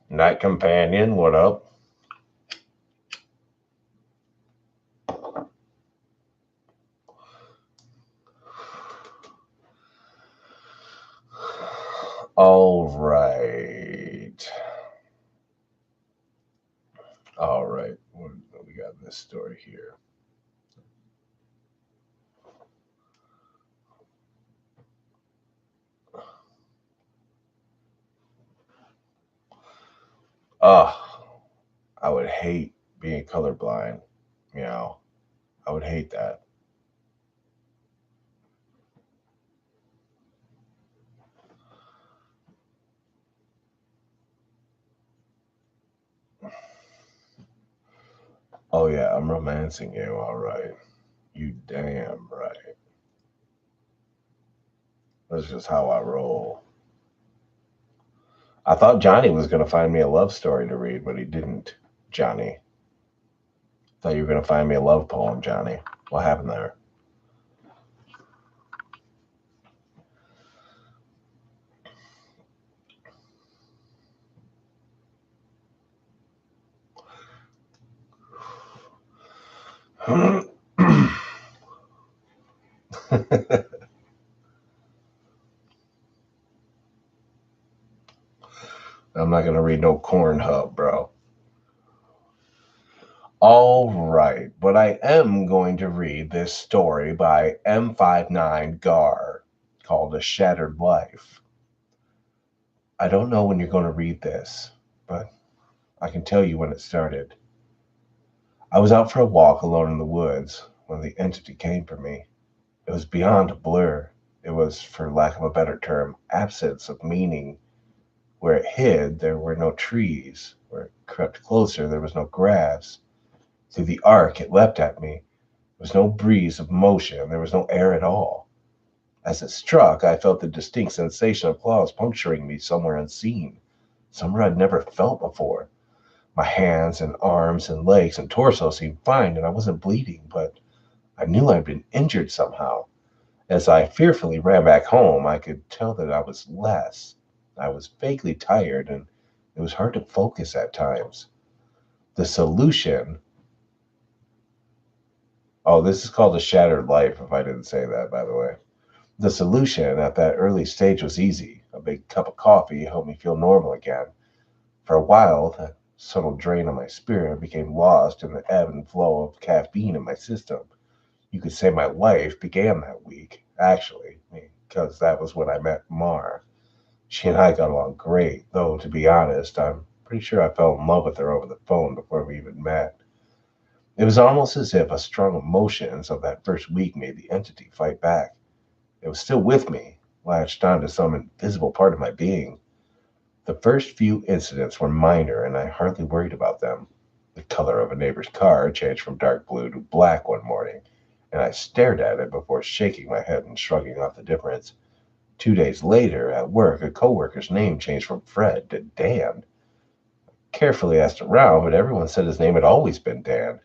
Night companion, what up? All right. All right. We got this story here. Oh, I would hate being colorblind. You know, I would hate that. Oh, yeah, I'm romancing you. All right. You damn right. That's just how I roll. I thought Johnny was going to find me a love story to read, but he didn't. Johnny. Thought you were going to find me a love poem, Johnny. What happened there? I'm not going to read no corn hub, bro. All right, but I am going to read this story by M59 Gar called A Shattered Life. I don't know when you're going to read this, but I can tell you when it started. I was out for a walk alone in the woods when the entity came for me. It was beyond a blur. It was, for lack of a better term, absence of meaning. Where it hid, there were no trees. Where it crept closer, there was no grass. Through the arc, it leapt at me. There was no breeze of motion. There was no air at all. As it struck, I felt the distinct sensation of claws puncturing me somewhere unseen, somewhere I'd never felt before. My hands and arms and legs and torso seemed fine, and I wasn't bleeding, but I knew I'd been injured somehow. As I fearfully ran back home, I could tell that I was less. I was vaguely tired, and it was hard to focus at times. The solution. Oh, this is called a shattered life, if I didn't say that, by the way. The solution at that early stage was easy. A big cup of coffee helped me feel normal again. For a while, the subtle drain on my spirit became lost in the ebb and flow of caffeine in my system. You could say my life began that week, actually, because that was when I met Mar. She and I got along great, though, to be honest, I'm pretty sure I fell in love with her over the phone before we even met. It was almost as if a strong emotions of that first week made the entity fight back. It was still with me, latched onto some invisible part of my being. The first few incidents were minor, and I hardly worried about them. The color of a neighbor's car changed from dark blue to black one morning, and I stared at it before shaking my head and shrugging off the difference. 2 days later, at work, a coworker's name changed from Fred to Dan. Carefully asked around, but everyone said his name had always been Dan.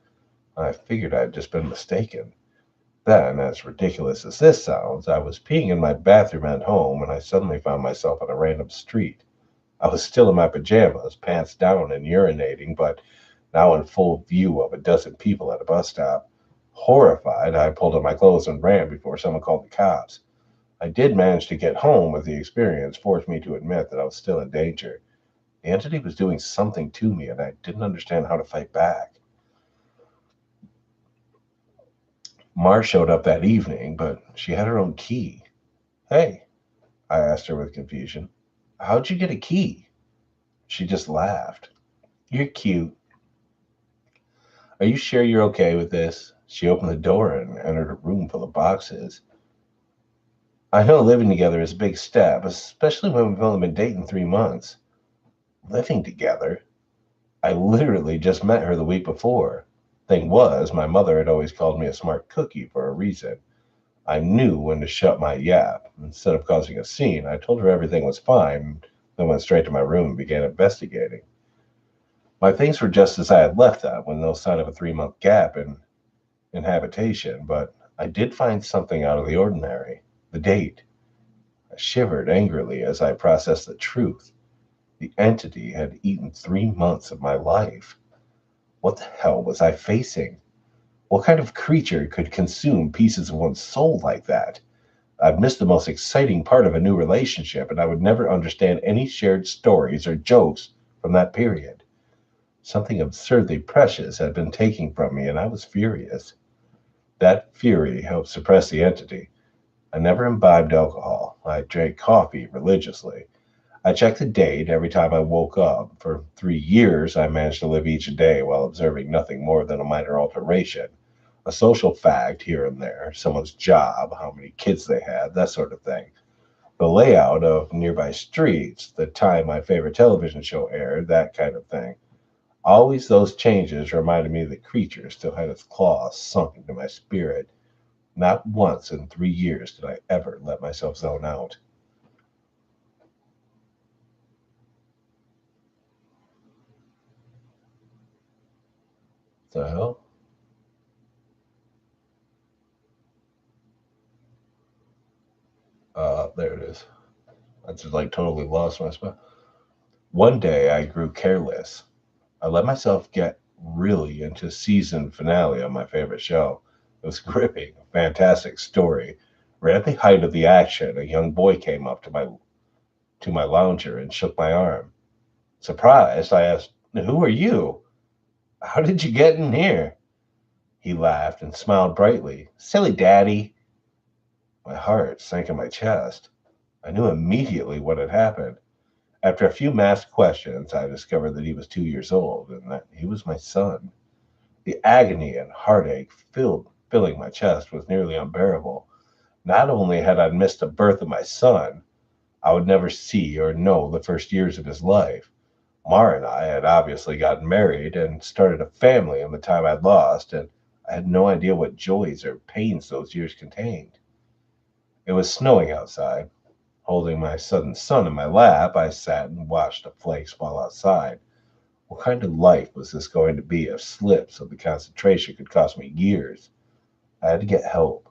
I figured I'd just been mistaken. Then, as ridiculous as this sounds, I was peeing in my bathroom at home and I suddenly found myself on a random street. I was still in my pajamas, pants down and urinating, but now in full view of a dozen people at a bus stop. Horrified, I pulled on my clothes and ran before someone called the cops. I did manage to get home, but the experience forced me to admit that I was still in danger. The entity was doing something to me, and I didn't understand how to fight back. Mar showed up that evening, but she had her own key. Hey, I asked her with confusion, how'd you get a key? She just laughed. You're cute. Are you sure you're okay with this? She opened the door and entered a room full of boxes. I know living together is a big step, especially when we've only been dating 3 months. Living together? I literally just met her the week before. Thing was, my mother had always called me a smart cookie for a reason. I knew when to shut my yap. Instead of causing a scene, I told her everything was fine, then went straight to my room and began investigating. My things were just as I had left them, with no sign of a 3 month gap in habitation, but I did find something out of the ordinary. The date. I shivered angrily as I processed the truth. The entity had eaten 3 months of my life. What the hell was I facing? What kind of creature could consume pieces of one's soul like that? I've missed the most exciting part of a new relationship, and I would never understand any shared stories or jokes from that period. Something absurdly precious had been taken from me, and I was furious. That fury helped suppress the entity. I never imbibed alcohol. I drank coffee religiously. I checked the date every time I woke up. For 3 years, I managed to live each day while observing nothing more than a minor alteration. A social fact here and there, someone's job, how many kids they had, that sort of thing. The layout of nearby streets, the time my favorite television show aired, that kind of thing. Always those changes reminded me the creature still had its claws sunk into my spirit. Not once in 3 years did I ever let myself zone out. The hell? There it is. I just like totally lost my spot. One day I grew careless. I let myself get really into season finale of my favorite show. It was gripping, a fantastic story. Right at the height of the action, a young boy came up to my lounger and shook my arm. Surprised, I asked, "Who are you? How did you get in here?" He laughed and smiled brightly. "Silly daddy." My heart sank in my chest. I knew immediately what had happened. After a few masked questions, I discovered that he was 2 years old and that he was my son. The agony and heartache filling my chest was nearly unbearable. Not only had I missed the birth of my son, I would never see or know the first years of his life. Mara and I had obviously gotten married and started a family in the time I'd lost, and I had no idea what joys or pains those years contained. It was snowing outside. Holding my sudden son in my lap, I sat and watched the flakes fall outside. What kind of life was this going to be if slips of the concentration could cost me years? I had to get help.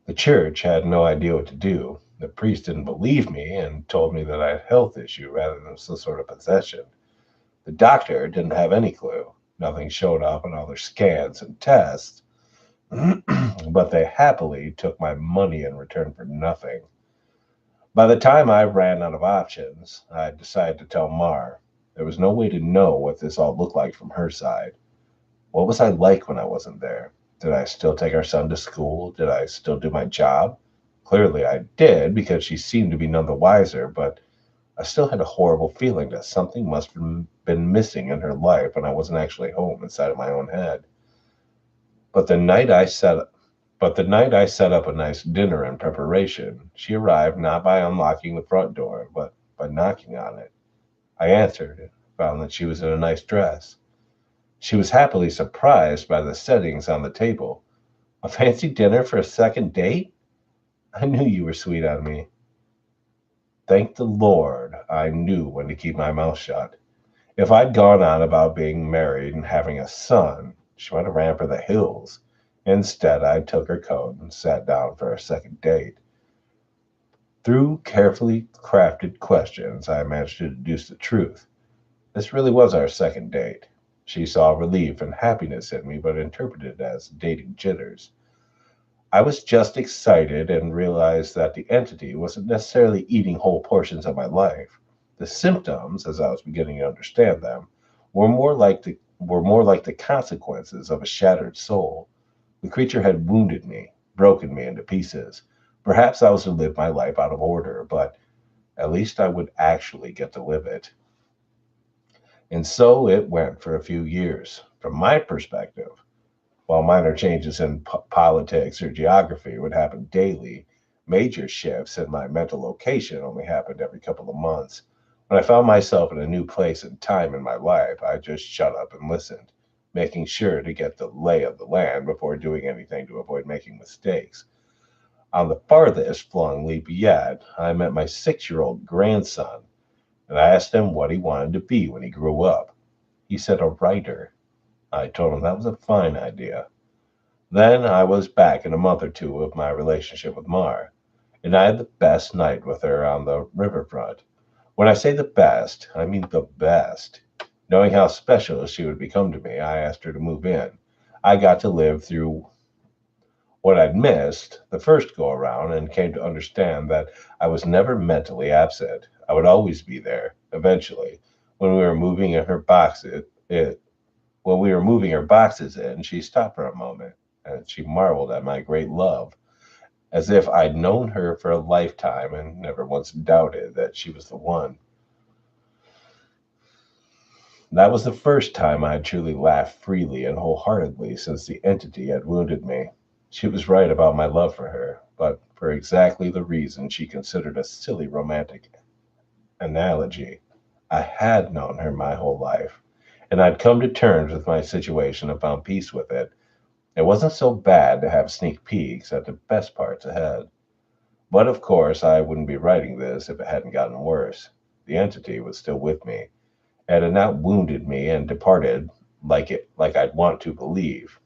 The church had no idea what to do. The priest didn't believe me and told me that I had a health issue rather than some sort of possession. The doctor didn't have any clue. Nothing showed up in all their scans and tests, but they happily took my money in return for nothing. By the time I ran out of options, I decided to tell Mar. There was no way to know what this all looked like from her side. What was I like when I wasn't there? Did I still take our son to school? Did I still do my job? Clearly I did, because she seemed to be none the wiser, but I still had a horrible feeling that something must have been missing in her life when I wasn't actually home inside of my own head. But the night I set but the night I set up a nice dinner in preparation, she arrived not by unlocking the front door, but by knocking on it. I answered and found that she was in a nice dress. She was happily surprised by the settings on the table. A fancy dinner for a second date? I knew you were sweet on me. Thank the Lord, I knew when to keep my mouth shut. If I'd gone on about being married and having a son, she might have ran for the hills. Instead, I took her coat and sat down for a second date. Through carefully crafted questions, I managed to deduce the truth. This really was our second date. She saw relief and happiness in me, but interpreted it as dating jitters. I was just excited and realized that the entity wasn't necessarily eating whole portions of my life. The symptoms, as I was beginning to understand them, were more like the consequences of a shattered soul. The creature had wounded me, broken me into pieces. Perhaps I was to live my life out of order, but at least I would actually get to live it. And so it went for a few years. From my perspective, while minor changes in politics or geography would happen daily, major shifts in my mental location only happened every couple of months. When I found myself in a new place and time in my life, I just shut up and listened, making sure to get the lay of the land before doing anything to avoid making mistakes. On the farthest flung leap yet, I met my 6 year old grandson, and I asked him what he wanted to be when he grew up. He said a writer. I told him that was a fine idea. Then I was back in a month or two of my relationship with Mar, and I had the best night with her on the riverfront. When I say the best, I mean the best. Knowing how special she would become to me, I asked her to move in. I got to live through what I'd missed the first go around and came to understand that I was never mentally absent. I would always be there, eventually. When we were moving in her boxes, when we were moving her boxes in, she stopped for a moment and she marveled at my great love, as if I'd known her for a lifetime and never once doubted that she was the one. That was the first time I had truly laughed freely and wholeheartedly since the entity had wounded me. She was right about my love for her, but for exactly the reason she considered a silly romantic analogy. I had known her my whole life, and I'd come to terms with my situation and found peace with it. It wasn't so bad to have sneak peeks at the best parts ahead. But of course, I wouldn't be writing this if it hadn't gotten worse. The entity was still with me, and had not wounded me and departed like I'd want to believe.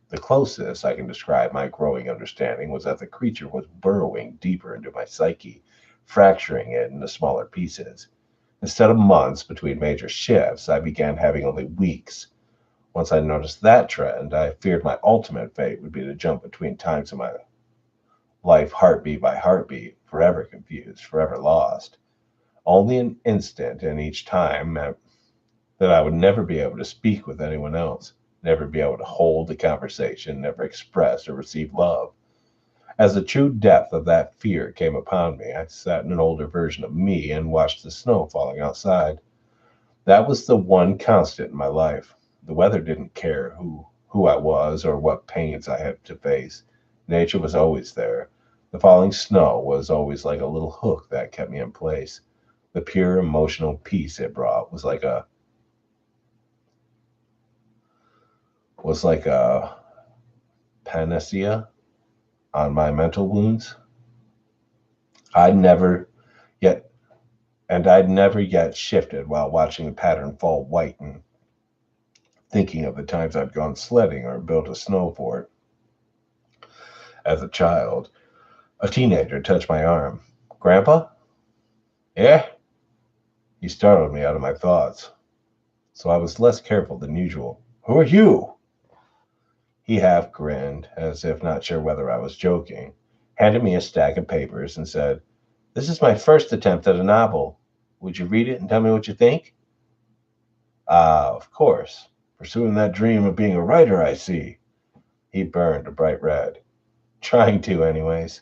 The closest I can describe my growing understanding was that the creature was burrowing deeper into my psyche, fracturing it into smaller pieces. Instead of months between major shifts, I began having only weeks. Once I noticed that trend, I feared my ultimate fate would be to jump between times in my life, heartbeat by heartbeat, forever confused, forever lost. Only an instant in each time meant that I would never be able to speak with anyone else, never be able to hold a conversation, never express or receive love. As the true depth of that fear came upon me, I sat in an older version of me and watched the snow falling outside. That was the one constant in my life. The weather didn't care who I was or what pains I had to face. Nature was always there. The falling snow was always like a little hook that kept me in place. The pure emotional peace it brought was like a panacea on my mental wounds. I'd never yet, I'd never yet shifted while watching the pattern fall white and thinking of the times I'd gone sledding or built a snow fort. As a child, a teenager touched my arm. Grandpa? Yeah? He startled me out of my thoughts, so I was less careful than usual. Who are you? He half grinned, as if not sure whether I was joking, handed me a stack of papers, and said, This is my first attempt at a novel. Would you read it and tell me what you think? Ah, of course. Pursuing that dream of being a writer, I see. He burned a bright red. Trying to, anyways.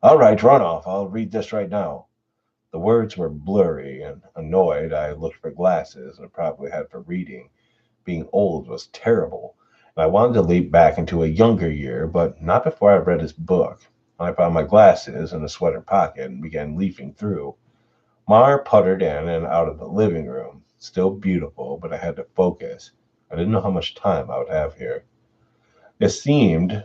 All right, run off. I'll read this right now. The words were blurry, and annoyed, I looked for glasses I probably had for reading. Being old was terrible, and I wanted to leap back into a younger year, but not before I read his book. I found my glasses in a sweater pocket and began leafing through. Mar puttered in and out of the living room. Still beautiful, but I had to focus. I didn't know how much time I would have here. It seemed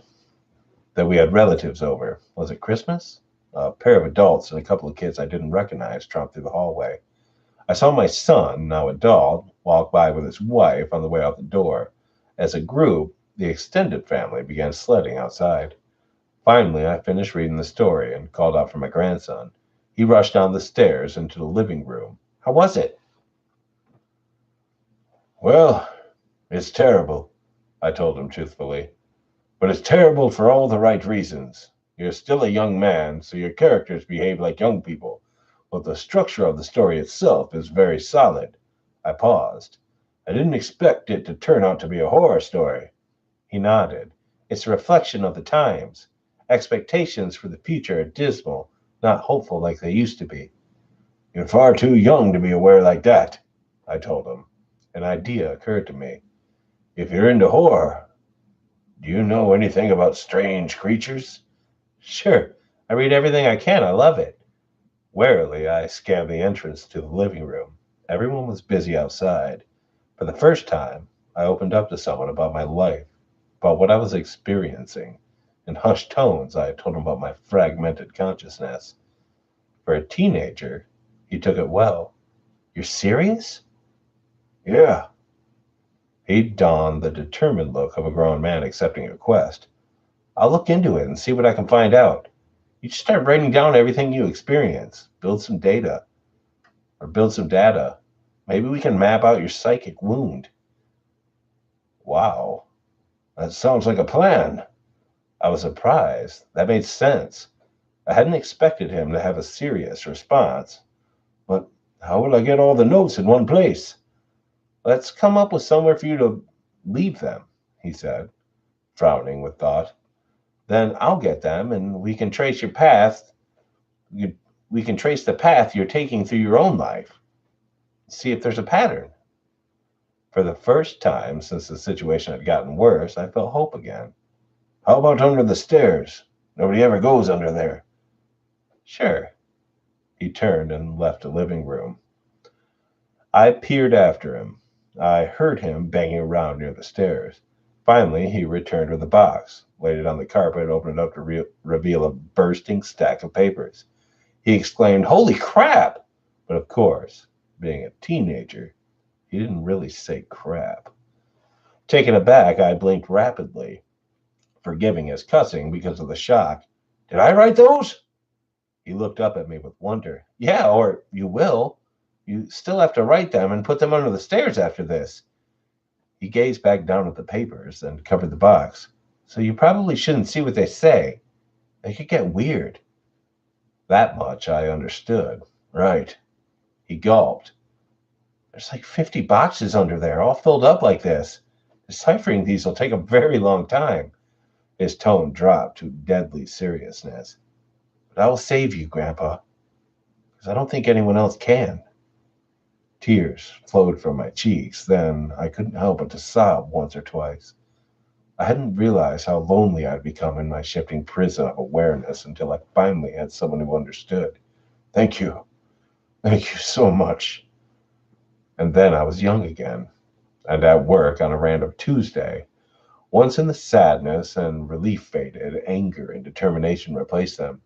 that we had relatives over. Was it Christmas? A pair of adults and a couple of kids I didn't recognize tromped through the hallway. I saw my son, now adult, walk by with his wife on the way out the door. As a group, the extended family began sledding outside. Finally, I finished reading the story and called out for my grandson. He rushed down the stairs into the living room. How was it? Well, it's terrible, I told him truthfully. But it's terrible for all the right reasons. You're still a young man, so your characters behave like young people, but the structure of the story itself is very solid. I paused. I didn't expect it to turn out to be a horror story. He nodded. It's a reflection of the times. Expectations for the future are dismal, not hopeful like they used to be. You're far too young to be aware like that, I told him. An idea occurred to me. If you're into horror, do you know anything about strange creatures? Sure. I read everything I can. I love it. Warily, I scanned the entrance to the living room. Everyone was busy outside. For the first time, I opened up to someone about my life, about what I was experiencing. In hushed tones, I told him about my fragmented consciousness. For a teenager, he took it well. You're serious? Yeah. He donned the determined look of a grown man accepting a quest. I'll look into it and see what I can find out. You just start writing down everything you experience. Build some data. Maybe we can map out your psychic wound. Wow, that sounds like a plan. I was surprised. That made sense. I hadn't expected him to have a serious response. But how will I get all the notes in one place? Let's come up with somewhere for you to leave them, he said, frowning with thought. Then I'll get them and we can trace your path. We can trace the path you're taking through your own life. See if there's a pattern. For the first time since the situation had gotten worse, I felt hope again. How about under the stairs? Nobody ever goes under there. Sure. He turned and left the living room. I peered after him. I heard him banging around near the stairs. Finally, he returned with a box, laid it on the carpet, opened it up to reveal a bursting stack of papers. He exclaimed, Holy crap! But of course, being a teenager, he didn't really say crap. Taken aback, I blinked rapidly, forgiving his cussing because of the shock. Did I write those? He looked up at me with wonder. Yeah, or you will. You still have to write them and put them under the stairs after this. He gazed back down at the papers and covered the box. So you probably shouldn't see what they say. They could get weird. That much I understood. Right. He gulped. There's like 50 boxes under there, all filled up like this. Deciphering these will take a very long time. His tone dropped to deadly seriousness. But I will save you, Grandpa, because I don't think anyone else can. Tears flowed from my cheeks. Then I couldn't help but to sob once or twice. I hadn't realized how lonely I'd become in my shifting prison of awareness until I finally had someone who understood. Thank you. Thank you so much. And then I was young again, and at work on a random Tuesday. Once in the sadness and relief faded, anger and determination replaced them.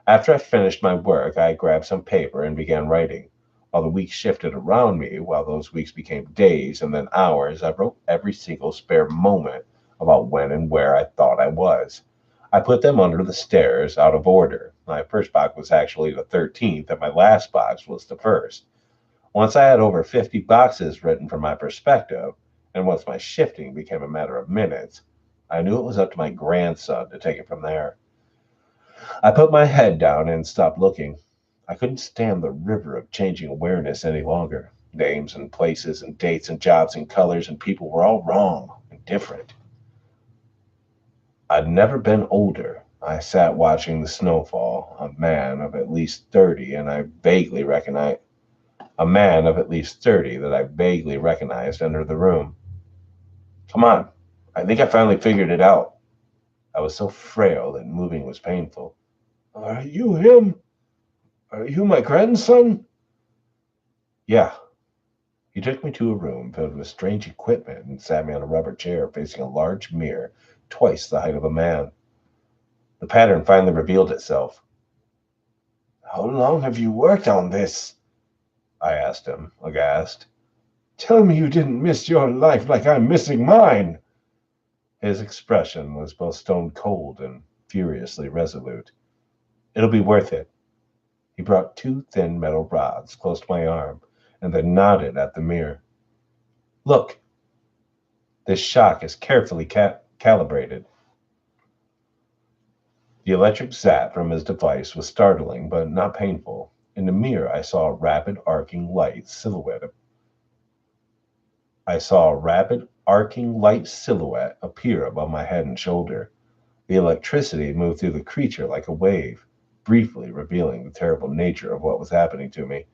After I finished my work, I grabbed some paper and began writing. While the weeks shifted around me, while those weeks became days and then hours, I wrote every single spare moment about when and where I thought I was. I put them under the stairs out of order. My first box was actually the 13th, and my last box was the first. Once I had over 50 boxes written from my perspective, and once my shifting became a matter of minutes, I knew it was up to my grandson to take it from there. I put my head down and stopped looking. I couldn't stand the river of changing awareness any longer. Names and places and dates and jobs and colors and people were all wrong and different. I'd never been older. I sat watching the snowfall, a man of at least 30, and I vaguely recognized a man of at least 30 that I vaguely recognized entered the room. Come on, I think I finally figured it out. I was so frail that moving was painful. Are you him? Are you my grandson? Yeah. He took me to a room filled with strange equipment and sat me on a rubber chair facing a large mirror twice the height of a man. The pattern finally revealed itself. How long have you worked on this? I asked him, aghast. Tell me you didn't miss your life like I'm missing mine. His expression was both stone cold and furiously resolute. It'll be worth it. He brought two thin metal rods close to my arm and then nodded at the mirror. Look, this shock is carefully calibrated. The electric zap from his device was startling but not painful. In the mirror, I saw a rapid arcing light silhouette appear above my head and shoulder. The electricity moved through the creature like a wave, briefly revealing the terrible nature of what was happening to me.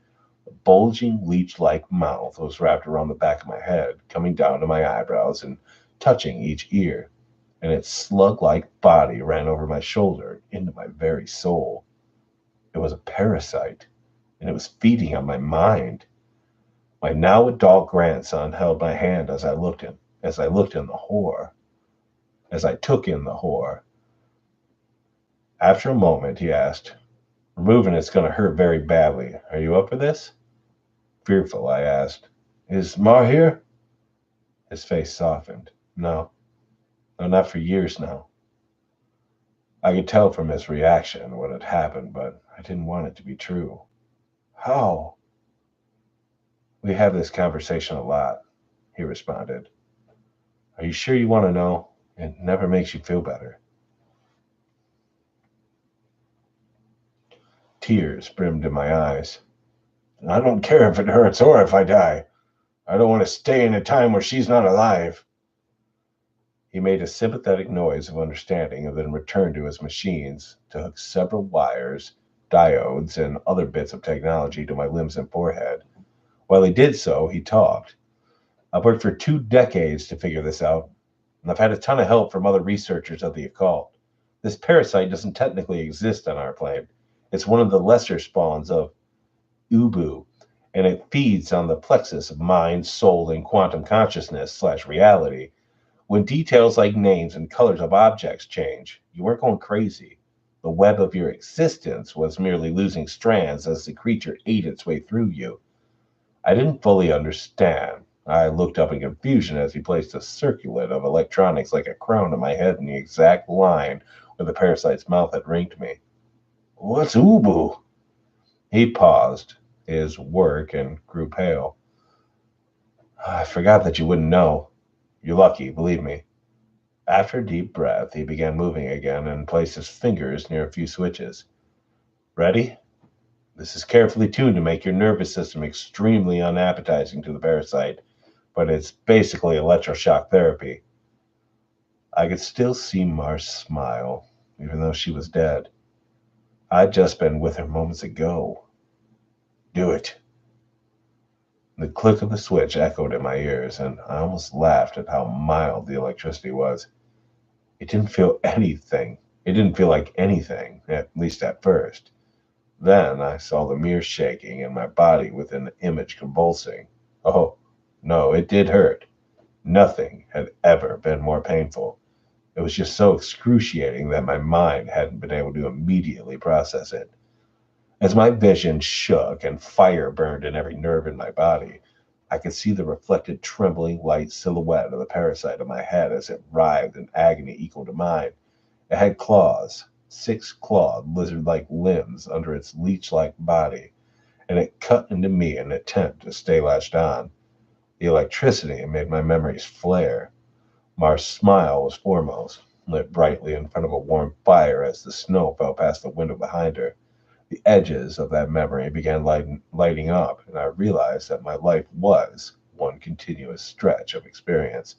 A bulging leech-like mouth was wrapped around the back of my head, coming down to my eyebrows and touching each ear, and its slug-like body ran over my shoulder into my very soul. It was a parasite, and it was feeding on my mind. My now adult grandson held my hand as I looked in the horror, as I took in the horror. After a moment, he asked, Removing it's going to hurt very badly. Are you up for this? Fearful, I asked, Is Mar here? His face softened. No, no, not for years now. I could tell from his reaction what had happened, but I didn't want it to be true. How? We have this conversation a lot, he responded. Are you sure you want to know? It never makes you feel better. Tears brimmed in my eyes. I don't care if it hurts or if I die. I don't want to stay in a time where she's not alive. He made a sympathetic noise of understanding and then returned to his machines to hook several wires, diodes, and other bits of technology to my limbs and forehead. While he did so, he talked. I've worked for 2 decades to figure this out, and I've had a ton of help from other researchers of the occult. This parasite doesn't technically exist on our plane. It's one of the lesser spawns of Ubu, and it feeds on the plexus of mind, soul, and quantum consciousness/reality. When details like names and colors of objects change, you weren't going crazy. The web of your existence was merely losing strands as the creature ate its way through you. I didn't fully understand. I looked up in confusion as he placed a circlet of electronics like a crown on my head in the exact line where the parasite's mouth had ringed me. What's Ubu? He paused his work and grew pale. I forgot that you wouldn't know. You're lucky, believe me. After a deep breath, he began moving again and placed his fingers near a few switches. Ready? This is carefully tuned to make your nervous system extremely unappetizing to the parasite, but it's basically electroshock therapy. I could still see Mar's smile, even though she was dead. I'd just been with her moments ago. Do it. The click of the switch echoed in my ears, and I almost laughed at how mild the electricity was. It didn't feel anything. It didn't feel like anything, at least at first. Then I saw the mirror shaking and my body within the image convulsing. Oh, no, it did hurt. Nothing had ever been more painful. It was just so excruciating that my mind hadn't been able to immediately process it. As my vision shook and fire burned in every nerve in my body, I could see the reflected, trembling white silhouette of the parasite on my head as it writhed in agony equal to mine. It had claws, six clawed, lizard like limbs under its leech like body, and it cut into me in an attempt to stay latched on. The electricity made my memories flare. Mar's smile was foremost, lit brightly in front of a warm fire as the snow fell past the window behind her. The edges of that memory began lighting up, and I realized that my life was one continuous stretch of experience.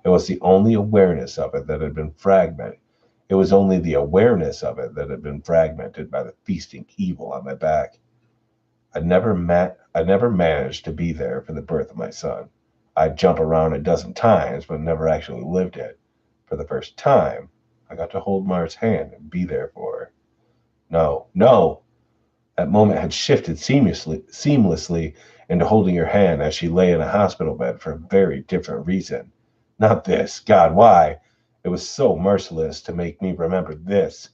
It was the only awareness of it that had been fragmented. It was only the awareness of it that had been fragmented by the feasting evil on my back. I never managed to be there for the birth of my son. I'd jump around a dozen times, but never actually lived it. For the first time, I got to hold Mara's hand and be there for her. No, no, that moment had shifted seamlessly into holding her hand as she lay in a hospital bed for a very different reason. Not this. God, why? It was so merciless to make me remember this.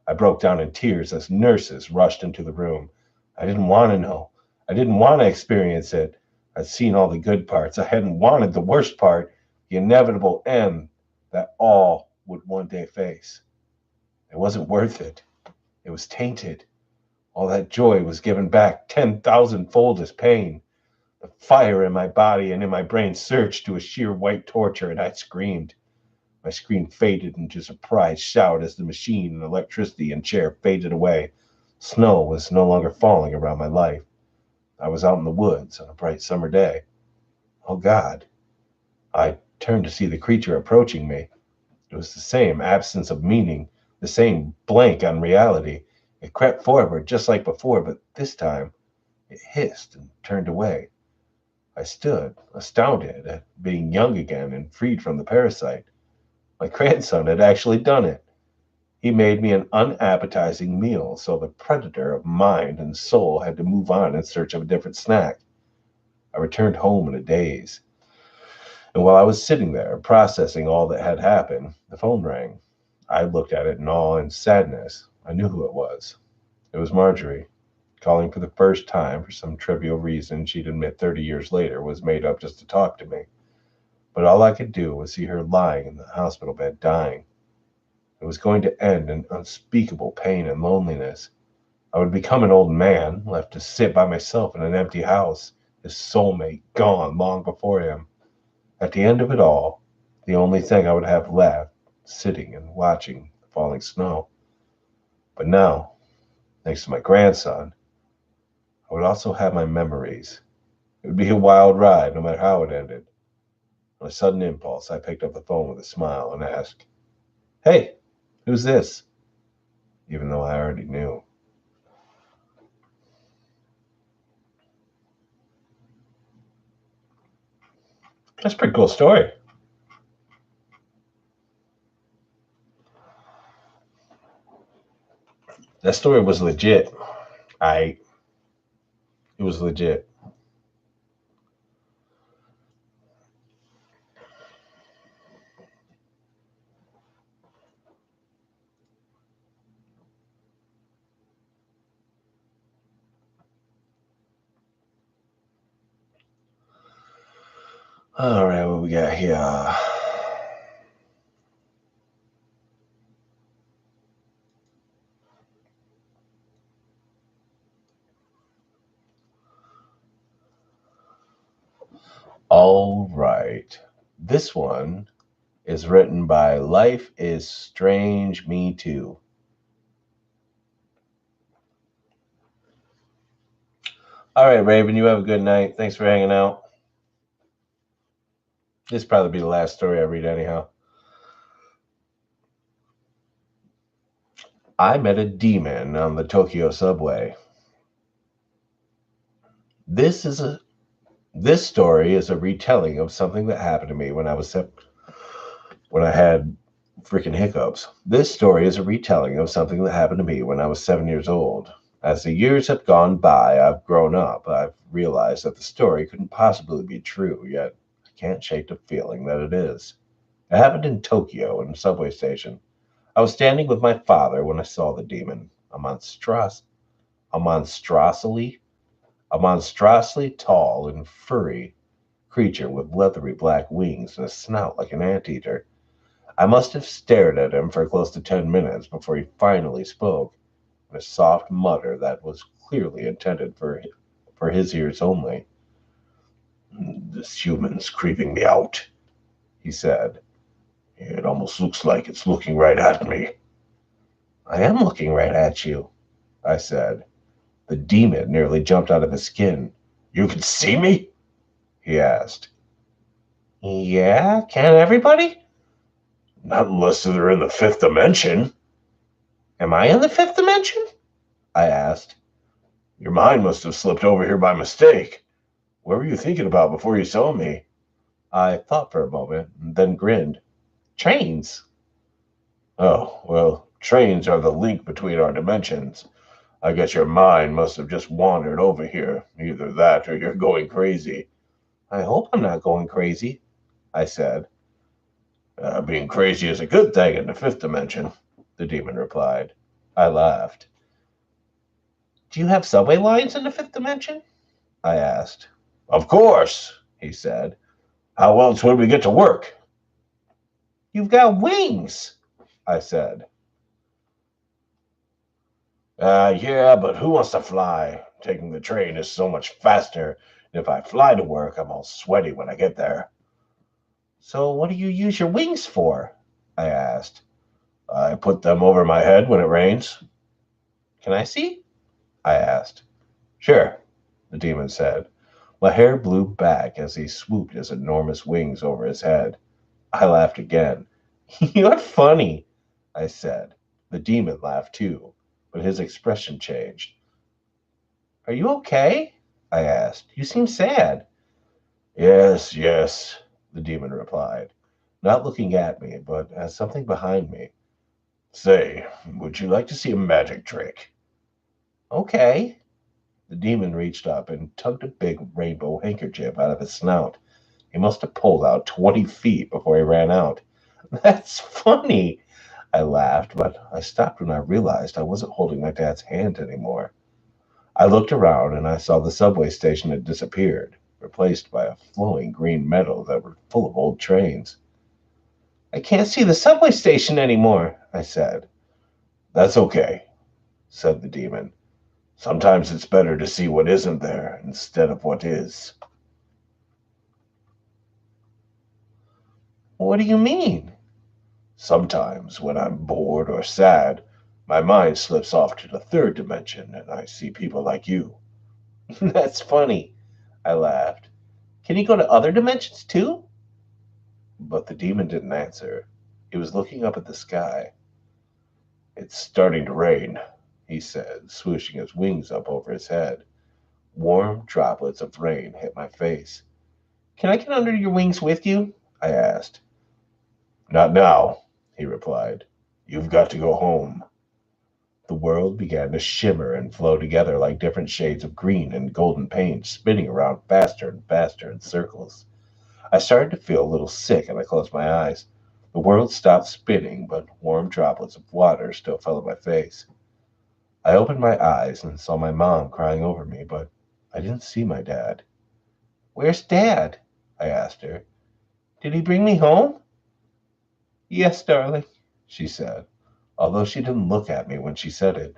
I broke down in tears as nurses rushed into the room. I didn't want to know. I didn't want to experience it. I'd seen all the good parts. I hadn't wanted the worst part, the inevitable end that all would one day face. It wasn't worth it. It was tainted. All that joy was given back 10,000 fold as pain. The fire in my body and in my brain surged to a sheer white torture, and I screamed. My scream faded into a surprised shout as the machine and electricity and chair faded away. Snow was no longer falling around my life. I was out in the woods on a bright summer day. Oh God. I turned to see the creature approaching me. It was the same absence of meaning, the same blank on reality. It crept forward just like before, but this time it hissed and turned away. I stood, astounded at being young again and freed from the parasite. My grandson had actually done it. He made me an unappetizing meal, so the predator of mind and soul had to move on in search of a different snack. I returned home in a daze, and while I was sitting there processing all that had happened, the phone rang. I looked at it in awe and sadness. I knew who it was. It was Marjorie, calling for the first time for some trivial reason she'd admit 30 years later was made up just to talk to me. But all I could do was see her lying in the hospital bed dying. It was going to end in unspeakable pain and loneliness. I would become an old man, left to sit by myself in an empty house, his soulmate gone long before him. At the end of it all, the only thing I would have left, sitting and watching the falling snow. But now, thanks to my grandson, I would also have my memories. It would be a wild ride, no matter how it ended. On a sudden impulse, I picked up the phone with a smile and asked, "Hey, who's this?" Even though I already knew. That's a pretty cool story. That story was legit. It was legit. All right, what we got here? All right. This one is written by Life is Strange Me Too. All right, Raven, you have a good night. Thanks for hanging out. This will probably be the last story I read, anyhow. I met a demon on the Tokyo subway. This is a this story is a retelling of something that happened to me when I had freaking hiccups. This story is a retelling of something that happened to me when I was 7 years old. As the years have gone by, I've grown up. I've realized that the story couldn't possibly be true, yet I can't shake the feeling that it is. It happened in Tokyo in a subway station. I was standing with my father when I saw the demon, a monstrosity, a monstrously tall and furry creature with leathery black wings and a snout like an anteater. I must have stared at him for close to 10 minutes before he finally spoke, in a soft mutter that was clearly intended for his ears only. "This human's creeping me out," he said. "It almost looks like it's looking right at me." "I am looking right at you," I said. The demon nearly jumped out of his skin. "You can see me?" he asked. "Yeah, can everybody?" Not unless they're in the fifth dimension. "Am I in the fifth dimension?" I asked. Your mind must have slipped over here by mistake. What were you thinking about before you saw me? I thought for a moment, and then grinned. "Trains." Oh, well, trains are the link between our dimensions. I guess your mind must have just wandered over here. Either that or you're going crazy. "I hope I'm not going crazy," I said. Being crazy is a good thing in the fifth dimension, the demon replied. I laughed. "Do you have subway lines in the fifth dimension?" I asked. Of course, he said. How else would we get to work? "You've got wings," I said. Yeah, but who wants to fly? Taking the train is so much faster. And if I fly to work, I'm all sweaty when I get there. "So what do you use your wings for?" I asked. I put them over my head when it rains. "Can I see?" I asked. Sure, the demon said. My hair blew back as he swooped his enormous wings over his head. I laughed again. "You're funny," I said. The demon laughed too, but his expression changed. "Are you okay?" I asked. "You seem sad." Yes, yes, the demon replied, not looking at me, but at something behind me. Say, would you like to see a magic trick? "Okay." The demon reached up and tugged a big rainbow handkerchief out of his snout. He must have pulled out 20 feet before he ran out. "That's funny," I laughed, but I stopped when I realized I wasn't holding my dad's hand anymore. I looked around and I saw the subway station had disappeared, replaced by a flowing green meadow that was full of old trains. "I can't see the subway station anymore," I said. That's okay, said the demon. Sometimes it's better to see what isn't there instead of what is. "What do you mean?" Sometimes, when I'm bored or sad, my mind slips off to the third dimension and I see people like you. "That's funny," I laughed. "Can you go to other dimensions too?" But the demon didn't answer. He was looking up at the sky. It's starting to rain, he said, swooshing his wings up over his head. Warm droplets of rain hit my face. "Can I get under your wings with you?" I asked. Not now, he replied. You've got to go home. The world began to shimmer and flow together like different shades of green and golden paint, spinning around faster and faster in circles. I started to feel a little sick and I closed my eyes. The world stopped spinning, but warm droplets of water still fell on my face. I opened my eyes and saw my mom crying over me, but I didn't see my dad. "Where's Dad?" I asked her. "Did he bring me home?" "Yes, darling," she said, although she didn't look at me when she said it.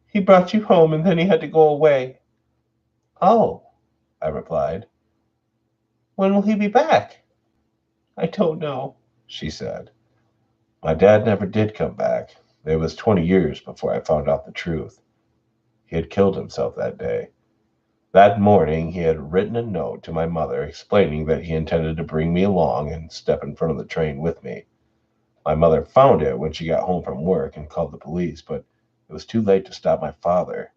"He brought you home and then he had to go away." "Oh," I replied. "When will he be back?" "I don't know," she said. My dad never did come back. It was 20 years before I found out the truth. He had killed himself that day. That morning he had written a note to my mother explaining that he intended to bring me along and step in front of the train with me. My mother found it when she got home from work and called the police, but it was too late to stop my father.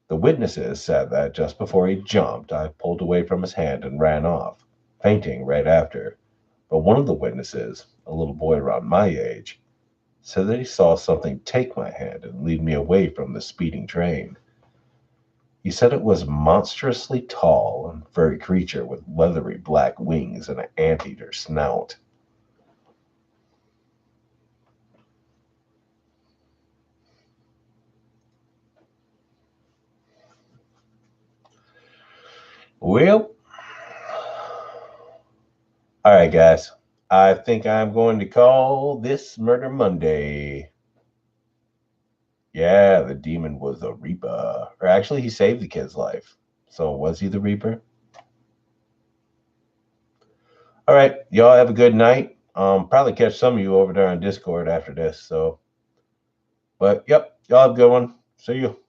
The witnesses said that just before he jumped, I pulled away from his hand and ran off, fainting right after. But one of the witnesses, a little boy around my age, said that he saw something take my hand and lead me away from the speeding train. He said it was a monstrously tall and furry creature with leathery black wings and an anteater snout. Well, all right, guys. I think I'm going to call this Murder Monday. Yeah, the demon was a Reaper. Or actually, he saved the kid's life. So was he the Reaper? All right, y'all have a good night. Probably catch some of you over there on Discord after this. So, but yep, y'all have a good one. See you.